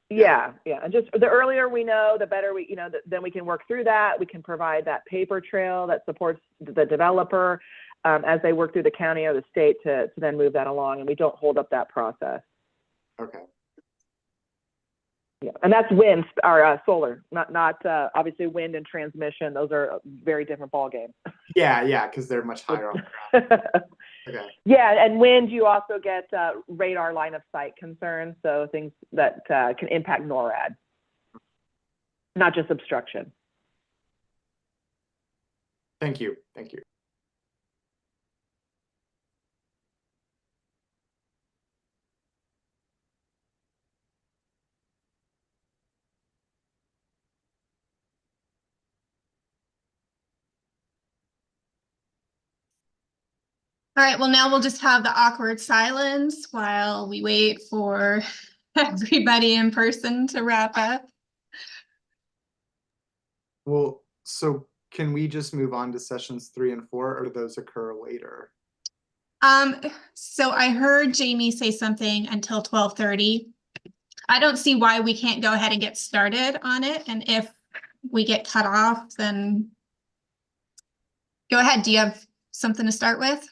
yeah, and just the earlier we know, the better we, then we can work through that. We can provide that paper trail that supports the developer as they work through the county or the state to then move that along, and we don't hold up that process. Okay. Yeah, and that's wind or solar, not obviously wind and transmission. Those are very different ball games. Yeah, because they're much higher on the ground. Okay. Yeah, and wind, you also get radar line of sight concerns, so things that can impact NORAD, not just obstruction. Thank you. Thank you. All right, well, now we'll just have the awkward silence while we wait for everybody in person to wrap up. Well, so can we just move on to sessions 3 and 4, or do those occur later? So I heard Jamie say something until 12:30. I don't see why we can't go ahead and get started on it. And if we get cut off, then go ahead. Do you have something to start with?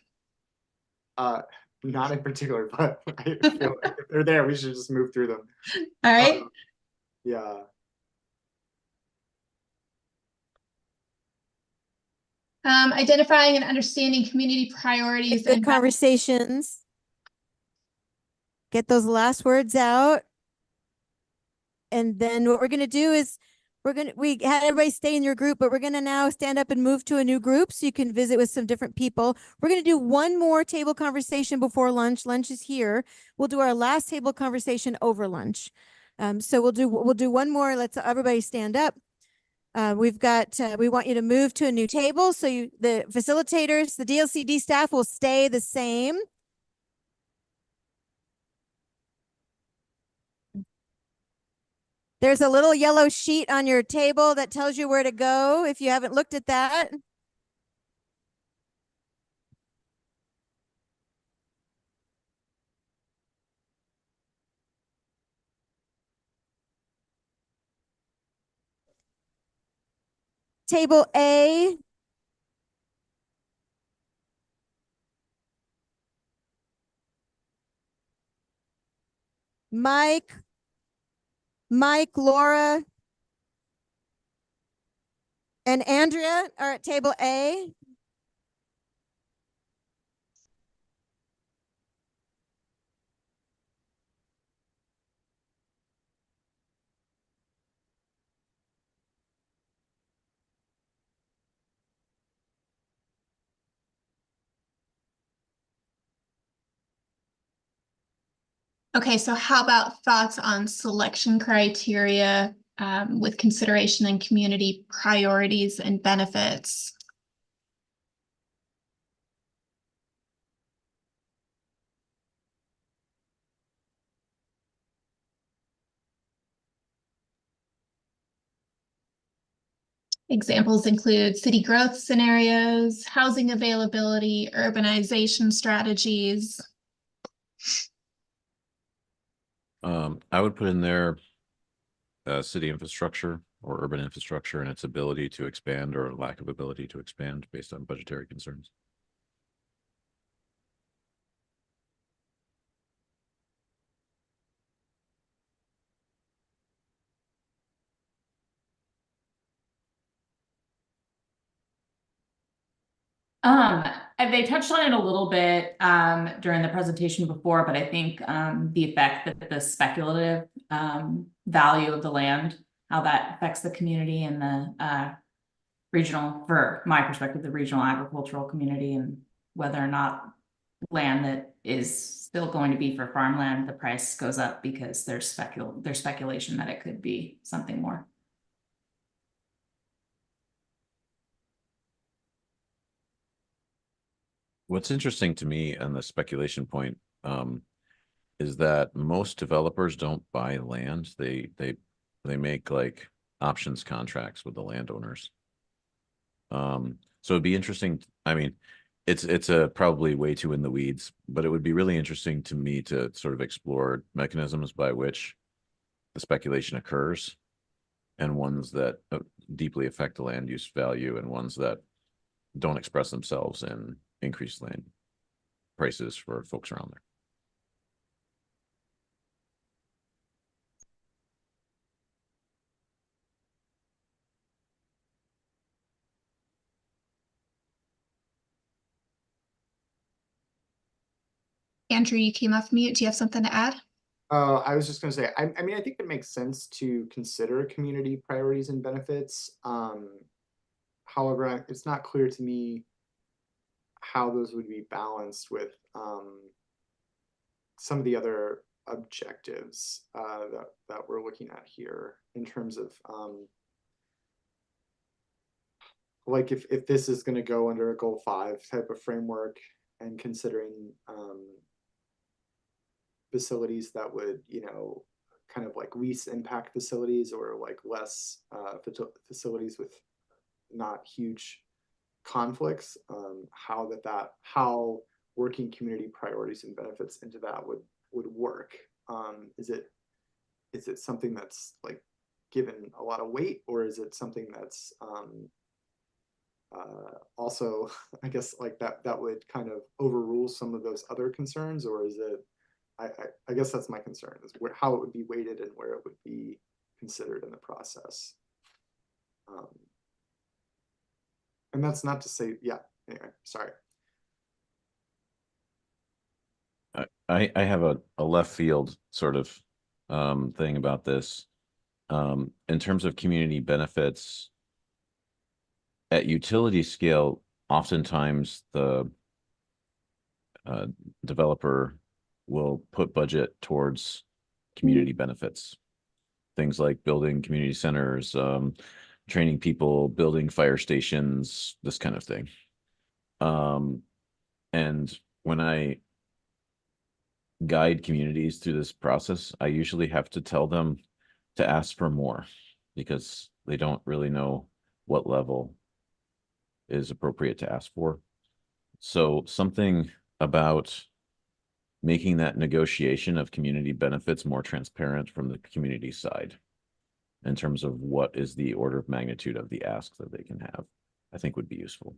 Not in particular, but I feel like if they're there, we should just move through them. All right. Yeah. Identifying and understanding community priorities Good and conversations. Get those last words out. And then what we're going to do is we had everybody stay in your group, but we're going to now stand up and move to a new group so you can visit with some different people. We're going to do one more table conversation before lunch. Lunch is here. We'll do our last table conversation over lunch. So we'll do one more. Let's everybody stand up. We want you to move to a new table. So the facilitators, the DLCD staff will stay the same. There's a little yellow sheet on your table that tells you where to go if you haven't looked at that. Table A. Mike, Laura, and Andrea are at table A. Okay, so how about thoughts on selection criteria with consideration and community priorities and benefits? Examples include city growth scenarios, housing availability, urbanization strategies. I would put in there city infrastructure or urban infrastructure and its ability to expand or lack of ability to expand based on budgetary concerns. And they touched on it a little bit during the presentation before, but I think the effect that the speculative value of the land, how that affects the community and the regional, for my perspective, the regional agricultural community, and whether or not land that is still going to be for farmland, the price goes up because there's speculation that it could be something more. What's interesting to me on the speculation point is that most developers don't buy land. They make like options contracts with the landowners. So it'd be interesting. I mean, it's a probably way too in the weeds, but it would be really interesting to me to sort of explore mechanisms by which the speculation occurs and ones that deeply affect the land use value and ones that don't express themselves in increased land prices for folks around there. Andrew, you came off mute. Do you have something to add? I was just going to say, I mean, I think it makes sense to consider community priorities and benefits. However, it's not clear to me how those would be balanced with some of the other objectives that we're looking at here in terms of like if this is going to go under a goal 5 type of framework and considering facilities that would, you know, kind of like least impact facilities or like less facilities with not huge conflicts, how working community priorities and benefits into that would work. Is it something that's like given a lot of weight, or is it something that's also, I guess, like that would kind of overrule some of those other concerns, or is it? I guess that's my concern, is how it would be weighted and where it would be considered in the process. And that's not to say, yeah, anyway, sorry. I have a left field sort of thing about this. In terms of community benefits, at utility scale, oftentimes the developer will put budget towards community benefits. Things like building community centers, training people, building fire stations, this kind of thing. And when I guide communities through this process, I usually have to tell them to ask for more because they don't really know what level is appropriate to ask for. So something about making that negotiation of community benefits more transparent from the community side in terms of what is the order of magnitude of the ask that they can have, I think would be useful.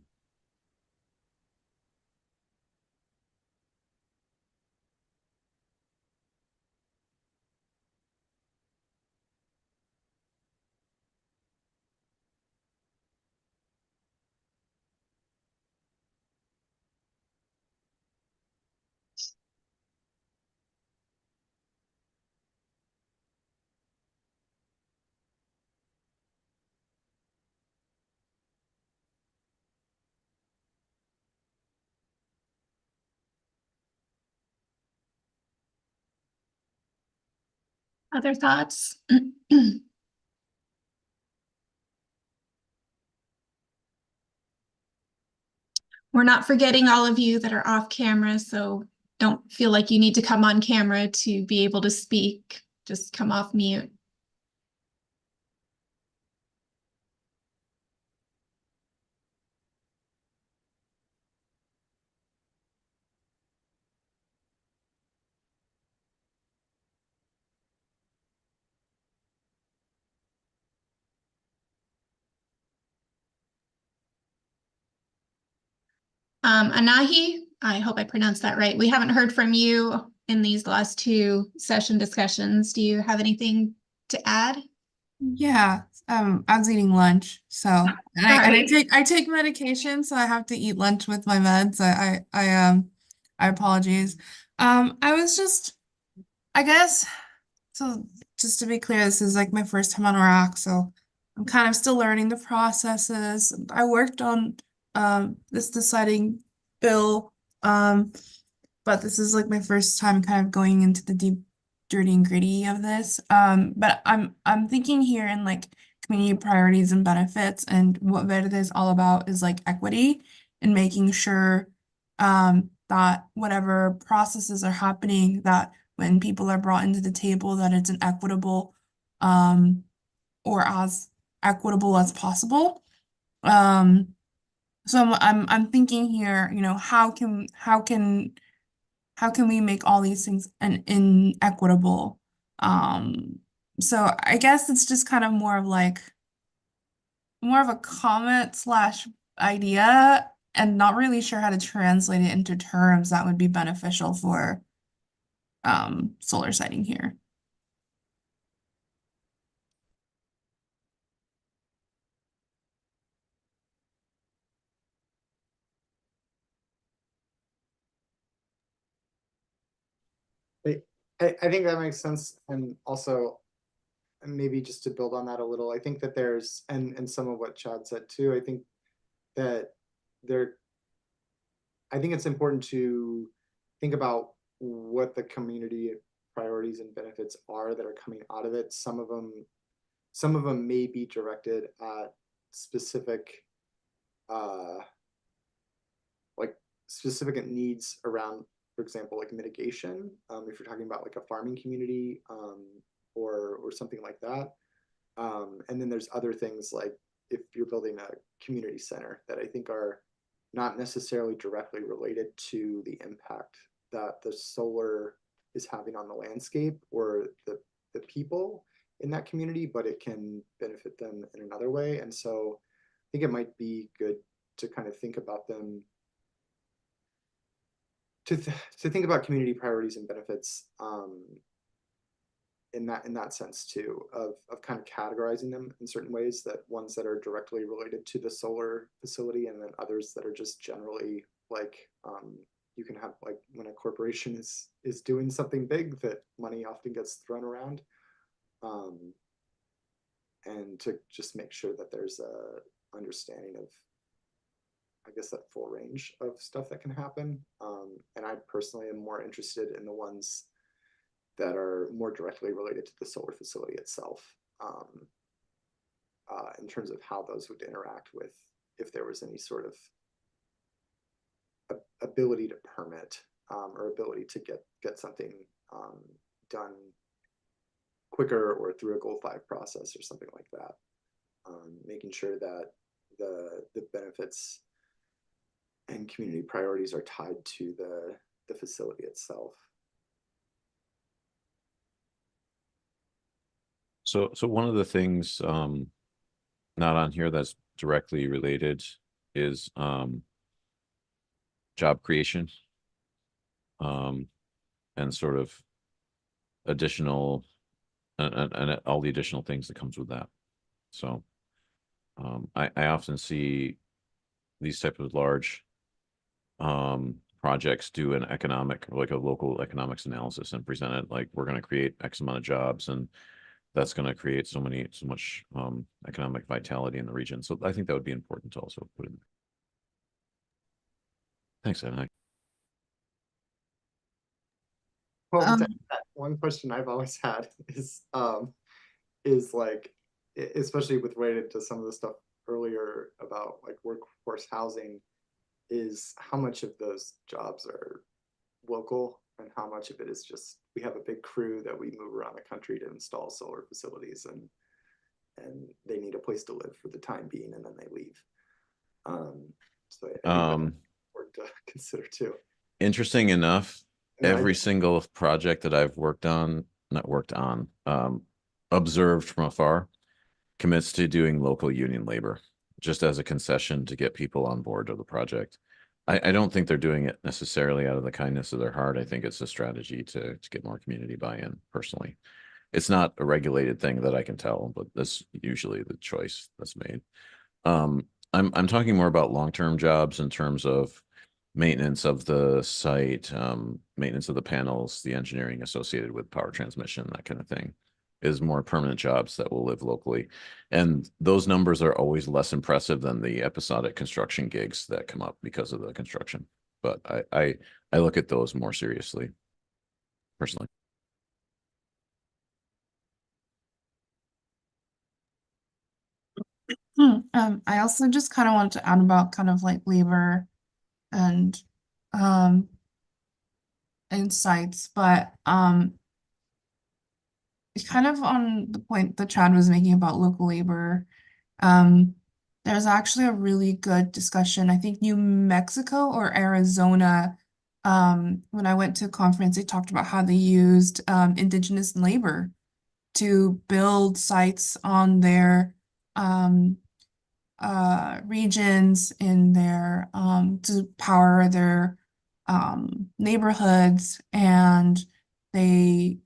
Other thoughts? We're not forgetting all of you that are off camera, so don't feel like you need to come on camera to be able to speak. Just come off mute. Anahi, I hope I pronounced that right. We haven't heard from you in these last 2 session discussions. Do you have anything to add? Yeah, I was eating lunch, so and I take medication, so I have to eat lunch with my meds. I apologize. I was just, I guess, so just to be clear, this is like my first time on Iraq, so I'm kind of still learning the processes. I worked on this deciding bill, but this is like my first time kind of going into the deep, dirty and gritty of this. But I'm thinking here in like community priorities and benefits, and what Verde is all about is like equity and making sure that whatever processes are happening, that when people are brought into the table, that it's an equitable or as equitable as possible. So I'm thinking here, you know, how can we make all these things inequitable? So I guess it's just kind of more of like more of a comment slash idea and not really sure how to translate it into terms that would be beneficial for solar siting here. I think that makes sense. And also, and maybe just to build on that a little, I think that there's, and some of what Chad said too, I think that I think it's important to think about what the community priorities and benefits are that are coming out of it. Some of them may be directed at specific like specific needs around, for example, like mitigation, if you're talking about like a farming community, or something like that. And then there's other things like if you're building a community center that I think are not necessarily directly related to the impact that the solar is having on the landscape or the people in that community, but it can benefit them in another way. And so I think it might be good to kind of think about them, to think about community priorities and benefits in that sense too, of kind of categorizing them in certain ways, that ones that are directly related to the solar facility, and then others that are just generally like you can have, like when a corporation is doing something big, that money often gets thrown around, and to just make sure that there's a understanding of, I guess, that full range of stuff that can happen. And I personally am more interested in the ones that are more directly related to the solar facility itself, in terms of how those would interact with, if there was any sort of ability to permit, or ability to get something done quicker or through a Goal 5 process or something like that. Making sure that the benefits and community priorities are tied to the facility itself. So one of the things not on here that's directly related is job creation, and sort of additional and all the additional things that comes with that. So I often see these type of large projects do an economic, like a local economics analysis, and present it like, we're going to create X amount of jobs, and that's going to create so much economic vitality in the region. So I think that would be important to also put in. Thanks, Ed. Well, one question I've always had is like, especially with related to some of the stuff earlier about like workforce housing, is how much of those jobs are local and how much of it is just, we have a big crew that we move around the country to install solar facilities, and they need a place to live for the time being, and then they leave. So I think that's important to consider too. Interesting enough, No, every single project that I've observed from afar, commits to doing local union labor, just as a concession to get people on board of the project. I don't think they're doing it necessarily out of the kindness of their heart. I think it's a strategy to get more community buy-in personally. It's not a regulated thing that I can tell, but that's usually the choice that's made. I'm talking more about long-term jobs in terms of maintenance of the site, maintenance of the panels, the engineering associated with power transmission, that kind of thing, is more permanent jobs that will live locally. And those numbers are always less impressive than the episodic construction gigs that come up because of the construction. But I look at those more seriously, personally. I also just kind of wanted to add about kind of like labor and insights, but kind of on the point that Chad was making about local labor, there's actually a really good discussion. I think New Mexico or Arizona, when I went to a conference, they talked about how they used indigenous labor to build sites on their regions in their to power their neighborhoods, and they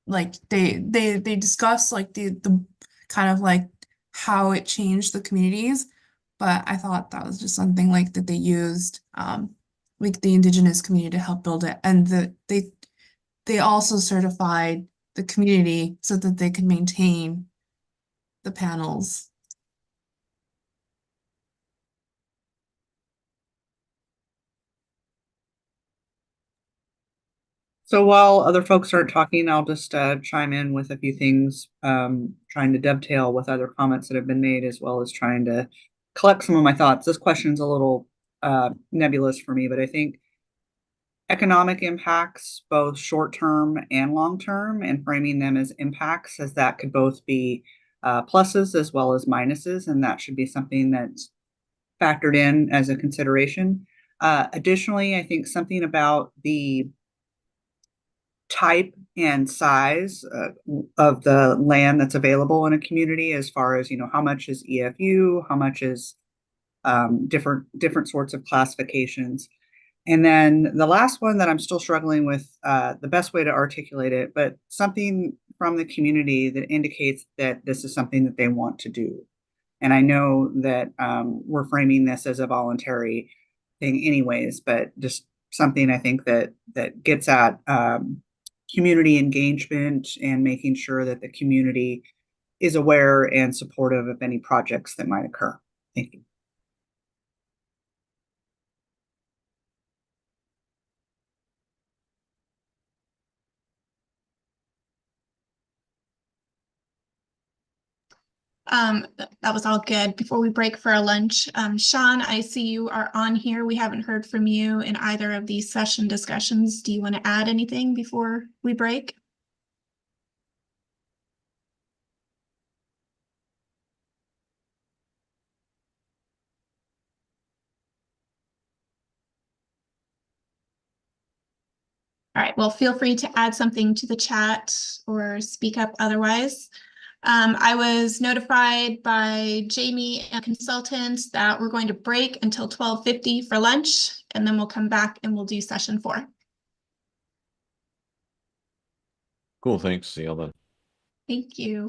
like they discuss like the kind of like how it changed the communities. But I thought that was just something like that they used like the indigenous community to help build it, and they also certified the community so that they could maintain the panels. So while other folks aren't talking, I'll just chime in with a few things, trying to dovetail with other comments that have been made, as well as trying to collect some of my thoughts. This question's a little nebulous for me, but I think economic impacts, both short-term and long-term, and framing them as impacts, as that could both be pluses as well as minuses, and that should be something that's factored in as a consideration. Additionally, I think something about the type and size of the land that's available in a community, as far as, how much is EFU, how much is different sorts of classifications. And then the last one that I'm still struggling with the best way to articulate it, but something from the community that indicates that this is something that they want to do. And I know that we're framing this as a voluntary thing anyways, but just something I think that gets at community engagement and making sure that the community is aware and supportive of any projects that might occur. Thank you. That was all good. Before we break for our lunch, Sean, I see you are on here. We haven't heard from you in either of these session discussions. Do you want to add anything before we break? All right, well, feel free to add something to the chat or speak up otherwise. I was notified by Jamie and consultants that we're going to break until 12:50 for lunch, and then we'll come back and we'll do session 4. Cool, thanks. See y'all then. Thank you.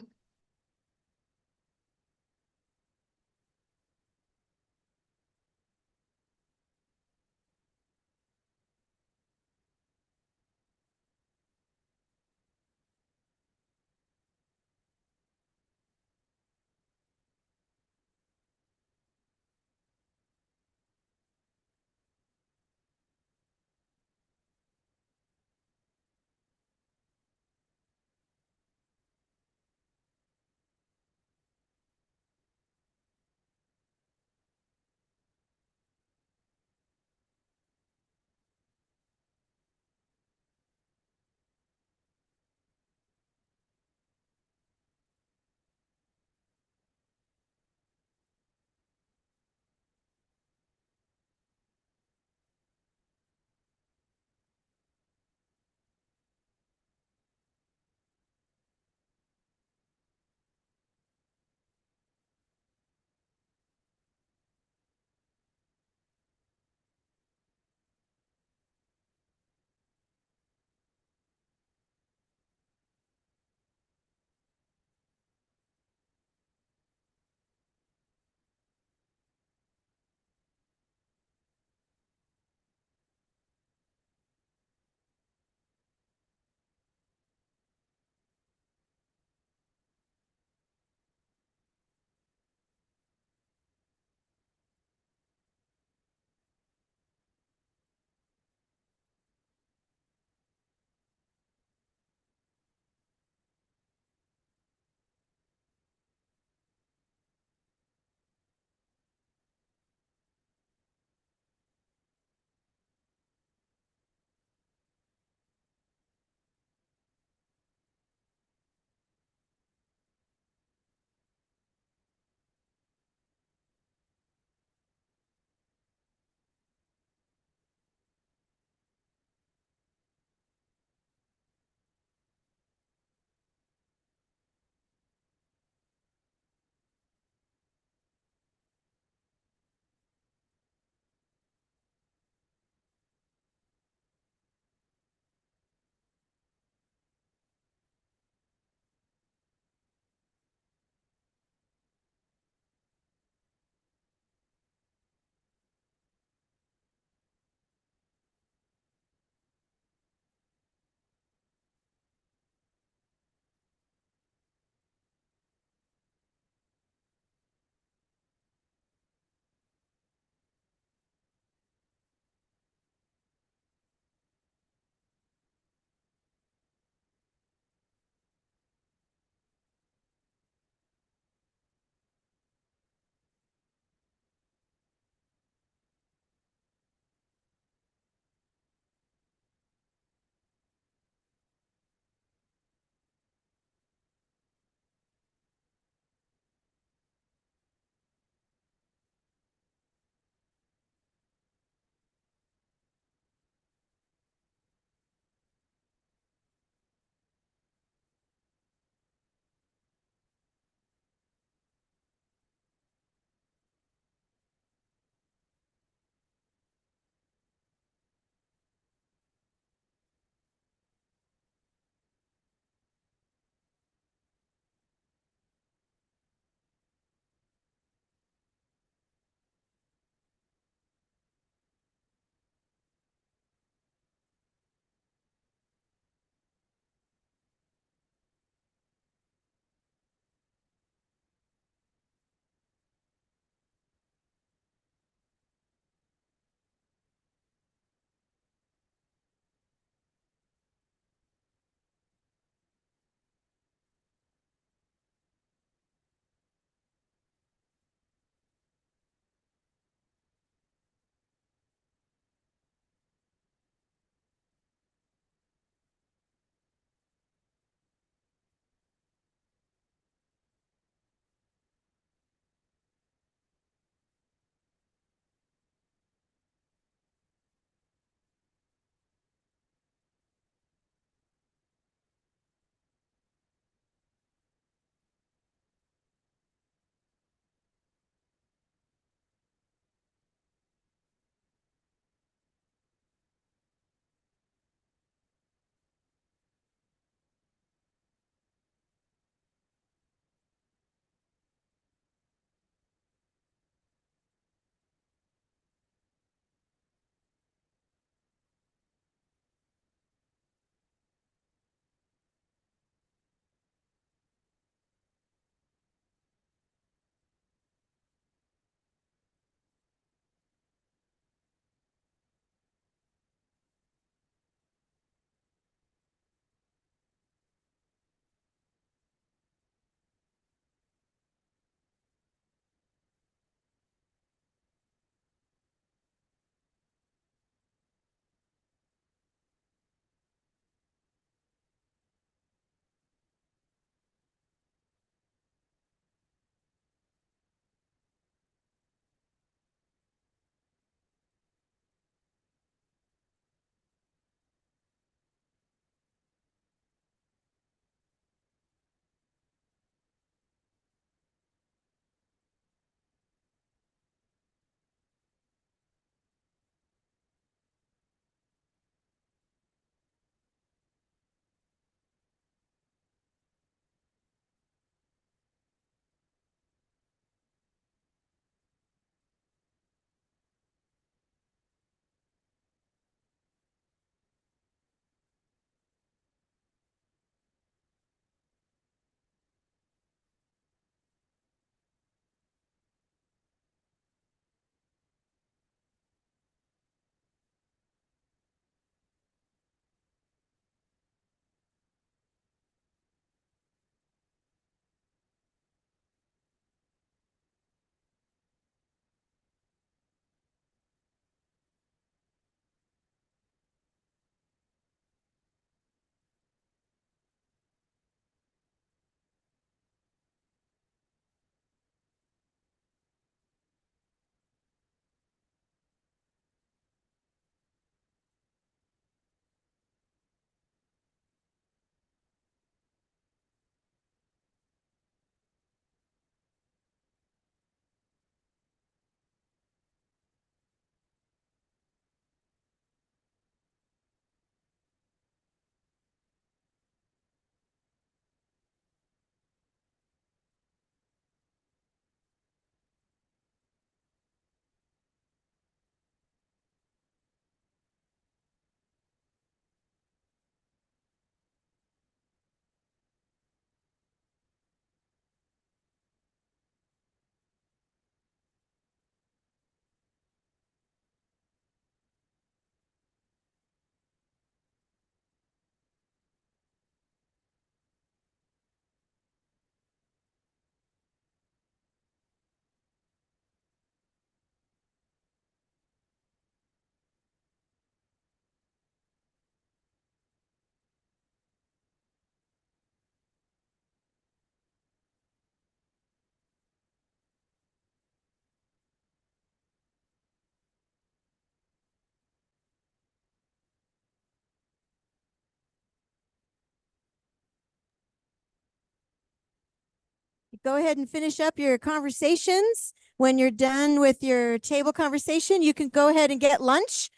go ahead and finish up your conversations. When you're done with your table conversation, you can go ahead and get lunch.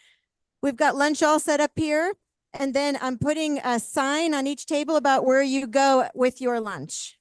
We've got lunch all set up here. And then I'm putting a sign on each table about where you go with your lunch.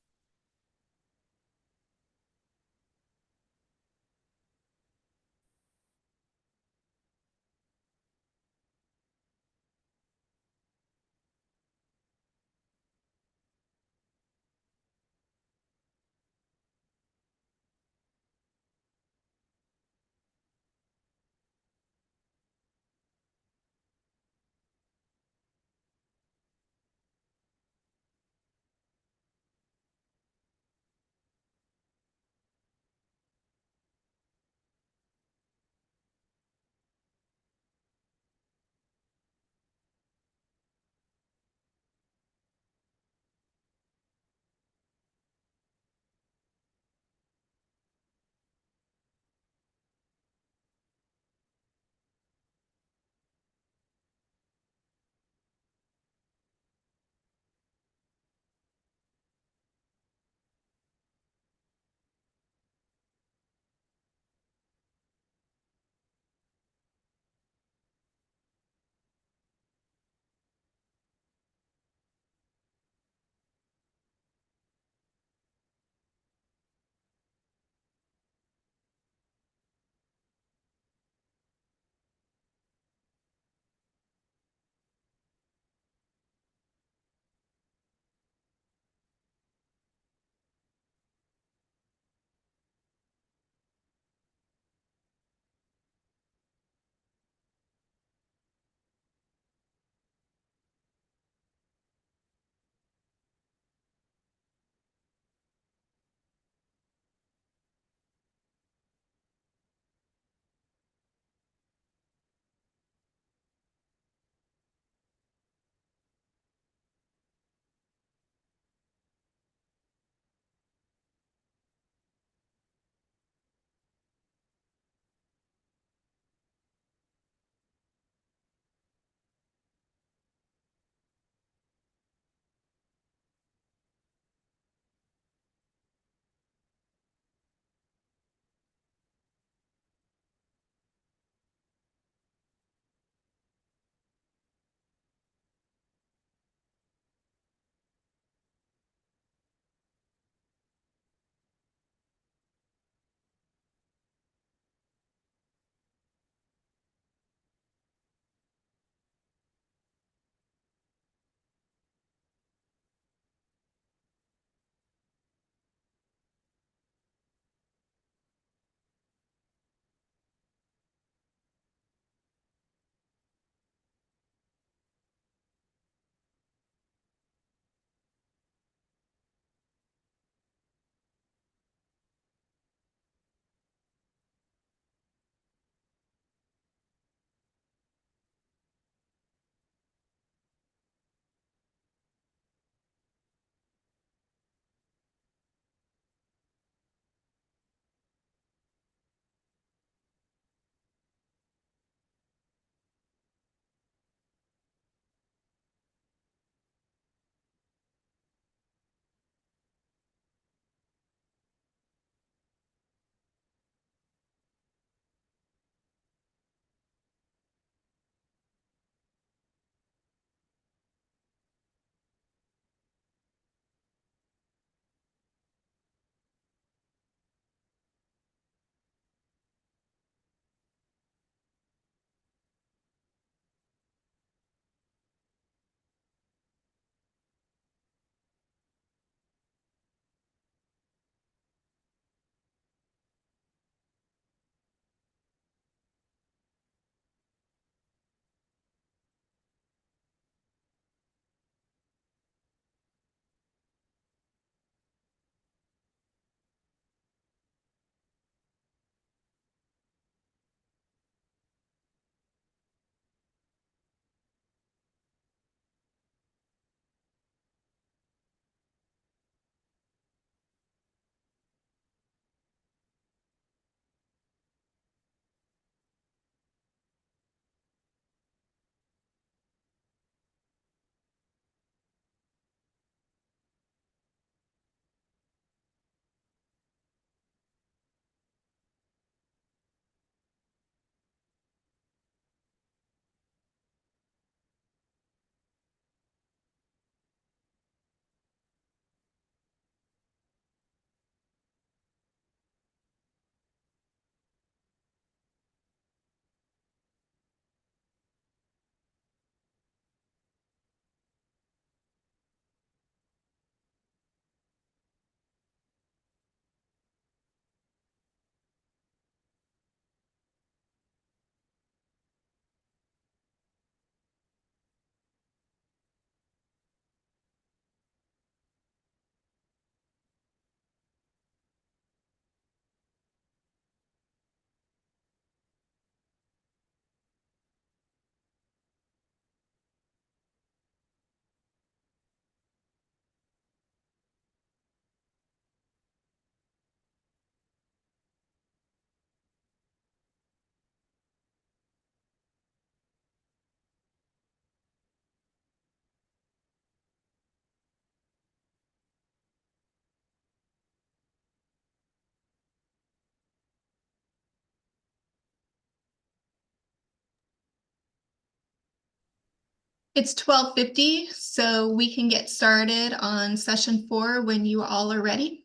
It's 12:50, so we can get started on session 4 when you all are ready.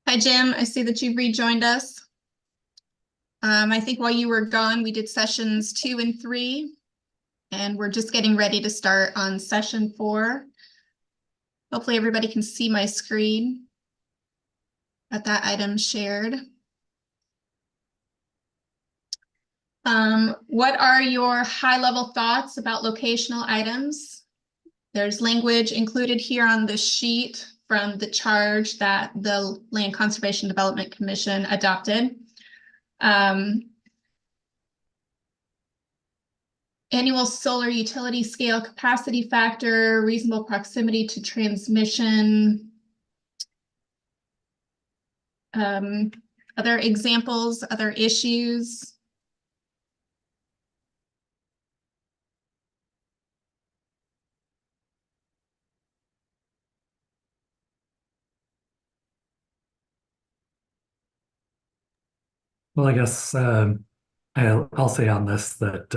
Hi, Jim. I see that you've rejoined us. I think while you were gone, we did sessions 2 and 3, and we're just getting ready to start on session 4. Hopefully everybody can see my screen. Got that item shared. What are your high-level thoughts about locational items? There's language included here on the sheet from the charge that the Land Conservation Development Commission adopted. Annual solar utility scale capacity factor, reasonable proximity to transmission. Other examples, other issues? Well, I guess I'll say on this that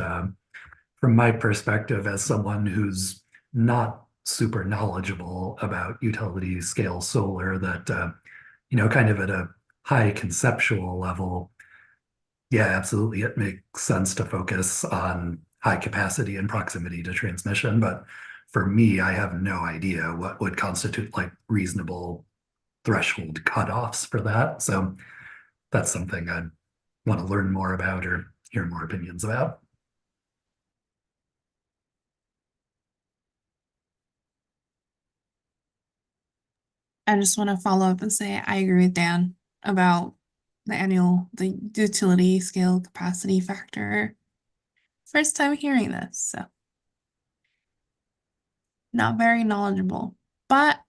from my perspective, as someone who's not super knowledgeable about utility scale solar, that kind of at a high conceptual level, yeah, absolutely, it makes sense to focus on high capacity and proximity to transmission. But for me, I have no idea what would constitute like reasonable threshold cutoffs for that. So that's something I'd want to learn more about or hear more opinions about. I just want to follow up and say I agree with Dan about the utility scale capacity factor. First time hearing this, so not very knowledgeable, but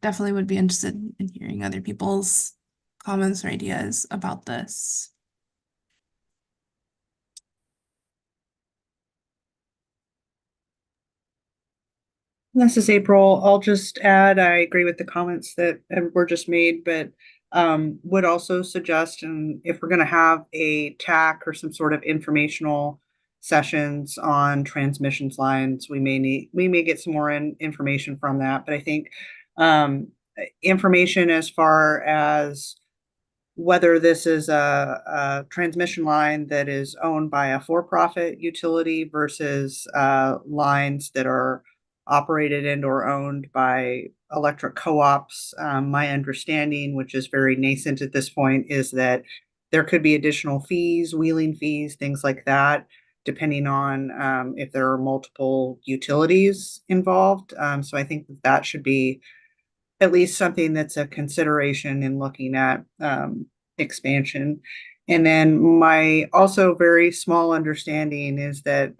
definitely would be interested in hearing other people's comments or ideas about this. This is April. I'll just add, I agree with the comments that were just made, but would also suggest, and if we're going to have a TAC or some sort of informational sessions on transmissions lines, we may get some more information from that. But I think information as far as whether this is a transmission line that is owned by a for-profit utility versus lines that are operated and or owned by electric co-ops. My understanding, which is very nascent at this point, is that there could be additional fees, wheeling fees, things like that, depending on if there are multiple utilities involved. So I think that should be at least something that's a consideration in looking at expansion. And then my also very small understanding is that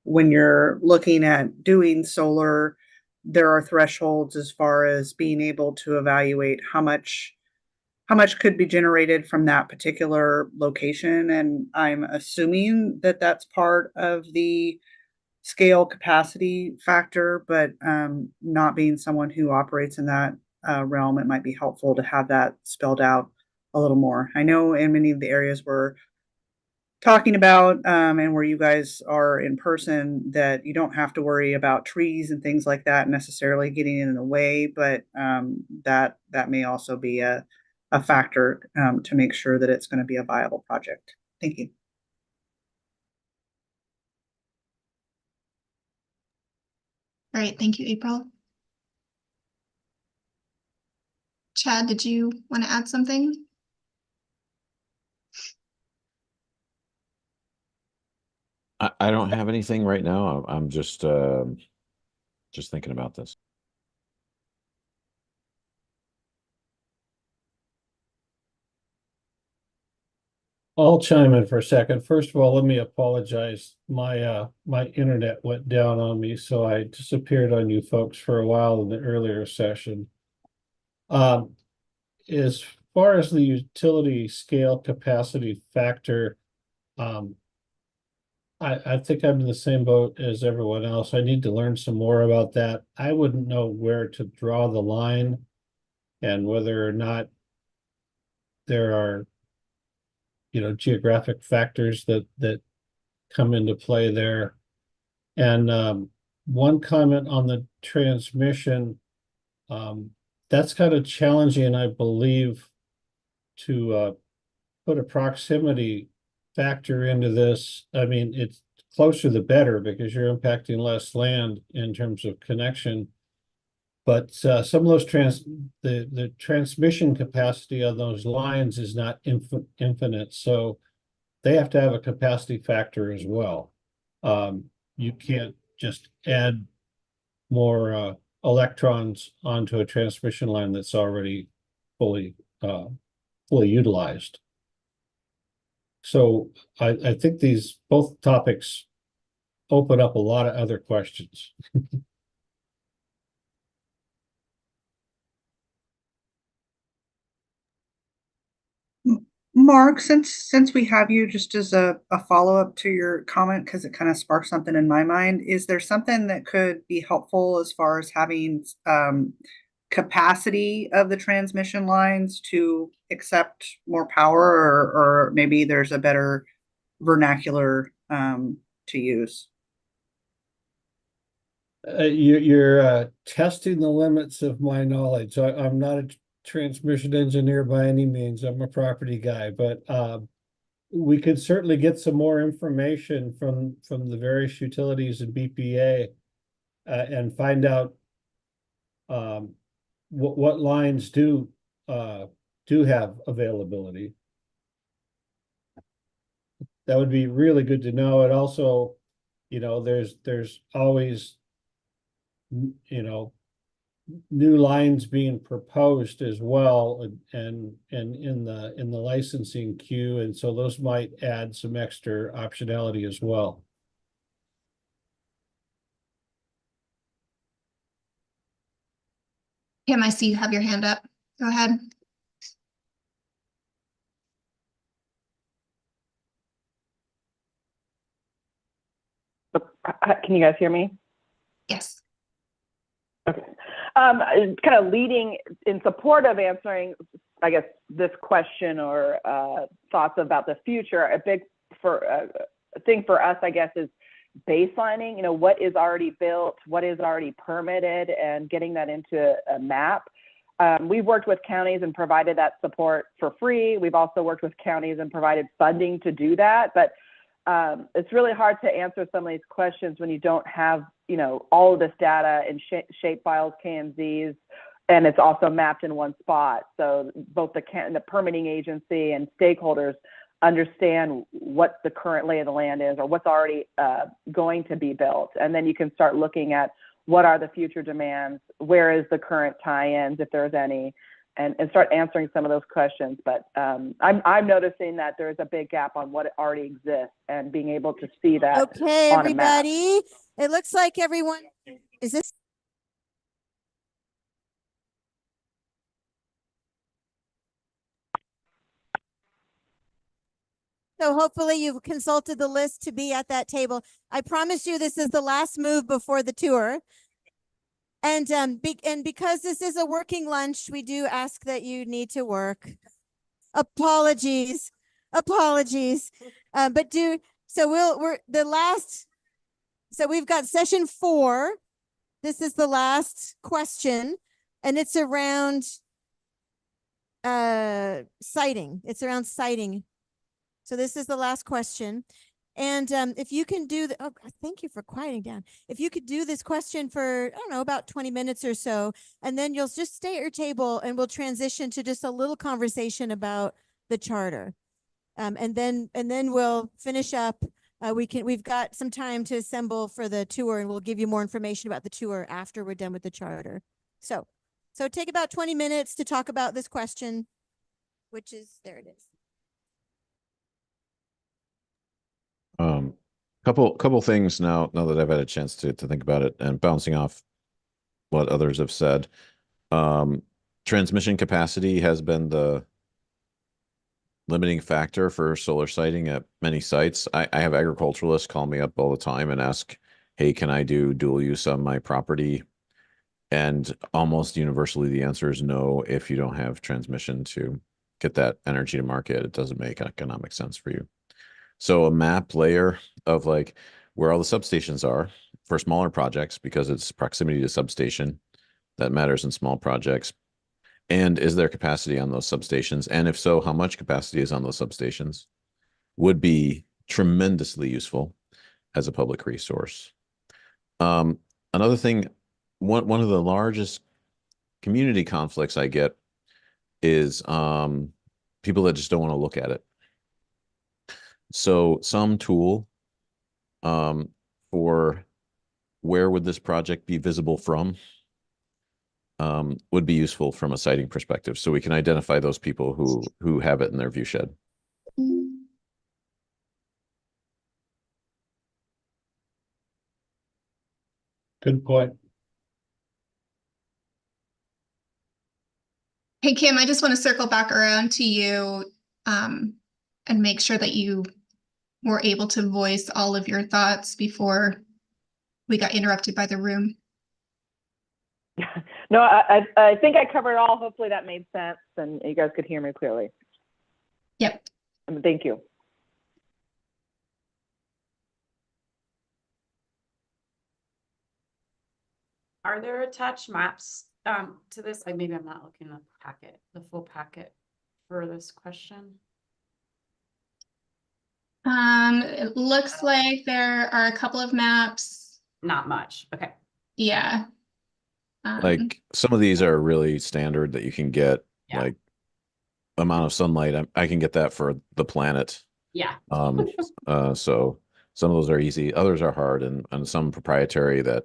when you're looking at doing solar, there are thresholds as far as being able to evaluate how much how much could be generated from that particular location. And I'm assuming that that's part of the scale capacity factor, but not being someone who operates in that realm, it might be helpful to have that spelled out a little more. I know in many of the areas we're talking about and where you guys are in person, that you don't have to worry about trees and things like that necessarily getting in the way, but that may also be a factor to make sure that it's going to be a viable project. Thank you. All right, thank you, April. Chad, did you want to add something? I don't have anything right now. I'm just thinking about this. I'll chime in for a second. First of all, let me apologize. My internet went down on me, so I disappeared on you folks for a while in the earlier session. As far as the utility scale capacity factor, I think I'm in the same boat as everyone else. I need to learn some more about that. I wouldn't know where to draw the line and whether or not there are, geographic factors that come into play there. And one comment on the transmission, that's kind of challenging, I believe, to put a proximity factor into this. I mean, it's closer the better because you're impacting less land in terms of connection. But some of those the transmission capacity of those lines is not infinite, so they have to have a capacity factor as well. You can't just add more electrons onto a transmission line that's already fully utilized. So I think these both topics open up a lot of other questions. Mark, since we have you, just as a follow-up to your comment, because it kind of sparked something in my mind, is there something that could be helpful as far as having capacity of the transmission lines to accept more power, or maybe there's a better vernacular to use? You're testing the limits of my knowledge. I'm not a transmission engineer by any means. I'm a property guy, but we could certainly get some more information from the various utilities and BPA and find out what lines do have availability. That would be really good to know. And also, there's always new lines being proposed as well, and in the licensing queue, and so those might add some extra optionality as well. Kim, I see you have your hand up. Go ahead. Can you guys hear me? Yes. Okay. Kind of leading in support of answering, I guess, this question or thoughts about the future, a big thing for us, I guess, is baselining, what is already built, what is already permitted, and getting that into a map. We've worked with counties and provided that support for free. We've also worked with counties and provided funding to do that. But it's really hard to answer some of these questions when you don't have, all of this data in shape files, KMZs, and it's also mapped in one spot. So both the permitting agency and stakeholders understand what the current lay of the land is or what's already going to be built. And then you can start looking at what are the future demands, where is the current tie-ins, if there's any, and start answering some of those questions. But I'm noticing that there's a big gap on what already exists and being able to see that. Okay, on a map. everybody. It looks like everyone, is this? So hopefully you've consulted the list to be at that table. I promise you this is the last move before the tour. And because this is a working lunch, we do ask that you need to work. Apologies. But so we've got session 4. This is the last question, and it's around siting. It's around siting. So this is the last question. And if you can do the, oh, thank you for quieting down. If you could do this question for, I don't know, about 20 minutes or so, and then you'll just stay at your table and we'll transition to just a little conversation about the charter. And then we'll finish up. We've got some time to assemble for the tour, and we'll give you more information about the tour after we're done with the charter. So take about 20 minutes to talk about this question, which is, there it is. Couple things now that I've had a chance to think about it and bouncing off what others have said. Transmission capacity has been the limiting factor for solar siting at many sites. I have agriculturalists call me up all the time and ask, hey, can I do dual use on my property? And almost universally, the answer is no. If you don't have transmission to get that energy to market, it doesn't make economic sense for you. So a map layer of like where all the substations are for smaller projects, because it's proximity to substation that matters in small projects. And is there capacity on those substations? And if so, how much capacity is on those substations would be tremendously useful as a public resource. Another thing, one of the largest community conflicts I get is people that just don't want to look at it. So some tool for where would this project be visible from would be useful from a siting perspective, so we can identify those people who have it in their view shed. Good point. Hey, Kim, I just want to circle back around to you and make sure that you were able to voice all of your thoughts before we got interrupted by the room. No, I think I covered it all. Hopefully that made sense and you guys could hear me clearly. Yep. Thank you. Are there attached maps to this? Maybe I'm not looking at the packet, the full packet for this question. It looks like there are a couple of maps. Not much. Okay. Yeah. Like some of these are really standard that you can get, like amount of sunlight. I can get that for the planet. Yeah. So some of those are easy. Others are hard, and some proprietary that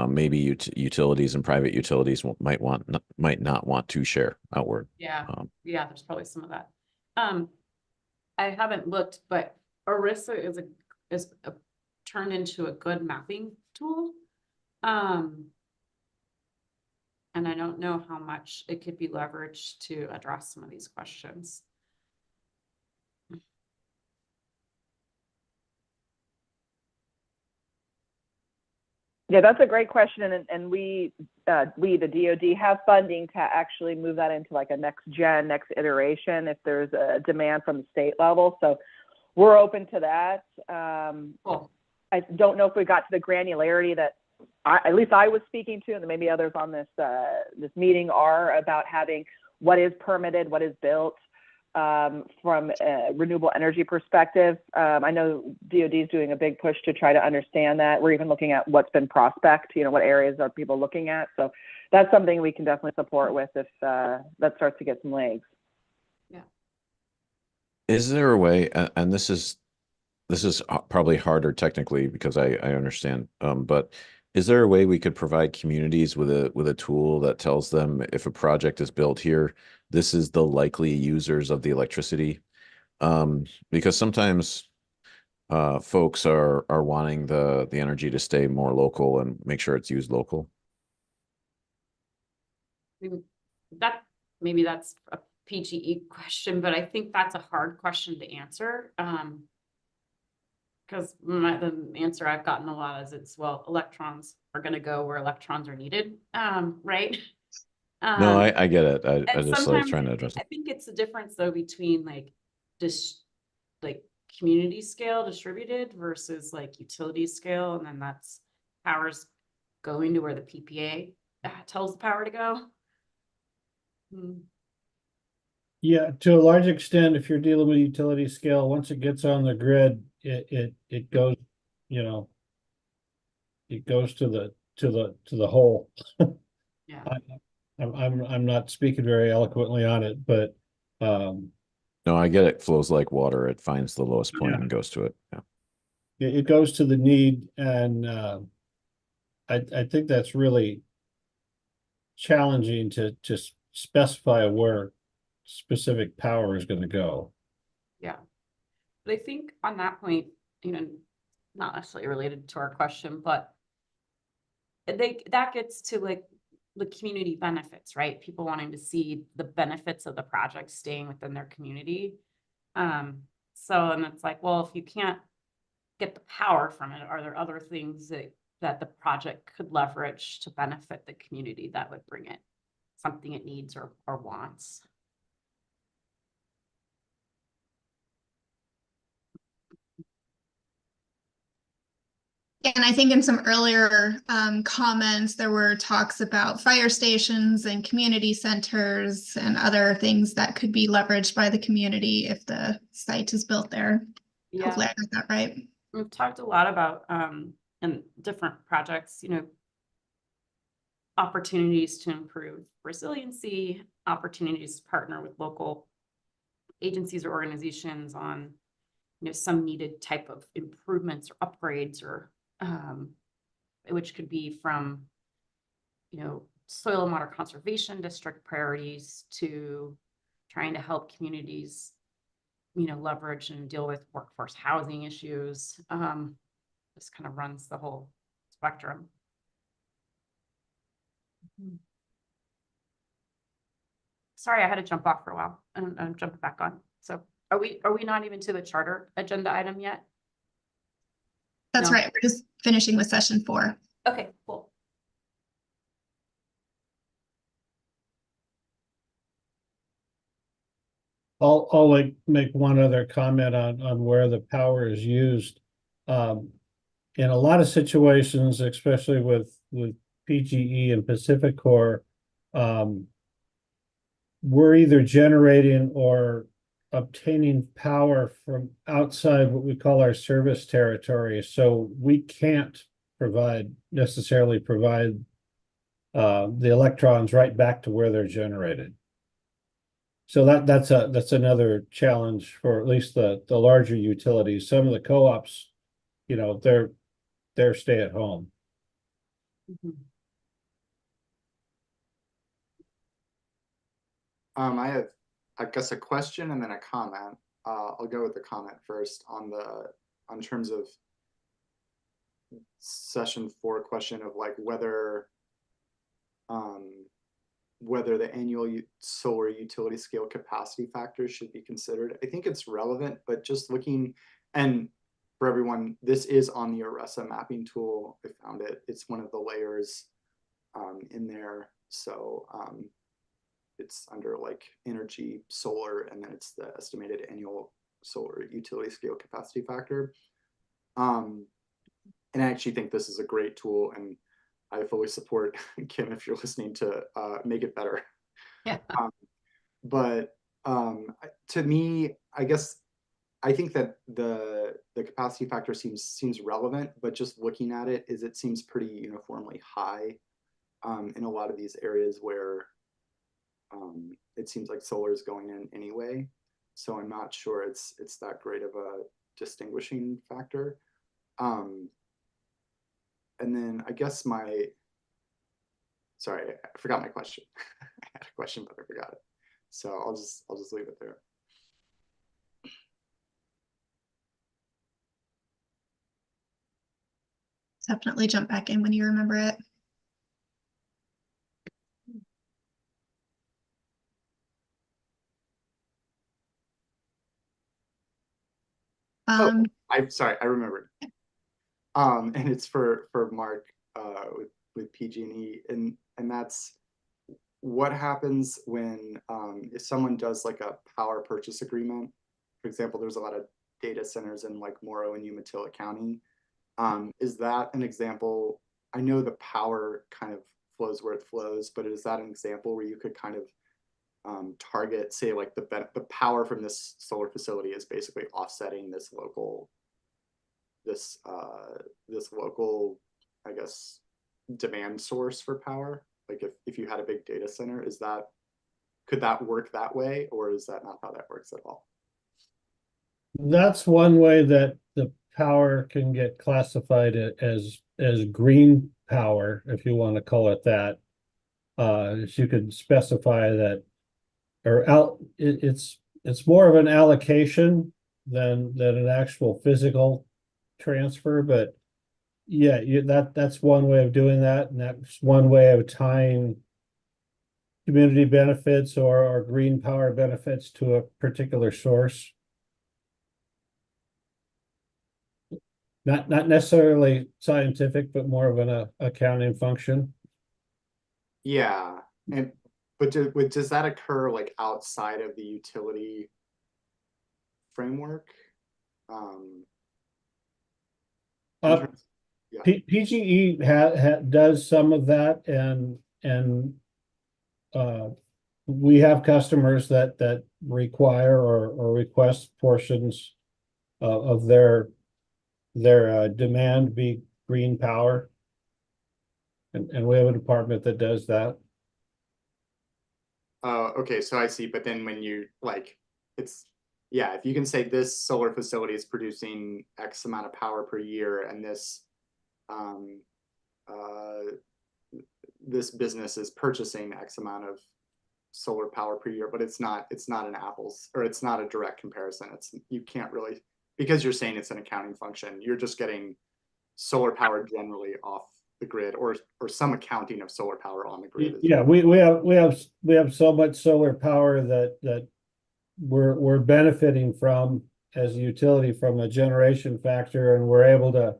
maybe utilities and private utilities might not want to share outward. Yeah. Yeah, there's probably some of that. I haven't looked, but Arissa is turned into a good mapping tool. And I don't know how much it could be leveraged to address some of these questions. Yeah, that's a great question, and we the DoD have funding to actually move that into like a next iteration if there's a demand from the state level. So we're open to that. Cool. I don't know if we got to the granularity that at least I was speaking to, and maybe others on this meeting are, about having what is permitted, what is built from a renewable energy perspective. I know DoD is doing a big push to try to understand that. We're even looking at what's been prospect, what areas are people looking at. So that's something we can definitely support with if that starts to get some legs. Yeah. Is there a way, and this is probably harder technically because I understand, but is there a way we could provide communities with a tool that tells them if a project is built here, this is the likely users of the electricity? Because sometimes folks are wanting the energy to stay more local and make sure it's used local. Maybe that's a PGE question, but I think that's a hard question to answer. Because the answer I've gotten a lot is it's, well, electrons are going to go where electrons are needed, right? No, I get it. I And just like sometimes trying to address I it. think it's the difference though between like just like community scale distributed versus like utility scale, and then that's power's going to where the PPA tells the power to go. Yeah, to a large extent, if you're dealing with utility scale, once it gets on the grid, it goes, you know, it goes to the hole. Yeah. I'm not speaking very eloquently on it, but No, I get it. Flows like water. It finds the lowest point and goes to it. Yeah. it goes to the need, and I think that's really challenging to specify where specific power is going to go. Yeah. But I think on that point, you know, not necessarily related to our question, but that gets to like the community benefits, right? People wanting to see the benefits of the project staying within their community. And it's like, well, if you can't get the power from it, are there other things that the project could leverage to benefit the community that would bring it something it needs or wants? And I think in some earlier comments, there were talks about fire stations and community centers and other things that could be leveraged by the community if the site is built there. Yeah. Hopefully I got that right. We've talked a lot about in different projects, you know, opportunities to improve resiliency, opportunities to partner with local agencies or organizations on, you know, some needed type of improvements or upgrades, or which could be from, you know, soil and water conservation district priorities to trying to help communities, you know, leverage and deal with workforce housing issues. This kind of runs the whole spectrum. Sorry, I had to jump off for a while and jump back on. So are we not even to the charter agenda item yet? That's No. right. We're just finishing with session 4. Okay, cool. I'll like make one other comment on where the power is used. In a lot of situations, especially with PGE and Pacific Core, we're either generating or obtaining power from outside what we call our service territory. So we can't necessarily provide the electrons right back to where they're generated. So that's another challenge for at least the larger utilities. Some of the co-ops, you know, they're stay at home. I have, I guess, a question and then a comment. I'll go with the comment first on terms of session 4 question of like whether the annual solar utility scale capacity factors should be considered. I think it's relevant, but just looking, and for everyone, this is on the ERESA mapping tool. I found it. It's one of the layers in there. So it's under like energy, solar, and then it's the estimated annual solar utility scale capacity factor. And I actually think this is a great tool, and I fully support Kim if you're listening to make it better. Yeah. But to me, I guess I think that the capacity factor seems relevant, but just looking at it, it seems pretty uniformly high in a lot of these areas where it seems like solar is going in anyway. So I'm not sure it's that great of a distinguishing factor. And then I guess sorry, I forgot my question. I had a question, but I forgot it. So I'll just leave it there. Definitely jump back in when you remember it. I'm sorry, I remembered. And it's for Mark with PG&E, and that's what happens when if someone does like a power purchase agreement. For example, there's a lot of data centers in like Morrow and Umatilla County. Is that an example? I know the power kind of flows where it flows, but is that an example where you could kind of target, say, like the power from this solar facility is basically offsetting this local, I guess, demand source for power? Like if you had a big data center, could that work that way, or is that not how that works at all? That's one way that the power can get classified as green power, if you want to call it that. You could specify that, or it's more of an allocation than an actual physical transfer. But yeah, that's one way of doing that, and that's one way of tying community benefits or green power benefits to a particular source. Not necessarily scientific, but more of an accounting function. Yeah, but does that occur like outside of the utility framework? Yeah. PGE does some of that, and we have customers that require or request portions of their demand be green power, and we have a department that does that. Okay, so I see. But then when you like, if you can say this solar facility is producing X amount of power per year, and this this business is purchasing X amount of solar power per year, but it's not an apples, or it's not a direct comparison. You can't really, because you're saying it's an accounting function, you're just getting solar power generally off the grid, or some accounting of solar power on the grid. Yeah, we have so much solar power that we're benefiting from as a utility from a generation factor, and we're able to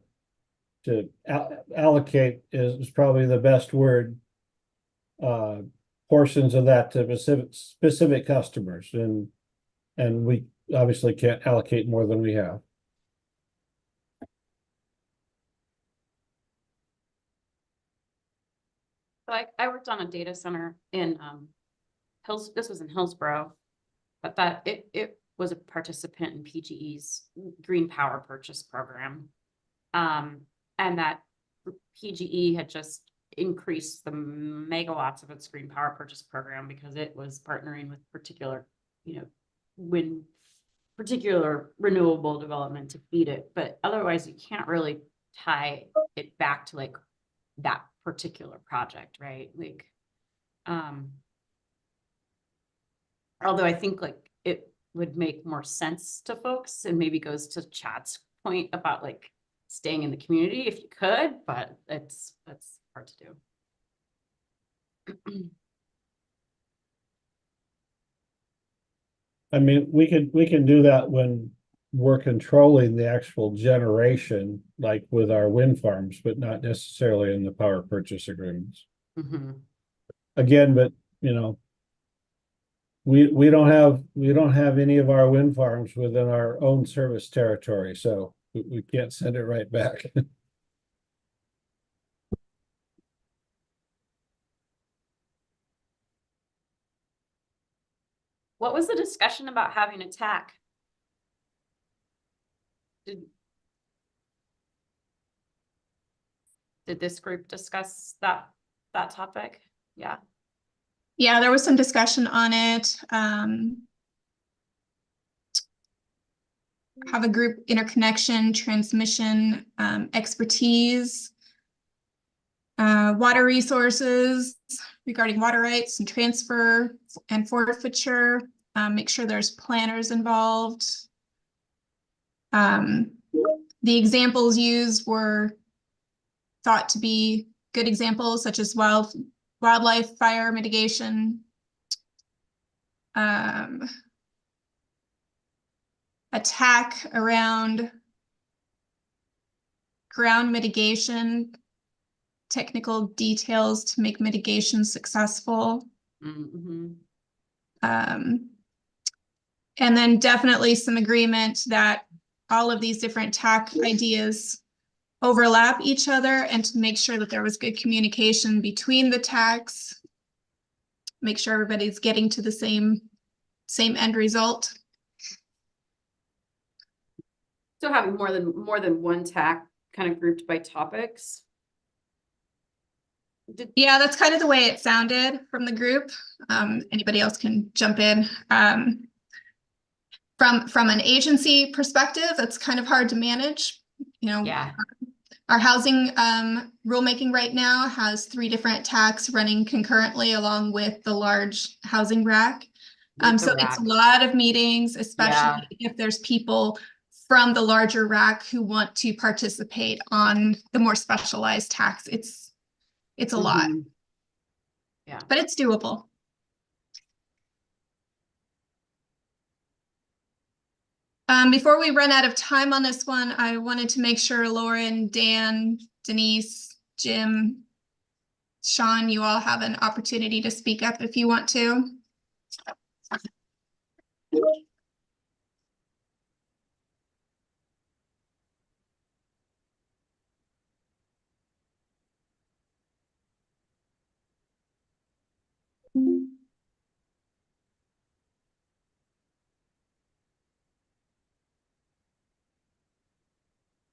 allocate is probably the best word, portions of that to specific customers, and we obviously can't allocate more than we have. So I worked on a data center in this was in Hillsborough, but it was a participant in PGE's green power purchase program. And that PGE had just increased the megawatts of its green power purchase program because it was partnering with particular renewable development to feed it. But otherwise you can't really tie it back to like that particular project, right? Like, although I think like it would make more sense to folks, and maybe goes to Chad's point about like staying in the community if you could, but that's hard to do. I mean, we can do that when we're controlling the actual generation, like with our wind farms, but not necessarily in the power purchase agreements. Mm-hmm. Again, but we don't have any of our wind farms within our own service territory, so we can't send it right back. What was the discussion about having a TAC? Did this group discuss that topic? Yeah. Yeah, there was some discussion on it. Have a group interconnection, transmission, expertise, water resources regarding water rights and transfer and forfeiture. Make sure there's planners involved. The examples used were thought to be good examples, such as wildlife fire mitigation, attack around ground mitigation, technical details to make mitigation successful. Mm-hmm. And then definitely some agreement that all of these different TAC ideas overlap each other, and to make sure that there was good communication between the TACs, make sure everybody's getting to the same end result. So having more than one TAC kind of grouped by topics. Yeah, that's kind of the way it sounded from the group. Anybody else can jump in. From an agency perspective, that's kind of hard to manage. You know, yeah. Our housing rulemaking right now has 3 different TACs running concurrently along with the large housing rack. So it's a lot of meetings, especially if there's people from the larger rack who want to participate on the more specialized TACs. It's a lot. Yeah. But it's doable. Before we run out of time on this one, I wanted to make sure Lauren, Dan, Denise, Jim, Sean, you all have an opportunity to speak up if you want to.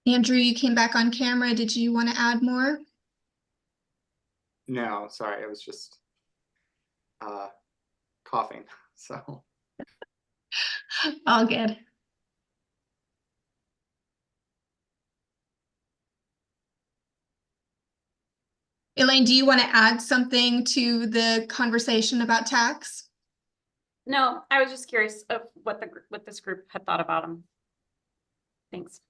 Andrew, you came back on camera. Did you want to add more? No, sorry, I was just coughing. So all good. Elaine, do you want to add something to the conversation about tax? No, I was just curious of what this group had thought about them. Thanks.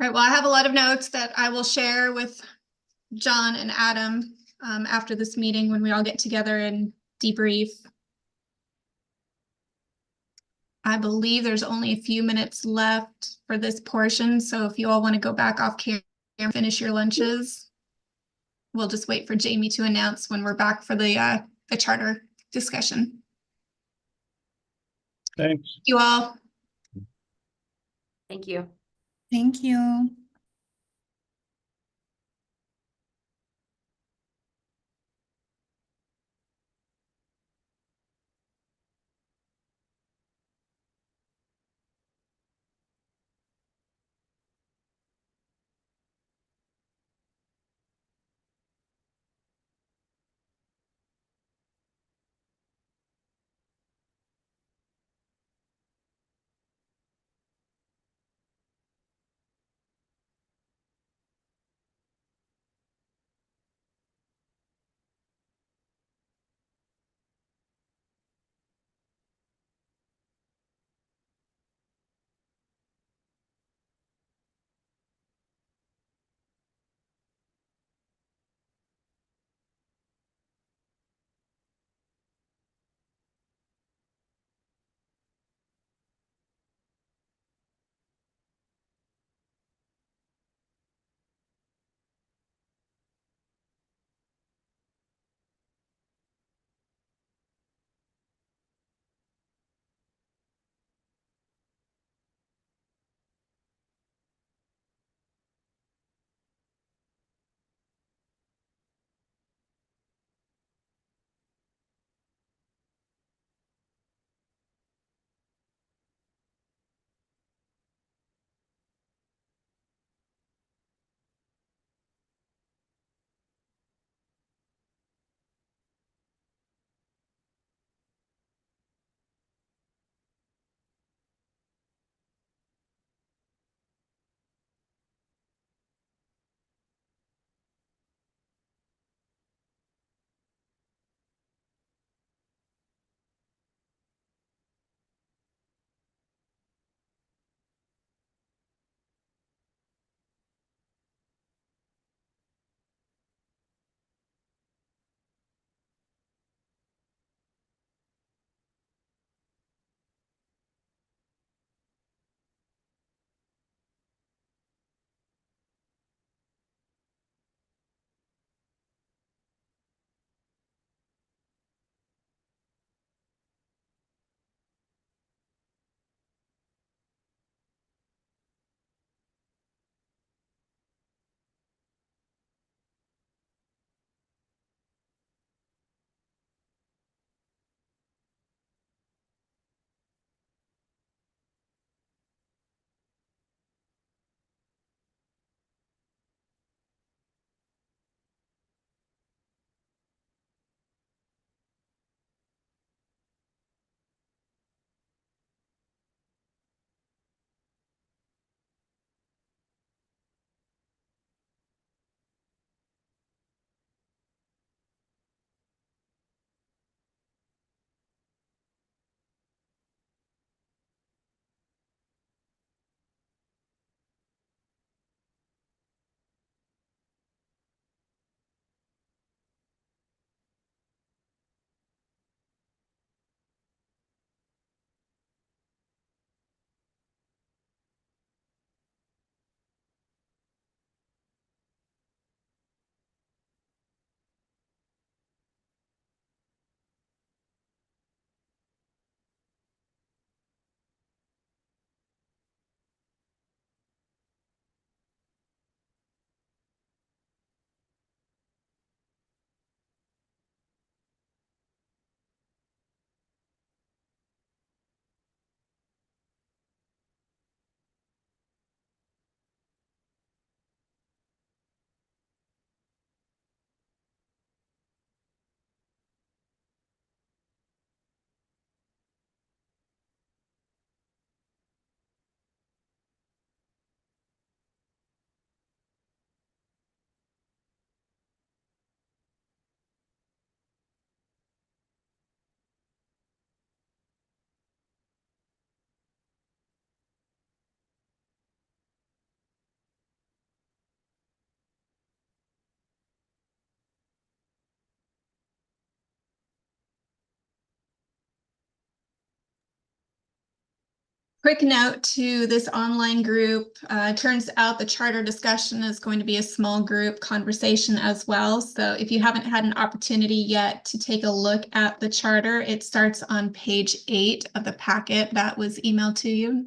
Right, well, I have a lot of notes that I will share with John and Adam after this meeting when we all get together and debrief. I believe there's only a few minutes left for this portion, so if you all want to go back off camera and finish your lunches, we'll just wait for Jamie to announce when we're back for the charter discussion. Thanks. You all. Thank you. Thank you. quick note to this online group. Turns out the charter discussion is going to be a small group conversation as well. So if you haven't had an opportunity yet to take a look at the charter, it starts on page 8 of the packet that was emailed to you.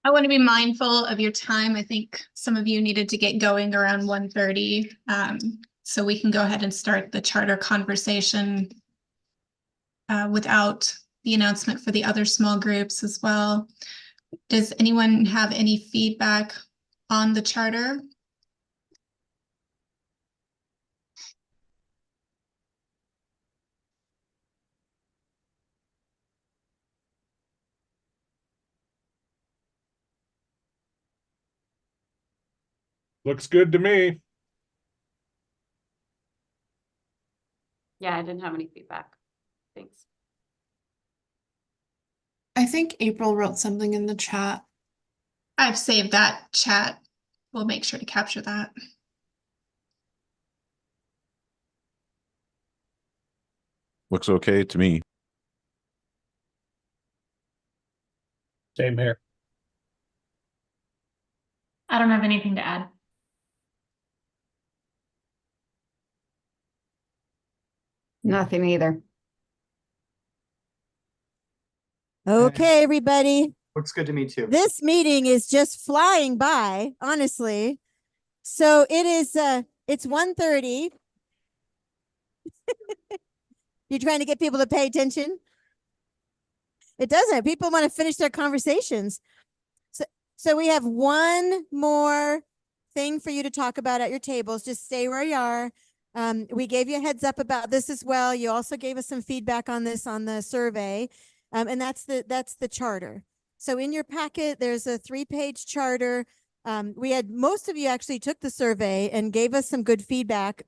I want to be mindful of your time. I think some of you needed to get going around 1:30. So we can go ahead and start the charter conversation without the announcement for the other small groups as well. Does anyone have any feedback on the charter? Looks good to me. Yeah, I didn't have any feedback. Thanks. I think April wrote something in the chat. I've saved that chat. We'll make sure to capture that. Looks okay to me. Same here. I don't have anything to add. Nothing either. Okay, everybody. Looks good to me too. This meeting is just flying by, honestly. So it is it's 1:30. You're trying to get people to pay attention? It doesn't. People want to finish their conversations. So we have one more thing for you to talk about at your tables. Just stay where you are. We gave you a heads up about this as well. You also gave us some feedback on this on the survey. And that's the charter. So in your packet, there's a 3-page charter. We had most of you actually took the survey and gave us some good feedback.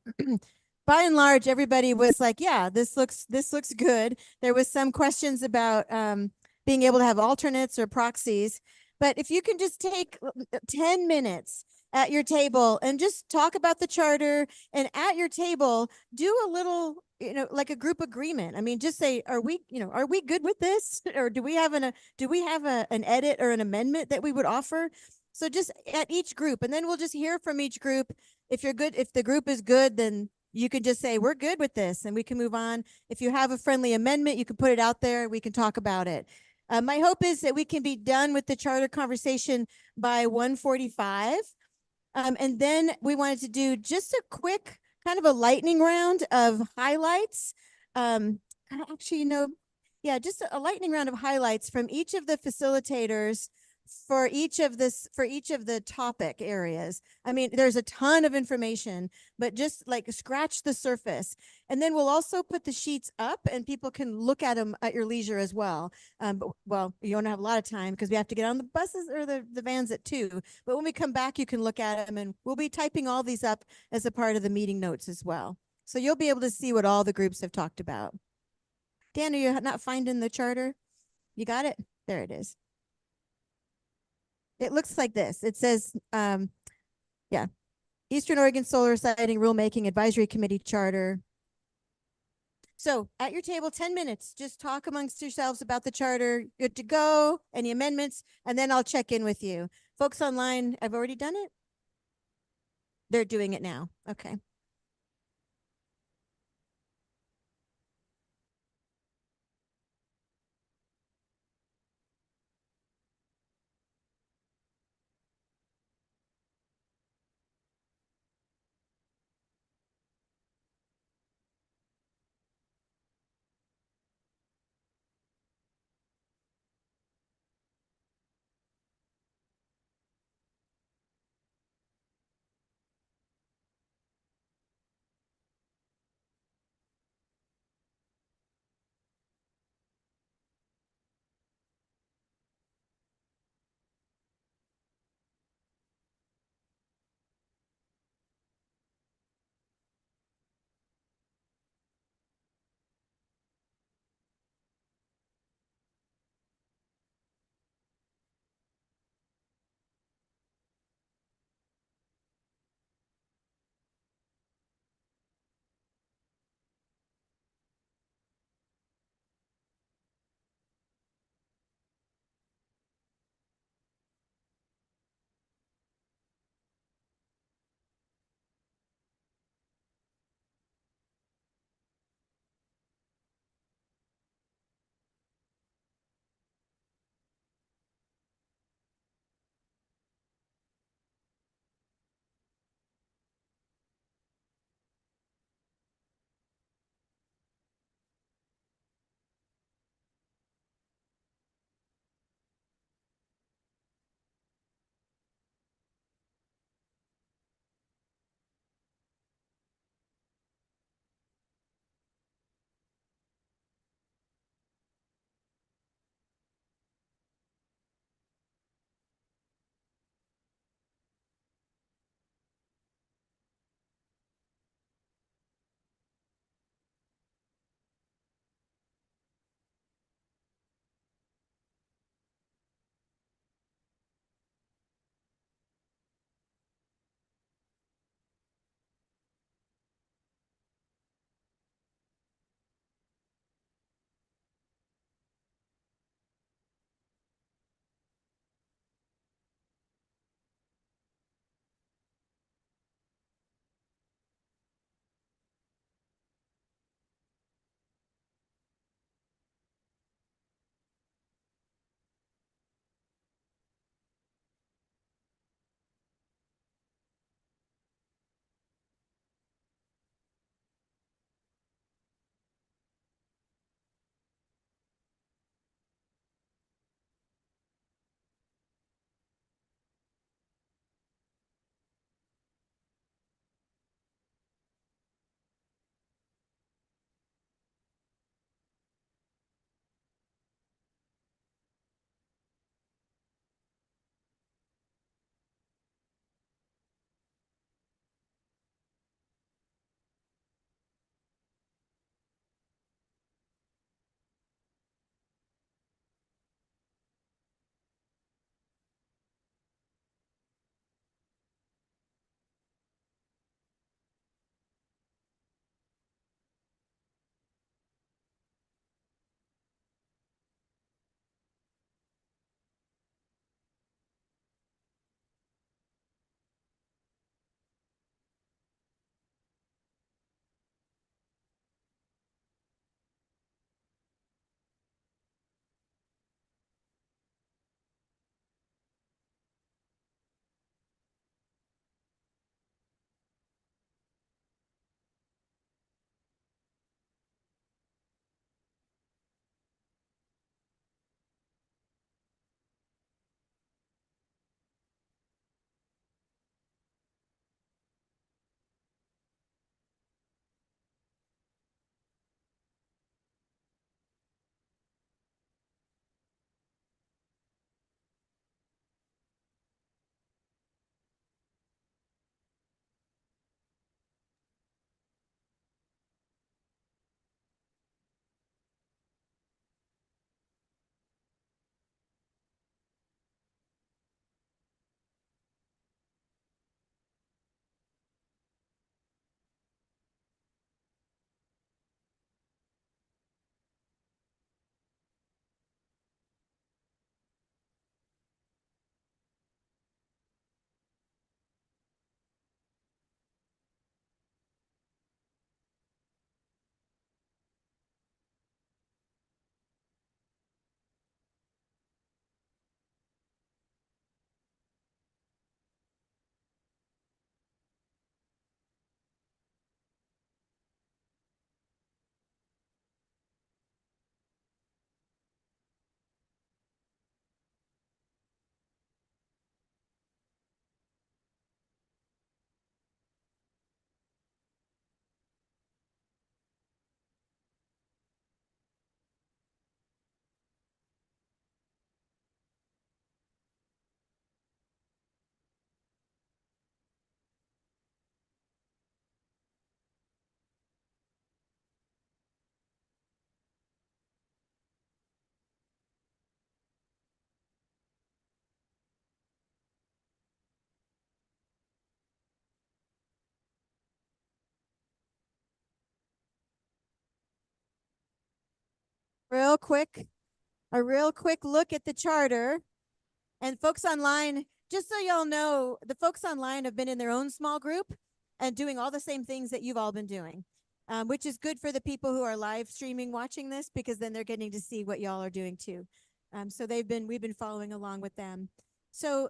By and large, everybody was like, yeah, this looks good. There was some questions about being able to have alternates or proxies. But if you can just take 10 minutes at your table and just talk about the charter, and at your table, do a little, like a group agreement. I mean, just say, are we good with this? Or do we have an edit or an amendment that we would offer? So just at each group, and then we'll just hear from each group. If the group is good, then you can just say, we're good with this, and we can move on. If you have a friendly amendment, you can put it out there. We can talk about it. My hope is that we can be done with the charter conversation by 1:45. And then we wanted to do just a quick kind of a lightning round of highlights. Actually, just a lightning round of highlights from each of the facilitators for each of the topic areas. I mean, there's a ton of information, but just like scratch the surface. And then we'll also put the sheets up and people can look at them at your leisure as well. Well, you don't have a lot of time because we have to get on the buses or the vans at 2. But when we come back, you can look at them, and we'll be typing all these up as a part of the meeting notes as well. So you'll be able to see what all the groups have talked about. Dan, are you not finding the charter? You got it? There it is. It looks like this. It says, Eastern Oregon Solar Siting Rulemaking Advisory Committee Charter. So at your table, 10 minutes, just talk amongst yourselves about the charter. Good to go. Any amendments? And then I'll check in with you. Folks online, I've already done it. They're doing it now. Okay. real quick, a real quick look at the charter. And folks online, just so y'all know, the folks online have been in their own small group and doing all the same things that you've all been doing, which is good for the people who are live streaming watching this, because then they're getting to see what y'all are doing too. So we've been following along with them. So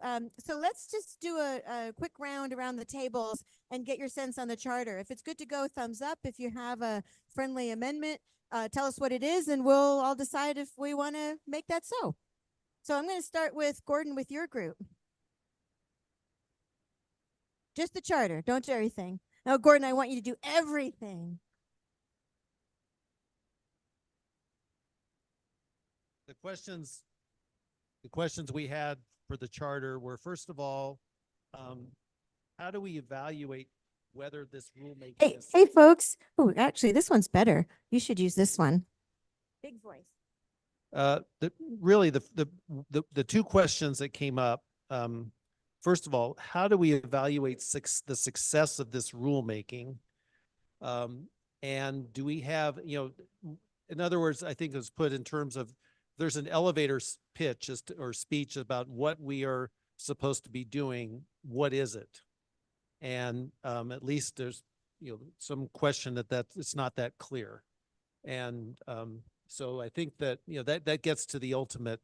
let's just do a quick round around the tables and get your sense on the charter. If it's good to go, thumbs up. If you have a friendly amendment, tell us what it is, and we'll all decide if we want to make that so. So I'm going to start with Gordon with your group. Just the charter. Don't do everything. No, Gordon, I want you to do everything. The questions we had for the charter were, first of all, how do we evaluate whether this rulemaking is... Hey, folks. Oh, actually, this one's better. You should use this one. Big voice. The two questions that came up, first of all, how do we evaluate the success of this rulemaking? And do we have, in other words, I think it was put in terms of, there's an elevator pitch or speech about what we are supposed to be doing. What is it? And at least there's, some question that it's not that clear. And so I think that, that gets to the ultimate,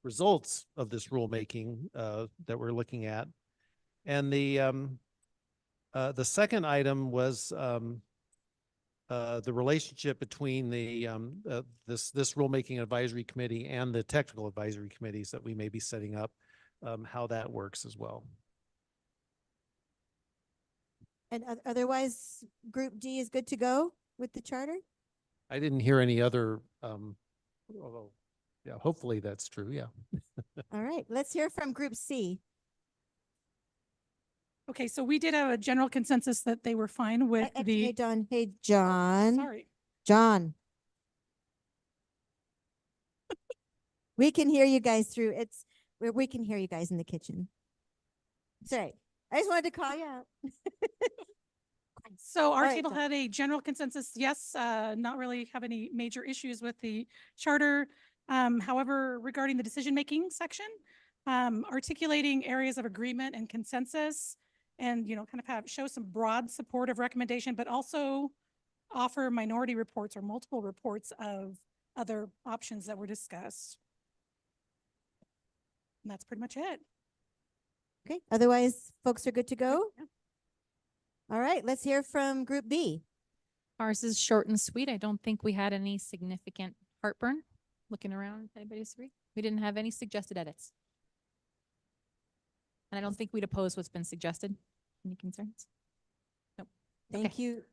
results of this rulemaking that we're looking at. And the second item was the relationship between the this rulemaking advisory committee and the technical advisory committees that we may be setting up, how that works as well. And otherwise, Group D is good to go with the charter? I didn't hear any other, although, yeah, hopefully that's true, yeah. All right, let's hear from Group C. Okay, so we did have a general consensus that they were fine with Hey, Don. Hey, John. Sorry. John. We can hear you guys through. We can hear you guys in the kitchen. Sorry, I just wanted to call you out. So our All right, table John. had a general consensus, yes, not really have any major issues with the charter. However, regarding the decision-making section, articulating areas of agreement and consensus, and kind of show some broad support of recommendation, but also offer minority reports or multiple reports of other options that were discussed. And that's pretty much it. Okay, otherwise folks are good to go? Yeah. All right, let's hear from Group B. Ours is short and sweet. I don't think we had any significant heartburn. Looking around, if anybody disagree? We didn't have any suggested edits. And I don't think we'd oppose what's been suggested. Any concerns? Nope. Thank you.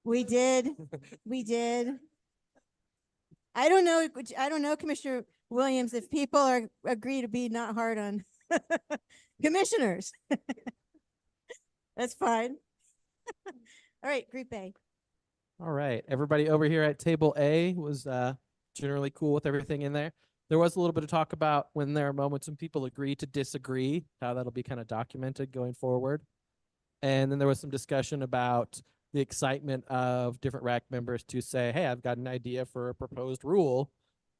We did. We did. I don't know, Commissioner Williams, if people agree to be not hard on commissioners. That's fine. All right, Group A. All right, everybody over here at table A was generally cool with everything in there. There was a little bit of talk about when there are moments when people agree to disagree, how that'll be kind of documented going forward. And then there was some discussion about the excitement of different RAC members to say, hey, I've got an idea for a proposed rule.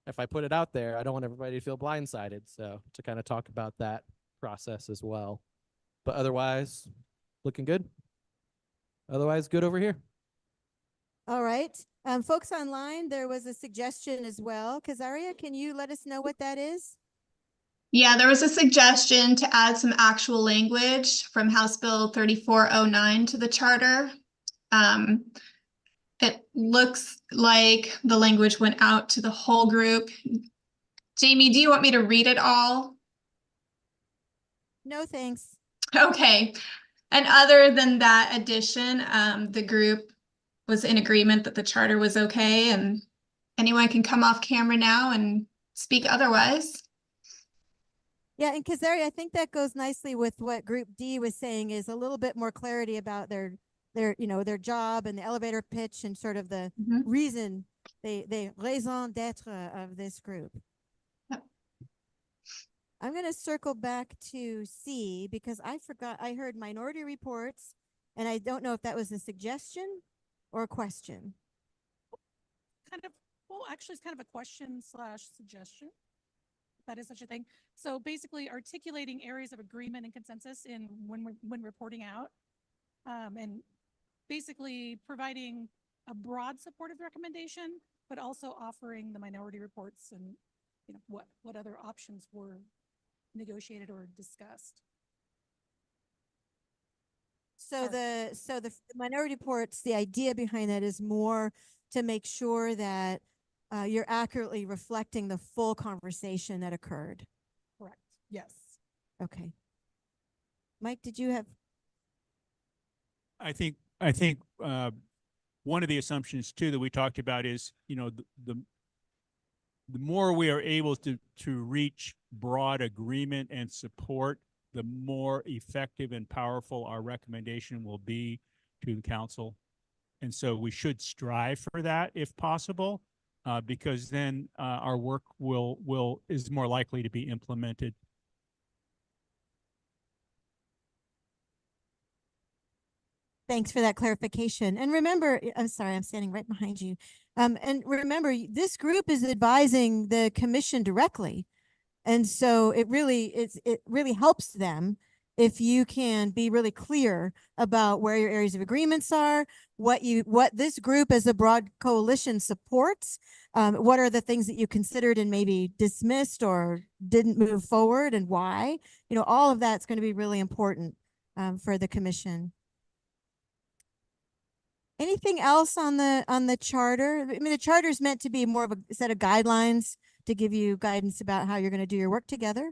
If I put it out there, I don't want everybody to feel blindsided. So to kind of talk about that process as well. But otherwise, looking good. Otherwise, good over here. All right. Folks online, there was a suggestion as well. Kazaria, can you let us know what that is? Yeah, there was a suggestion to add some actual language from House Bill 3409 to the charter. It looks like the language went out to the whole group. Jamie, do you want me to read it all? No, thanks. Okay. And other than that addition, the group was in agreement that the charter was okay, and anyone can come off camera now and speak otherwise. Yeah, and Kazaria, I think that goes nicely with what Group D was saying, is a little bit more clarity about their job and the elevator pitch and sort of the reason, the raison d'etre of this group. Yep. I'm going to circle back to C because I heard minority reports, and I don't know if that was a suggestion or a question? Kind of, well, actually, it's kind of a question slash suggestion. If that is such a thing. So basically articulating areas of agreement and consensus in when reporting out. And basically providing a broad supportive recommendation, but also offering the minority reports and what other options were negotiated or discussed. So the minority reports, the idea behind that is more to make sure that you're accurately reflecting the full conversation that occurred. Correct. Yes. Okay. Mike, did you have? I think one of the assumptions too that we talked about is, the more we are able to reach broad agreement and support, the more effective and powerful our recommendation will be to the council. And so we should strive for that if possible, because then our work is more likely to be implemented. Thanks for that clarification. And remember, I'm sorry, I'm standing right behind you. And remember, this group is advising the commission directly. And so it really helps them if you can be really clear about where your areas of agreements are, what this group as a broad coalition supports, what are the things that you considered and maybe dismissed or didn't move forward, and why. All of that's going to be really important for the commission. Anything else on the charter? I mean, the charter is meant to be more of a set of guidelines to give you guidance about how you're going to do your work together.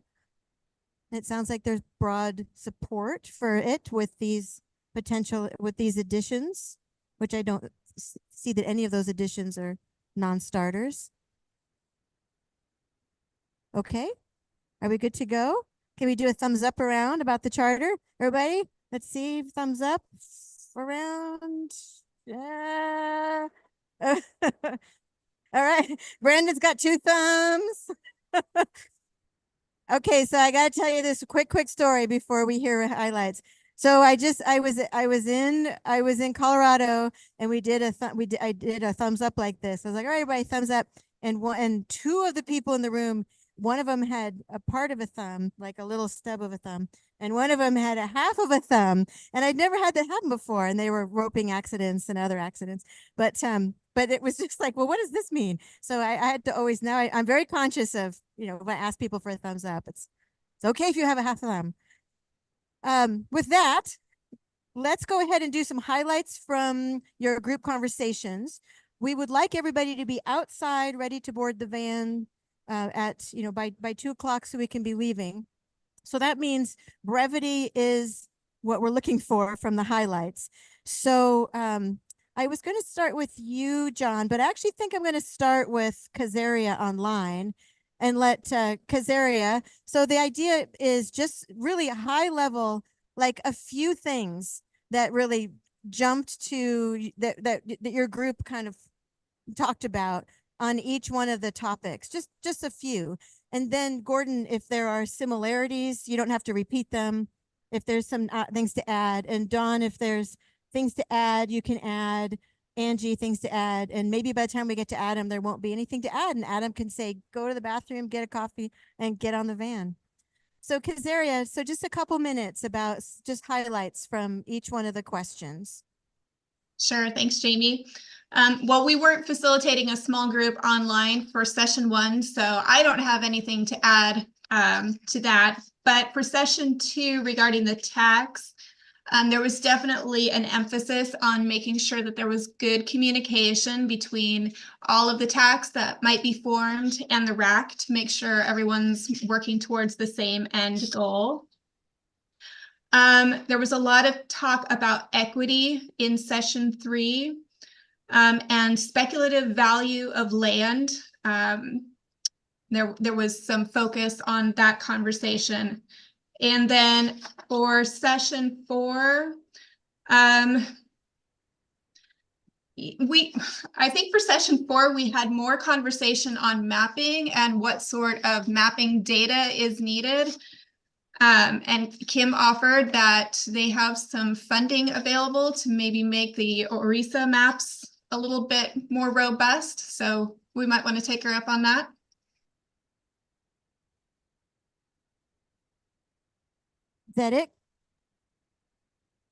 It sounds like there's broad support for it with these additions, which I don't see that any of those additions are non-starters. Okay, are we good to go? Can we do a thumbs up around about the charter? Everybody, let's see, thumbs up around. Yeah. All right. Brandon's got 2 thumbs. Okay, so I got to tell you this quick story before we hear highlights. So I was in Colorado, and I did a thumbs up like this. I was like, all right, everybody, thumbs up. And 2 of the people in the room, one of them had a part of a thumb, like a little stub of a thumb, and one of them had a half of a thumb. And I'd never had that happen before. And they were roping accidents and other accidents. But it was just like, well, what does this mean? So I had to always, now I'm very conscious of, if I ask people for a thumbs up, it's okay if you have a half thumb. With that, let's go ahead and do some highlights from your group conversations. We would like everybody to be outside, ready to board the van by 2 o'clock, so we can be leaving. So that means brevity is what we're looking for from the highlights. So I was going to start with you, John, but I actually think I'm going to start with Kazaria online and let Kazaria. So the idea is just really high level, like a few things that really jumped to that your group kind of talked about on each one of the topics, just a few. And then Gordon, if there are similarities, you don't have to repeat them. If there's some things to add, and Dawn, if there's things to add, you can add. Angie, things to add. And maybe by the time we get to Adam, there won't be anything to add. And Adam can say, go to the bathroom, get a coffee, and get on the van. So Kazaria, so just a couple minutes about just highlights from each one of the questions. Sure, thanks, Jamie. Well, we weren't facilitating a small group online for session 1, so I don't have anything to add to that. But for session 2 regarding the tax, there was definitely an emphasis on making sure that there was good communication between all of the TACs that might be formed and the RAC to make sure everyone's working towards the same end goal. There was a lot of talk about equity in session 3 and speculative value of land. There was some focus on that conversation. And then for session 4, I think for session 4, we had more conversation on mapping and what sort of mapping data is needed. And Kim offered that they have some funding available to maybe make the Orisa maps a little bit more robust. So we might want to take her up on that. Is that it?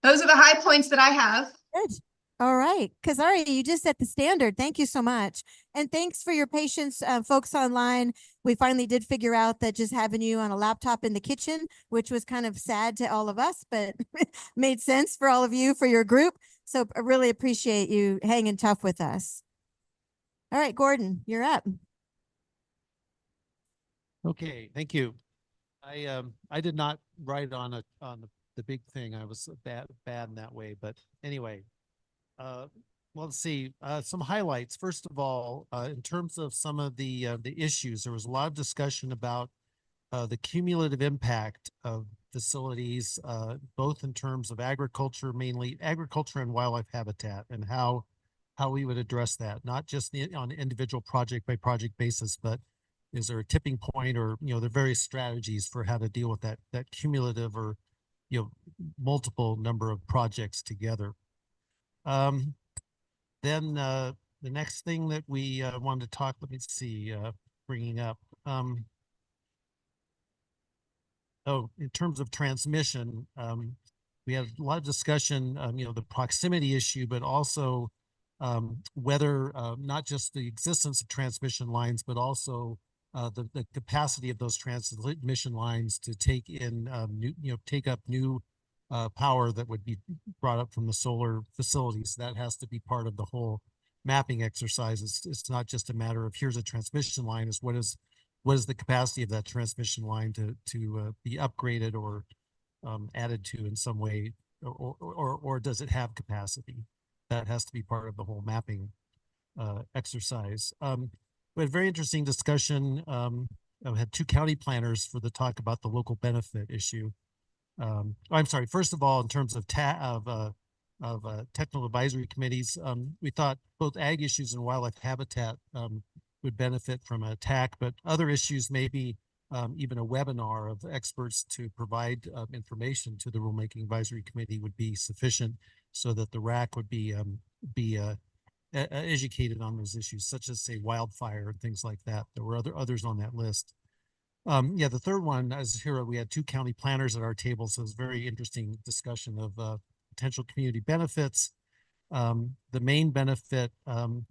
Those are the high points that I have. Good. All right. Kazari, you just set the standard. Thank you so much. And thanks for your patience, folks online. We finally did figure out that just having you on a laptop in the kitchen, which was kind of sad to all of us, but made sense for all of you for your group. So I really appreciate you hanging tough with us. All right, Gordon, you're up. Okay, thank you. I did not write on the big thing. I was bad in that way, but anyway. Well, let's see, some highlights. First of all, in terms of some of the issues, there was a lot of discussion about the cumulative impact of facilities, both in terms of agriculture, mainly agriculture and wildlife habitat, and how we would address that, not just on an individual project by project basis, but is there a tipping point, or the various strategies for how to deal with that cumulative or multiple number of projects together. Then the next thing that we wanted to talk, let me see, bringing up. In terms of transmission, we had a lot of discussion, the proximity issue, but also whether not just the existence of transmission lines, but also the capacity of those transmission lines to take in take up new power that would be brought up from the solar facilities. That has to be part of the whole mapping exercise. It's not just a matter of here's a transmission line, is what is the capacity of that transmission line to be upgraded or added to in some way, or does it have capacity? That has to be part of the whole mapping exercise. We had a very interesting discussion. I had two county planners for the talk about the local benefit issue. I'm sorry, first of all, in terms of technical advisory committees, we thought both ag issues and wildlife habitat would benefit from a TAC, but other issues, maybe even a webinar of experts to provide information to the Rulemaking Advisory Committee would be sufficient, so that the RAC would be educated on those issues, such as, say, wildfire and things like that. There were others on that list. Yeah, the third one, as here, we had two county planners at our table, so it was a very interesting discussion of potential community benefits. The main benefit that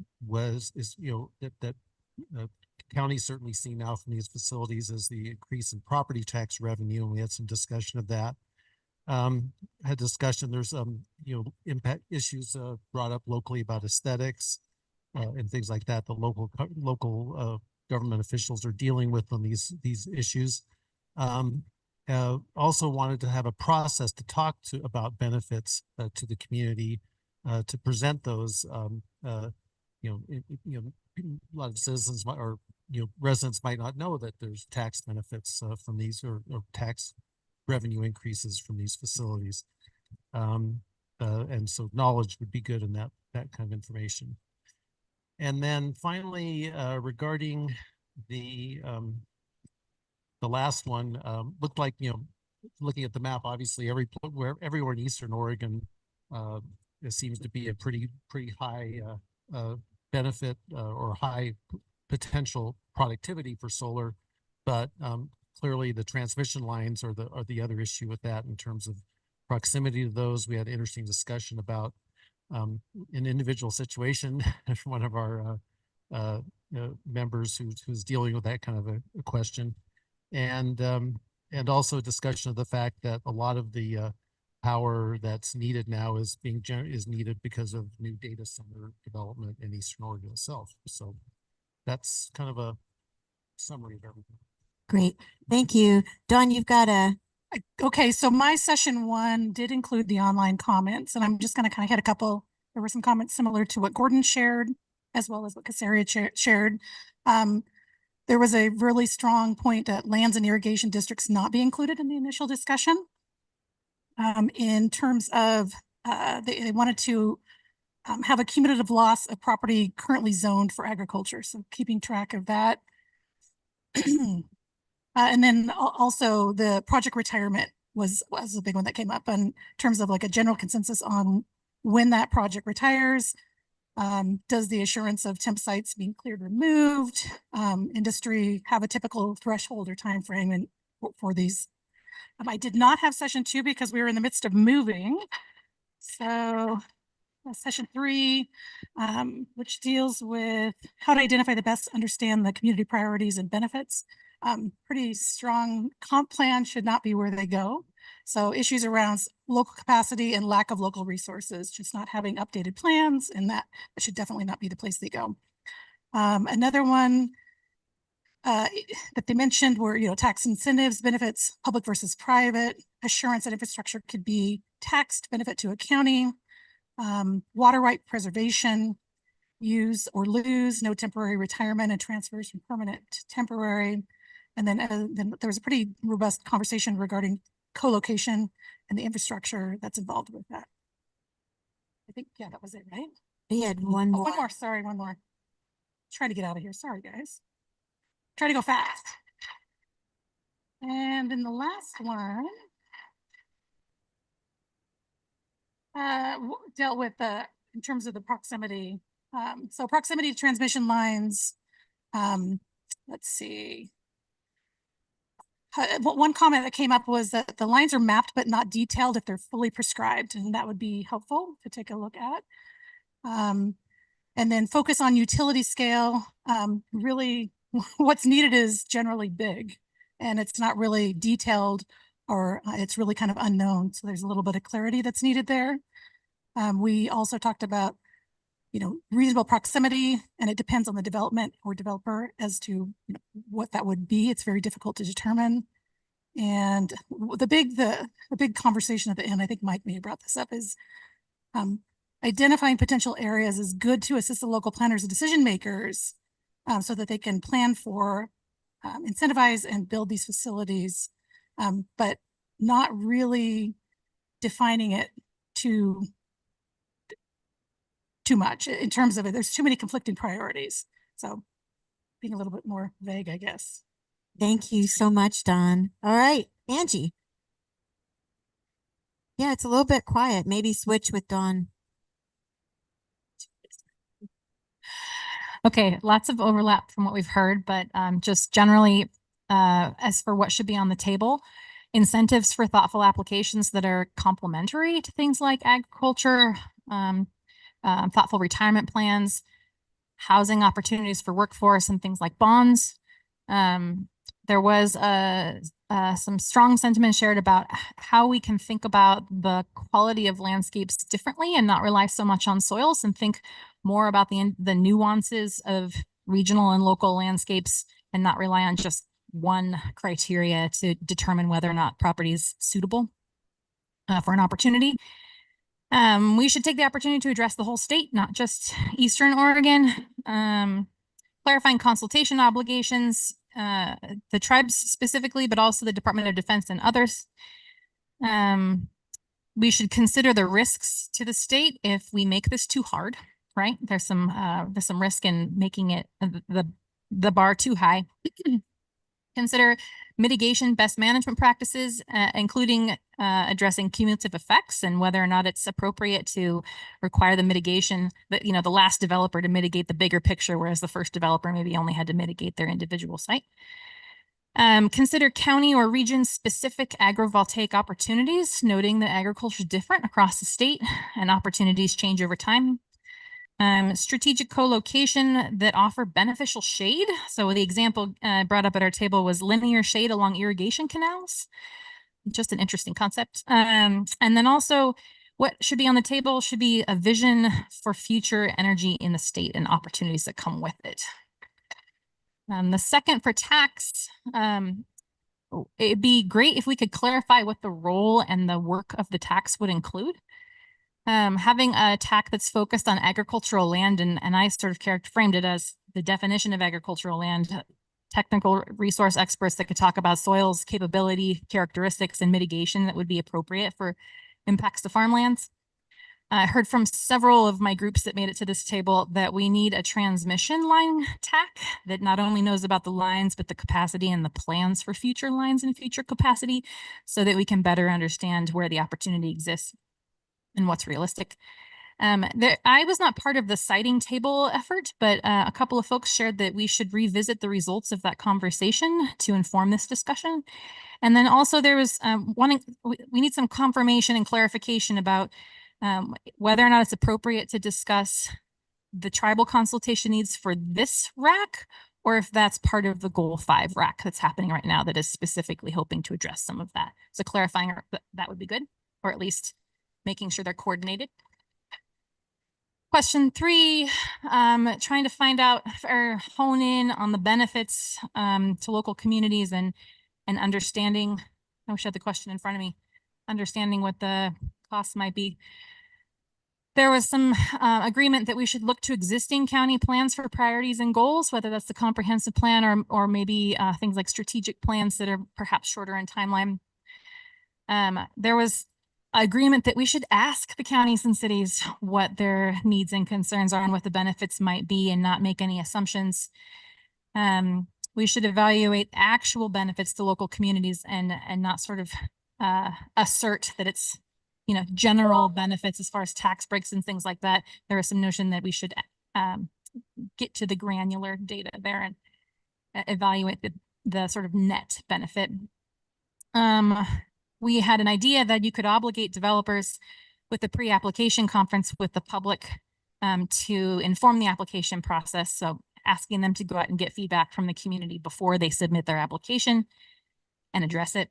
counties certainly see now from these facilities is the increase in property tax revenue, and we had some discussion of that. Had discussion, there's impact issues brought up locally about aesthetics and things like that. The local government officials are dealing with on these issues. Also wanted to have a process to talk about benefits to the community, to present those. A lot of citizens or residents might not know that there's tax benefits from these or tax revenue increases from these facilities, and so knowledge would be good in that kind of information. And then finally, regarding the last one, looked like, looking at the map, obviously everywhere in Eastern Oregon, there seems to be a pretty high benefit or high potential productivity for solar, but clearly the transmission lines are the other issue with that in terms of proximity to those. We had an interesting discussion about an individual situation from one of our members who's dealing with that kind of a question, and also a discussion of the fact that a lot of the power that's needed now is needed because of new data center development in Eastern Oregon itself. So that's kind of a summary of everything. Great. Thank you. Dawn, you've got Okay, so my session one did include the online comments, and I'm just going to kind of hit a couple. There were some comments similar to what Gordon shared, as well as what Casaria shared. There was a really strong point that lands and irrigation districts not be included in the initial discussion. In terms of they wanted to have a cumulative loss of property currently zoned for agriculture, so keeping track of that. And then also the project retirement was a big one that came up in terms of like a general consensus on when that project retires. Does the assurance of temp sites being cleared removed? Industry have a typical threshold or time frame and for these. I did not have session 2 because we were in the midst of moving. So session 3, which deals with how to identify the best, understand the community priorities and benefits. Pretty strong comp plan should not be where they go. So issues around local capacity and lack of local resources, just not having updated plans, and that should definitely not be the place they go. Another one that they mentioned were, tax incentives, benefits, public versus private, assurance that infrastructure could be taxed benefit to a county, water right preservation, use or lose, no temporary retirement and transfers from permanent to temporary. And then there was a pretty robust conversation regarding co-location and the infrastructure that's involved with that. I think, yeah, that was it, right? We had one more. One more, sorry, one more. Trying to get out of here, sorry guys. Try to go fast. And then the last one dealt with in terms of the proximity. So proximity to transmission lines. Let's see. One comment that came up was that the lines are mapped but not detailed if they're fully prescribed, and that would be helpful to take a look at. And then focus on utility scale. Really, what's needed is generally big, and it's not really detailed, or it's really kind of unknown. So there's a little bit of clarity that's needed there. We also talked about, reasonable proximity, and it depends on the development or developer as to what that would be. It's very difficult to determine. And the big conversation at the end, I think Mike may have brought this up, is identifying potential areas is good to assist the local planners and decision makers so that they can plan for, incentivize and build these facilities, but not really defining it too much in terms of it. There's too many conflicting priorities. So being a little bit more vague, I guess. Thank you so much, Dawn. All right, Angie. Yeah, it's a little bit quiet. Maybe switch with Dawn. Okay, lots of overlap from what we've heard, but just generally, as for what should be on the table, incentives for thoughtful applications that are complementary to things like agriculture, thoughtful retirement plans, housing opportunities for workforce, and things like bonds. There was some strong sentiment shared about how we can think about the quality of landscapes differently and not rely so much on soils, and think more about the nuances of regional and local landscapes, and not rely on just one criteria to determine whether or not property is suitable for an opportunity. We should take the opportunity to address the whole state, not just Eastern Oregon. Clarifying consultation obligations, the tribes specifically, but also the Department of Defense and others. We should consider the risks to the state if we make this too hard, right? There's some risk in making it the bar too high. Consider mitigation best management practices, including addressing cumulative effects and whether or not it's appropriate to require the mitigation that, the last developer to mitigate the bigger picture, whereas the first developer maybe only had to mitigate their individual site. Consider county or region specific agrivoltaic opportunities, noting that agriculture is different across the state and opportunities change over time. Strategic co-location that offer beneficial shade. So the example brought up at our table was linear shade along irrigation canals. Just an interesting concept. And then also what should be on the table should be a vision for future energy in the state and opportunities that come with it. The second for tax, it'd be great if we could clarify what the role and the work of the tax would include. Having a TAC that's focused on agricultural land, and I sort of framed it as the definition of agricultural land, technical resource experts that could talk about soils, capability, characteristics, and mitigation that would be appropriate for impacts to farmlands. I heard from several of my groups that made it to this table that we need a transmission line TAC that not only knows about the lines, but the capacity and the plans for future lines and future capacity so that we can better understand where the opportunity exists and what's realistic. I was not part of the siting table effort, but a couple of folks shared that we should revisit the results of that conversation to inform this discussion. And then also there was we need some confirmation and clarification about whether or not it's appropriate to discuss the tribal consultation needs for this RAC, or if that's part of the Goal 5 RAC that's happening right now that is specifically hoping to address some of that. So clarifying that would be good, or at least making sure they're coordinated. Question 3, trying to find out or hone in on the benefits to local communities and understanding. I wish I had the question in front of me. Understanding what the costs might be. There was some agreement that we should look to existing county plans for priorities and goals, whether that's the comprehensive plan or maybe things like strategic plans that are perhaps shorter in timeline. There was agreement that we should ask the counties and cities what their needs and concerns are and what the benefits might be and not make any assumptions. We should evaluate actual benefits to local communities and not sort of assert that it's, you know, general benefits as far as tax breaks and things like that. There is some notion that we should get to the granular data there and evaluate the sort of net benefit. We had an idea that you could obligate developers with the pre-application conference with the public to inform the application process. So asking them to go out and get feedback from the community before they submit their application and address it.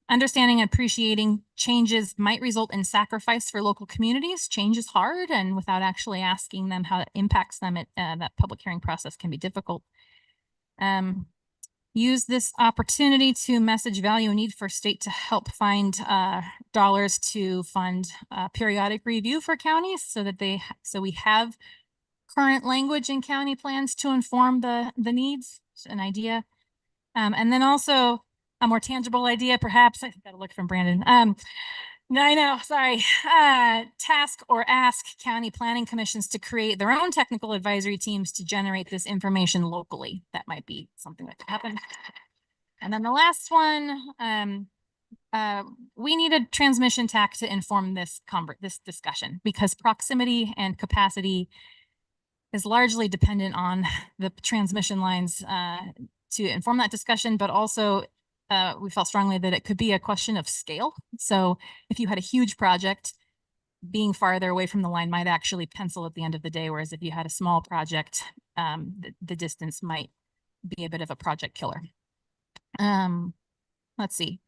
Understanding and appreciating changes might result in sacrifice for local communities. Change is hard, and without actually asking them how it impacts them, that public hearing process can be difficult. Use this opportunity to message value and need for state to help find dollars to fund periodic review for counties so that we have current language in county plans to inform the needs. It's an idea. And then also a more tangible idea, perhaps. I got to look from Brandon. No, I know, sorry. Task or ask county planning commissions to create their own technical advisory teams to generate this information locally. That might be something that could happen. And then the last one, we need a transmission TAC to inform this discussion because proximity and capacity is largely dependent on the transmission lines to inform that discussion, but also we felt strongly that it could be a question of scale. So if you had a huge project, being farther away from the line might actually pencil at the end of the day, whereas if you had a small project, the distance might be a bit of a project killer. Let's see.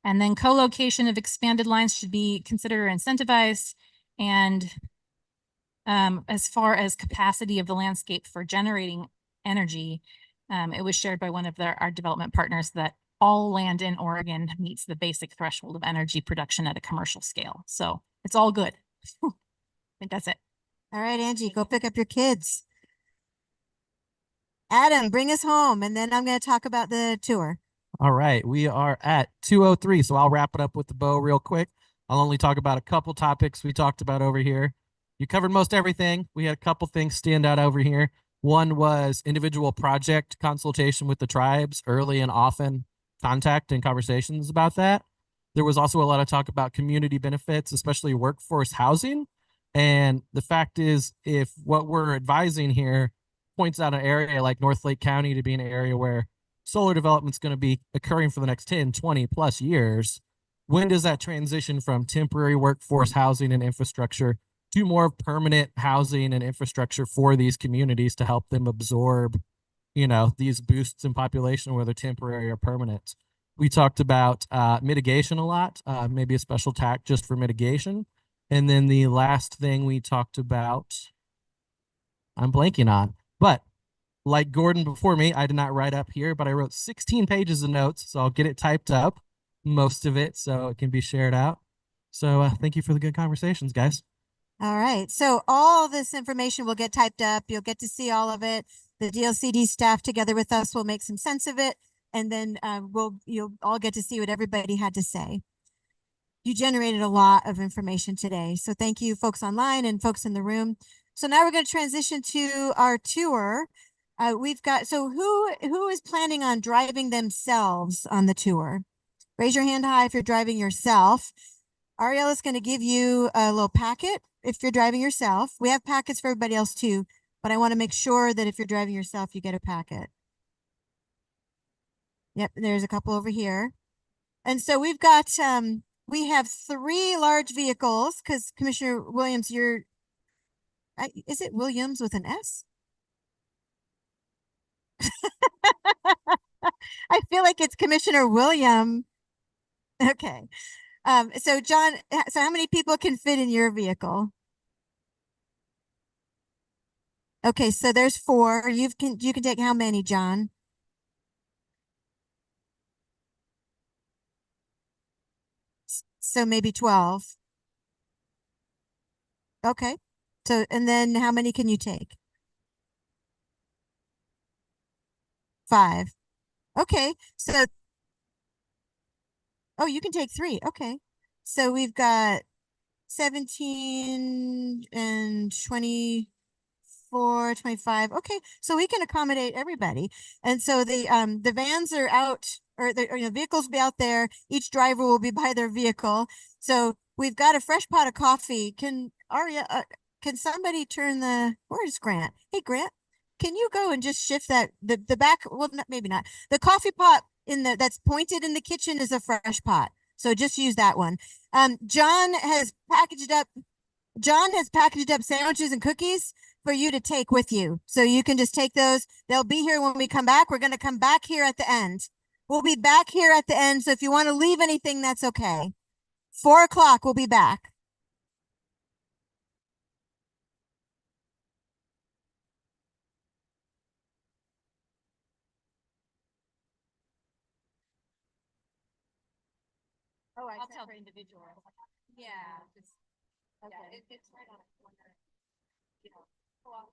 And then co-location of expanded lines should be considered or incentivized. And as far as capacity of the landscape for generating energy, it was shared by one of our development partners that all land in Oregon meets the basic threshold of energy production at a commercial scale. So it's all good. I think that's it. All right, Angie, go pick up your kids. Adam, bring us home, and then I'm going to talk about the tour. All right, we are at 2:03, so I'll wrap it up with the bow real quick. I'll only talk about a couple topics we talked about over here. You covered most everything. We had a couple things stand out over here. One was individual project consultation with the tribes, early and often contact and conversations about that. There was also a lot of talk about community benefits, especially workforce housing. And the fact is, if what we're advising here points out an area like North Lake County to be an area where solar development is going to be occurring for the next 10, 20 plus years, when does that transition from temporary workforce housing and infrastructure to more permanent housing and infrastructure for these communities to help them absorb, you know, these boosts in population, whether temporary or permanent? We talked about mitigation a lot, maybe a special tax just for mitigation. And then the last thing we talked about, I'm blanking on, but like Gordon before me, I did not write up here, but I wrote 16 pages of notes, so I'll get it typed up, most of it, so it can be shared out. So thank you for the good conversations, guys. All right. So all this information will get typed up. You'll get to see all of it. The DLCD staff together with us will make some sense of it. And then you'll all get to see what everybody had to say. you generated a lot of information today. So thank you folks online and folks in the room. So now we're going to transition to our tour. We've got, so who is planning on driving themselves on the tour? Raise your hand high if you're driving yourself. Ariel is going to give you a little packet if you're driving yourself. We have packets for everybody else too, but I want to make sure that if you're driving yourself, you get a packet. Yep, there's a couple over here. And so we've got, we have 3 large vehicles because Commissioner Williams, is it Williams with an S? I feel like it's Commissioner William. Okay. So John, so how many people can fit in your vehicle? Okay, so there's 4. You can take how many, John? So maybe 12. Okay. So, and then how many can you take? 5. Okay. So, oh, you can take 3. Okay. So we've got 17 and 24, 25. Okay. So we can accommodate everybody. And so the vans are out, or the vehicles will be out there. Each driver will be by their vehicle. So we've got a fresh pot of coffee. Can can somebody where's Grant? Hey, Grant, can you go and just shift the back? Well, maybe not. The coffee pot that's pointed in the kitchen is a fresh pot. So just use that one. John has packaged up sandwiches and cookies for you to take with you. So you can just take those. They'll be here when we come back. We're going to come back here at the end. We'll be back here at the end. So if you want to leave anything, that's okay. 4 o'clock, we'll be back. Oh, I'll tell for individual. Yeah. Okay. It's right on a corner.